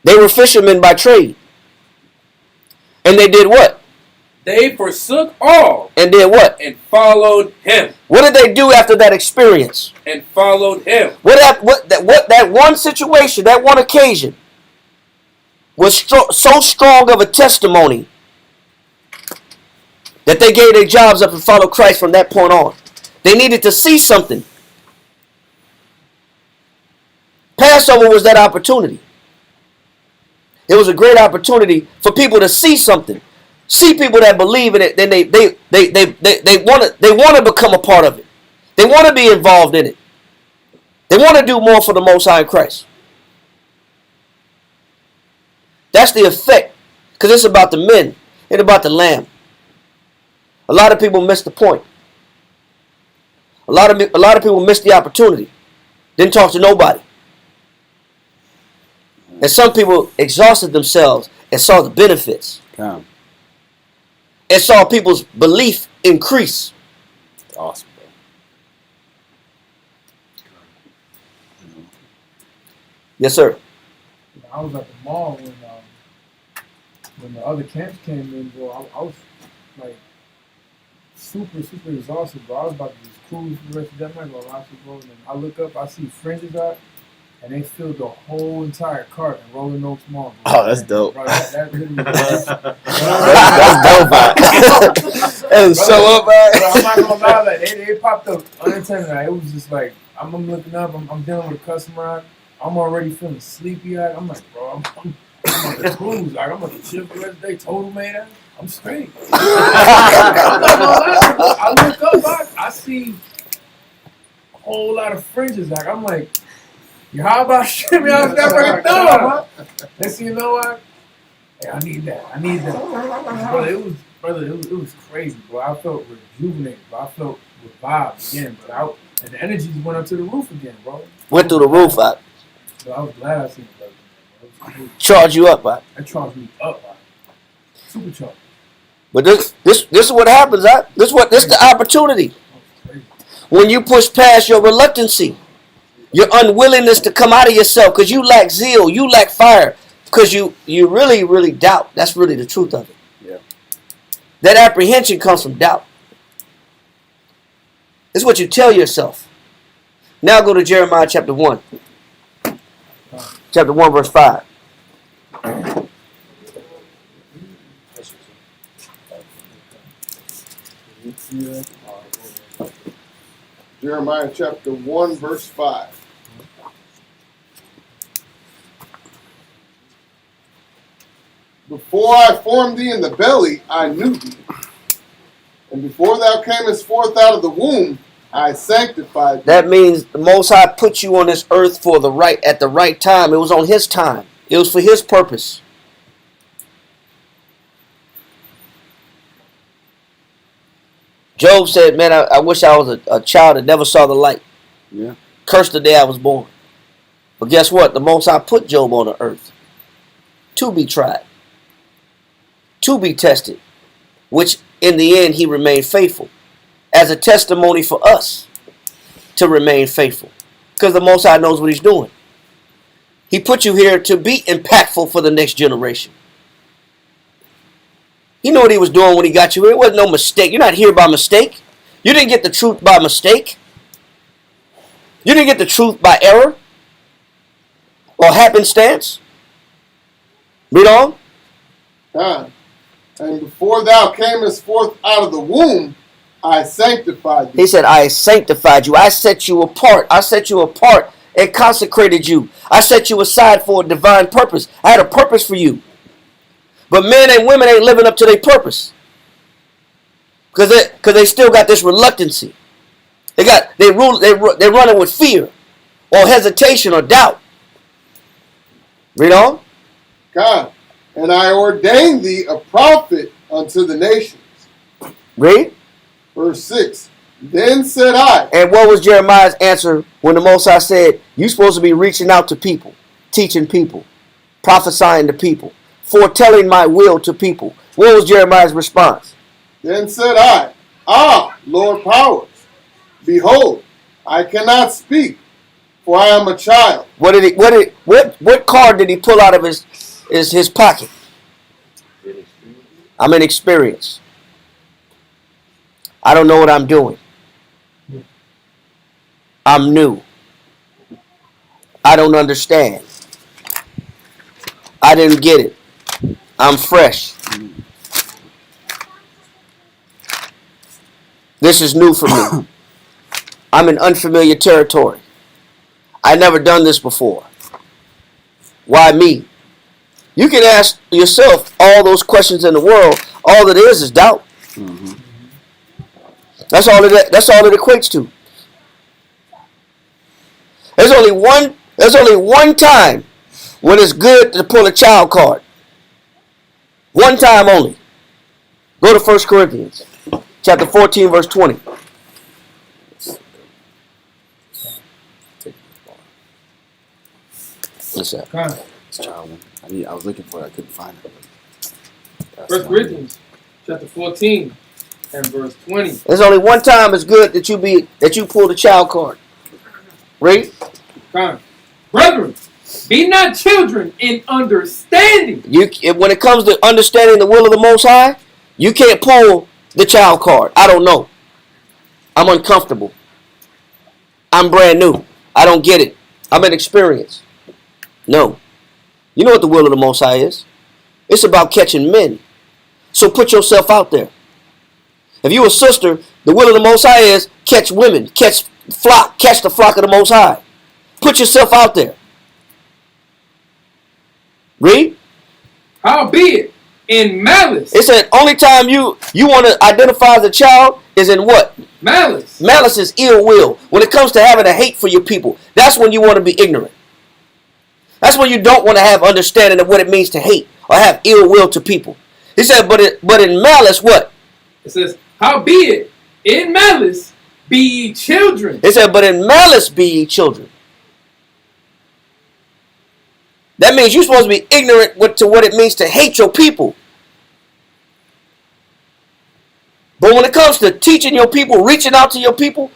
They were fishermen by trade. And they did what? They forsook all. And did what? And followed him. What did they do after that experience? And followed him. That one situation, that one occasion was so strong of a testimony that they gave their jobs up and followed Christ from that point on. They needed to see something. Passover was that opportunity. It was a great opportunity for people to see something. See people that believe in it, then they want to become a part of it. They want to be involved in it. They want to do more for the Most High in Christ. That's the effect, because it's about the men, it's about the lamb. A lot of people miss the point. A lot of people miss the opportunity. Didn't talk to nobody. And some people exhausted themselves and saw the benefits. Come. And saw people's belief increase. Awesome, bro. Yes, sir. I was at the mall when the other camps came in, bro. I was like super exhausted, bro. I was about to just cruise for the rest of that night, bro. And then I look up, I see fringes out, and they filled the whole entire cart in Rolling Oaks Mall. Bro. Oh, that's dope. Bro, that literally That's dope, man. And show up, man. Bro, I'm not gonna lie, like, they popped up unintended. Like, it was just like I'm looking up, I'm dealing with a customer. I'm already feeling sleepy. I'm like, bro, I'm on the cruise. Like, I'm on the chill for the rest of the day. Total man, I'm straight. I look up, I see a whole lot of fringes. Like, I'm like, yo, how about shit me out that right now? Next thing you know what? Hey, I need that. Brother, it was crazy, bro. I felt rejuvenated, bro. I felt revived again, bro. And the energy went up to the roof again, bro. Went through the roof, I So I was glad I seen it, bro. charge you up, I. That charged me up, bro. Super charged. But this is what happens, I. This the opportunity. When you push past your reluctancy, your unwillingness to come out of yourself, because you lack zeal, you lack fire, because you really doubt. That's really the truth of it. Yeah. That apprehension comes from doubt. It's what you tell yourself. Now go to Jeremiah chapter 1. Chapter 1, verse 5. Jeremiah chapter 1, verse 5. Before I formed thee in the belly, I knew thee. And before thou camest forth out of the womb, I sanctified thee. That means the Most High put you on this earth at the right time. It was on His time. It was for His purpose. Job said, man, I wish I was a child that never saw the light. Yeah. Cursed the day I was born. But guess what? The Most High put Job on the earth to be tried, to be tested, which in the end he remained faithful, as a testimony for us to remain faithful, because the Most High knows what He's doing. He put you here to be impactful for the next generation. He knew what He was doing when He got you here. It wasn't no mistake. You're not here by mistake. You didn't get the truth by mistake. You didn't get the truth by error or happenstance. Read on. And before thou camest forth out of the womb, I sanctified thee. He said, I sanctified you. I set you apart. I set you apart and consecrated you. I set you aside for a divine purpose. I had a purpose for you. But men and women ain't living up to their purpose. Because they still got this reluctancy. They're running with fear. or hesitation or doubt. Read on. God, and I ordained thee a prophet unto the nations. Read. Verse 6. Then said I. And what was Jeremiah's answer when the Most High said, you're supposed to be reaching out to people, teaching people, prophesying to people, foretelling my will to people? What was Jeremiah's response? Then said I, Ah, Lord Powers, behold, I cannot speak, for I am a child. What card did he pull out of his pocket? I'm inexperienced. I don't know what I'm doing. I'm new. I don't understand. I didn't get it. I'm fresh. This is new for me. I'm in unfamiliar territory. I never done this before. Why me? You can ask yourself all those questions in the world. All it is doubt. Mm-hmm. That's all it equates to. There's only one time when it's good to pull a child card. One time only. Go to 1 Corinthians chapter 14, verse 20. What's that? I was looking for it. I couldn't find it. 1 Corinthians chapter 14 and verse 20. There's only one time it's good that you pull the child card. Read. Brethren, be not children in understanding. When it comes to understanding the will of the Most High, you can't pull the child card. I don't know. I'm uncomfortable. I'm brand new. I don't get it. I'm inexperienced. No. You know what the will of the Most High is? It's about catching men. So put yourself out there. If you a sister, the will of the Most High is catch women, catch the flock of the Most High. Put yourself out there. Read. Howbeit, in malice. It said only time you want to identify as a child is in what? Malice. Malice is ill will. When it comes to having a hate for your people, that's when you want to be ignorant. That's when you don't want to have understanding of what it means to hate or have ill will to people. He said, but in malice, what? It says, howbeit, in malice be ye children. It said, but in malice be ye children. That means you're supposed to be ignorant to what it means to hate your people. But when it comes to teaching your people, reaching out to your people,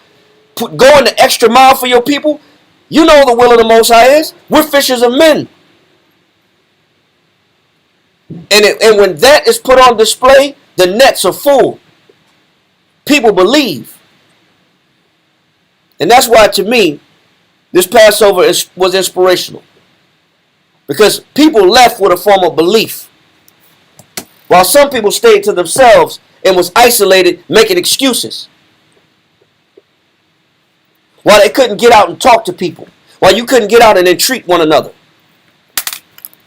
going the extra mile for your people, you know the will of the Most High is. We're fishers of men. And when that is put on display, the nets are full. People believe. And that's why, to me, this Passover was inspirational. Because people left with a form of belief. While some people stayed to themselves and was isolated, making excuses. While they couldn't get out and talk to people. While you couldn't get out and entreat one another.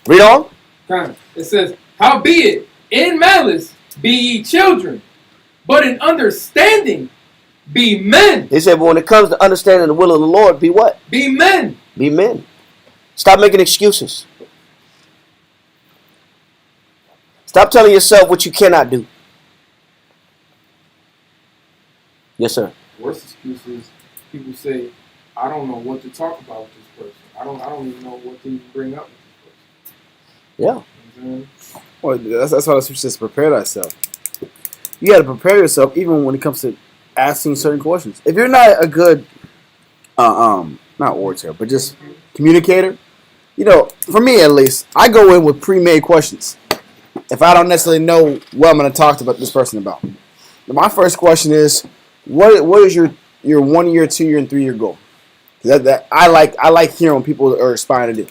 Read on. It says, howbeit, in malice be ye children, but in understanding be men. They said, but when it comes to understanding the will of the Lord, be what? Be men. Be men. Stop making excuses. Stop telling yourself what you cannot do. Yes, sir. Worst excuse is people say, I don't know what to talk about with this person. I don't even know what to even bring up with this person. Yeah. You know Well, that's why the scripture says prepare thyself. You got to prepare yourself even when it comes to asking certain questions. If you're not a good, not orator, but just communicator, for me at least, I go in with pre-made questions. If I don't necessarily know what I'm going to talk to this person about. My first question is, what is your 1 year, 2 year, and 3 year goal? That I like hearing what people are aspiring to do.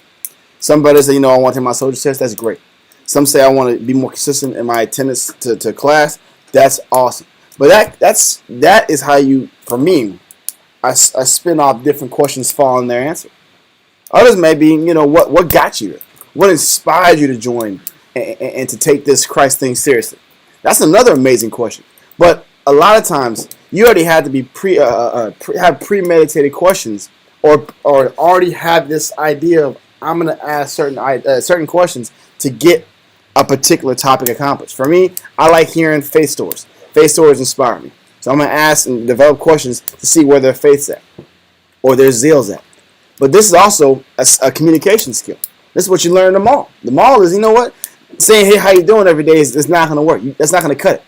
Somebody say, I want to take my soldier test. That's great. Some say I want to be more consistent in my attendance to class. That's awesome. But that is how you, for me, I spin off different questions following their answer. Others may be, what got you there? What inspired you to join and to take this Christ thing seriously? That's another amazing question. But a lot of times, you already had to be have premeditated questions or already have this idea of I'm gonna ask certain questions to get a particular topic accomplished. For me, I like hearing faith stories. Faith stories inspire me, so I'm gonna ask and develop questions to see where their faith's at or their zeal's at. But this is also a communication skill. This is what you learn in the mall. The mall is, you know what, saying hey how you doing every day is not gonna work. That's not gonna cut it.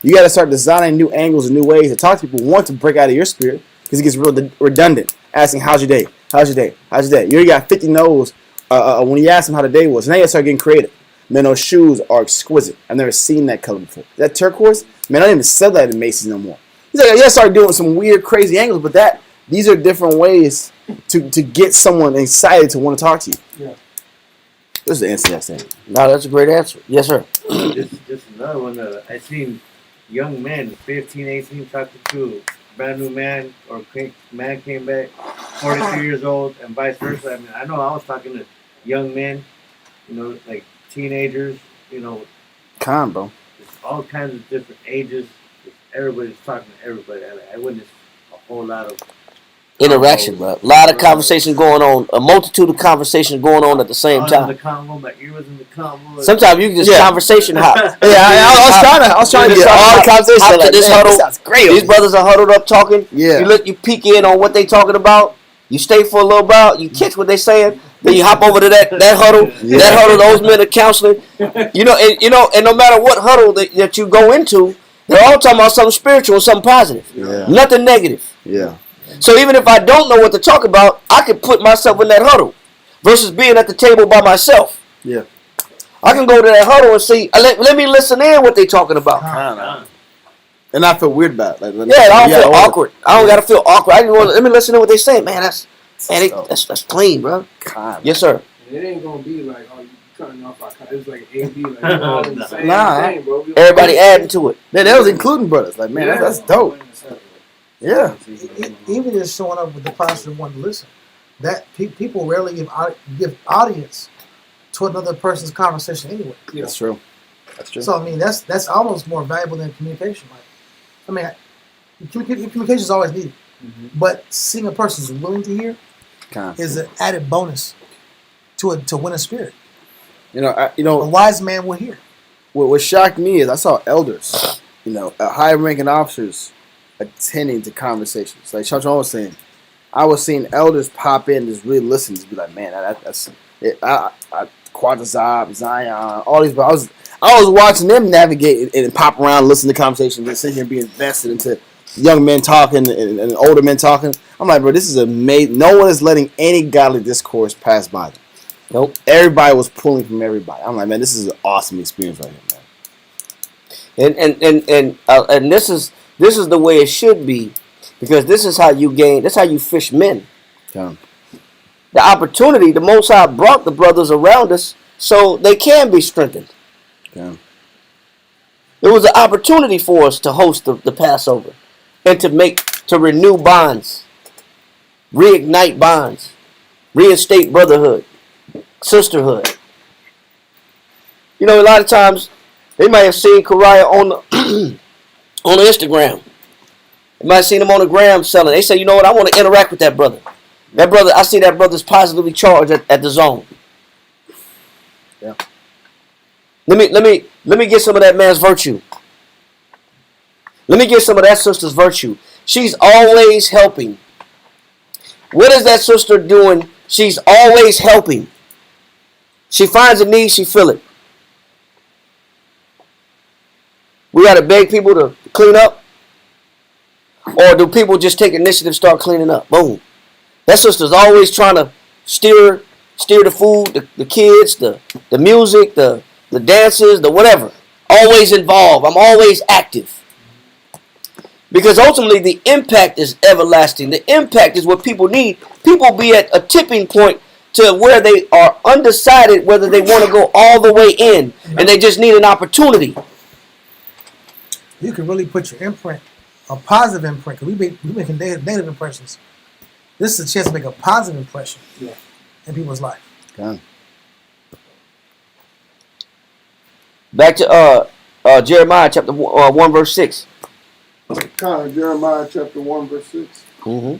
You got to start designing new angles and new ways to talk to people. Want to break out of your spirit because it gets real redundant. Asking, how's your day? How's your day? How's your day? You already got 50 no's when you ask them how the day was. Now you start getting creative. Man, those shoes are exquisite. I've never seen that color before. That turquoise? Man, I don't even sell that at Macy's no more. He's like, yeah, start doing some weird, crazy angles, but these are different ways to get someone excited to want to talk to you. Yeah. This is the answer to that thing. No, that's a great answer. Yes, sir. Just another one that I seen young men, 15, 18, talking to a brand new man, or man came back, 42 years old, and vice versa. I mean, I know I was talking to young men, like teenagers, Bro. just all kinds of different ages. Everybody's talking to everybody. I witnessed a whole lot of Interaction, bro. A lot of conversation going on. A multitude of conversations going on at the same I was time. in the convo, my ear was in the convo. Sometimes you can just conversation hop. I was trying to get all the conversation. Hop to this huddle. This sounds great. These brothers are huddled up talking. Yeah. You peek in on what they talking about. You stay for a little while. You catch what they saying. Then you hop over to that huddle. Yeah. That huddle, those men are counseling. And no matter what huddle that you go into, they're all talking about something spiritual and something positive. Yeah. Nothing negative. Yeah. So even if I don't know what to talk about, I can put myself in that huddle versus being at the table by myself. Yeah. I can go to that huddle and see. Let me listen in what they talking about. And I feel weird about it. Yeah, I don't feel awkward. I don't gotta feel awkward. I just want let me listen to what they say. Man, that's clean, bro. Yes, sir. And it ain't gonna be like, oh, you cutting off our cut. It's like A/B, like we're all in the same thing, bro. Everybody adding to it. Man, that was including brothers. Like, man, that's dope. Yeah. Even just showing up with the posture of wanting to listen. That people rarely give audience to another person's conversation anyway. Yeah. That's true. That's true. So I mean, that's almost more valuable than communication. Like, I mean, communication is always needed, but seeing a person is willing to hear is an added bonus to win a spirit. A wise man will hear. What shocked me is I saw elders, high-ranking officers attending to conversations. Like Sean was saying, I was seeing elders pop in, just really listen, to be like, man, that's it. Quadrazab, Zion, all these. But I was watching them navigate and pop around, listen to conversations, and sit here and be invested into young men talking and older men talking. I'm like, bro, this is amazing. No one is letting any godly discourse pass by them. Nope. Everybody was pulling from everybody. I'm like, man, this is an awesome experience right here, man. And this is the way it should be, because this is how you gain. That's how you fish men. Yeah. The opportunity, the Most High brought the brothers around us so they can be strengthened. Yeah. It was an opportunity for us to host the Passover and to renew bonds, reignite bonds, reinstate brotherhood, sisterhood. A lot of times they might have seen Kariah on the on Instagram. They might have seen him on the gram selling. They say, you know what, I want to interact with that brother. That brother, I see that brother's positively charged at the zone. Yeah. Let me get some of that man's virtue. Let me get some of that sister's virtue. She's always helping. What is that sister doing? She's always helping. She finds a need, she fill it. We got to beg people to clean up? Or do people just take initiative, start cleaning up? Boom. That sister's always trying to steer the food, the kids, the music, the dances, the whatever. Always involved. I'm always active. Because ultimately the impact is everlasting. The impact is what people need. People be at a tipping point to where they are undecided whether they want to go all the way in, and they just need an opportunity. You can really put your imprint, a positive imprint, because we making negative impressions. This is a chance to make a positive impression in people's life. Okay. Back to Jeremiah chapter 1 verse 6. Jeremiah chapter 1 verse 6. Mm-hmm.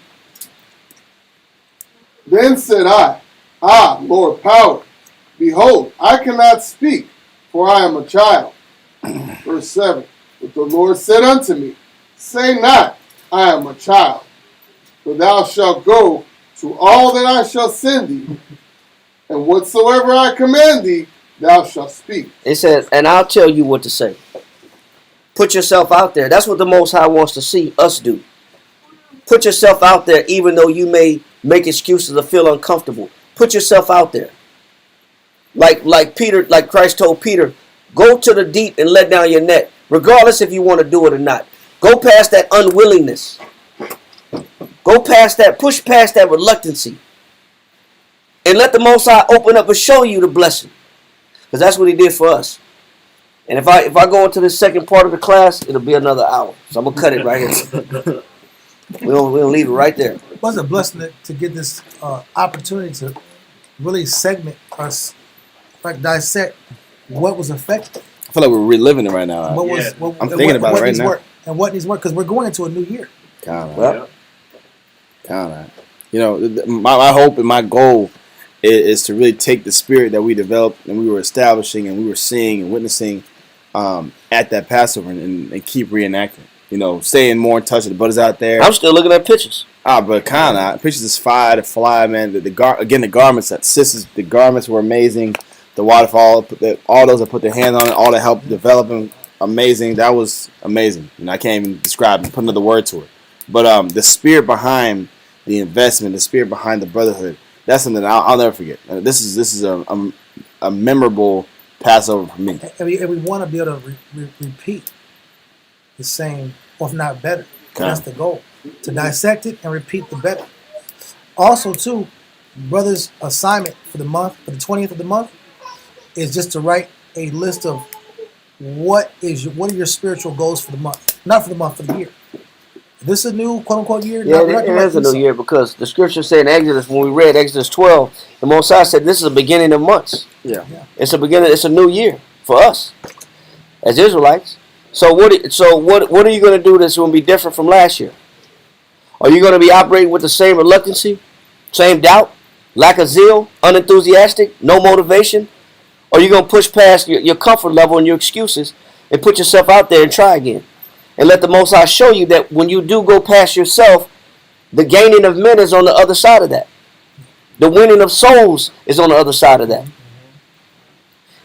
Then said I, Ah, Lord Power, behold, I cannot speak, for I am a child. Verse 7. But the Lord said unto me, Say not, I am a child, for thou shalt go to all that I shall send thee, and whatsoever I command thee, thou shalt speak. It says, and I'll tell you what to say. Put yourself out there. That's what the Most High wants to see us do. Put yourself out there, even though you may make excuses or feel uncomfortable. Put yourself out there. Like Peter, like Christ told Peter, go to the deep and let down your net, regardless if you want to do it or not. Go past that unwillingness. Go past that, push past that reluctancy. And let the Most High open up and show you the blessing. Because that's what he did for us. And if I go into the second part of the class, it'll be another hour. So I'm going to cut it right here. We'll leave it right there. It was a blessing to get this opportunity to really segment us, like dissect what was effective. I feel like we're reliving it right now. What was, Yeah. what, I'm thinking about it right now. And what needs work, because we're going into a new year. Kind Well, of. You know, my hope and my goal is to really take the spirit that we developed and we were establishing and we were seeing and witnessing at that Passover and keep reenacting. You know, staying more in touch with the brothers out there. I'm still looking at pictures. But kind of pictures is fire to fly, man. The garments that sisters, the garments were amazing. The waterfall, all those that put their hands on it, all that helped develop them, amazing. That was amazing. And I can't even describe it, put another word to it. But the spirit behind the investment, the spirit behind the brotherhood, that's something that I'll never forget. This is a memorable Passover for me. And we want to be able to repeat the same, or if not better. That's the goal. To dissect it and repeat the better. Also, too, brother's assignment for the month, for the 20th of the month, is just to write a list of what are your spiritual goals for the month. Not for the month, for the year. This is a new quote-unquote year. Yeah, it is a new year because the scripture said in Exodus, when we read Exodus 12, the Most High said this is the beginning of months. Yeah. It's a beginning. It's a new year for us as Israelites. So what are you going to do that's going to be different from last year? Are you going to be operating with the same reluctancy, same doubt, lack of zeal, unenthusiastic, no motivation? Or are you going to push past your comfort level and your excuses and put yourself out there and try again? And let the Most High show you that when you do go past yourself, the gaining of men is on the other side of that. The winning of souls is on the other side of that.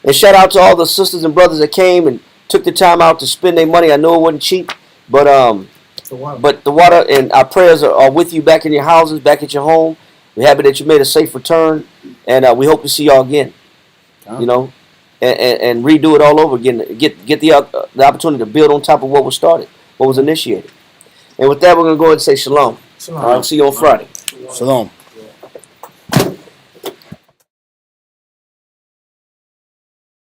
And shout out to all the sisters and brothers that came and took the time out to spend their money. I know it wasn't cheap, but the water and our prayers are with you back in your houses, back at your home. We're happy that you made a safe return, and we hope to see y'all again. You know, and redo it all over again. Get the opportunity to build on top of what was started, what was initiated. And with that, we're going to go ahead and say shalom. Shalom. All right, see you on Friday. Shalom.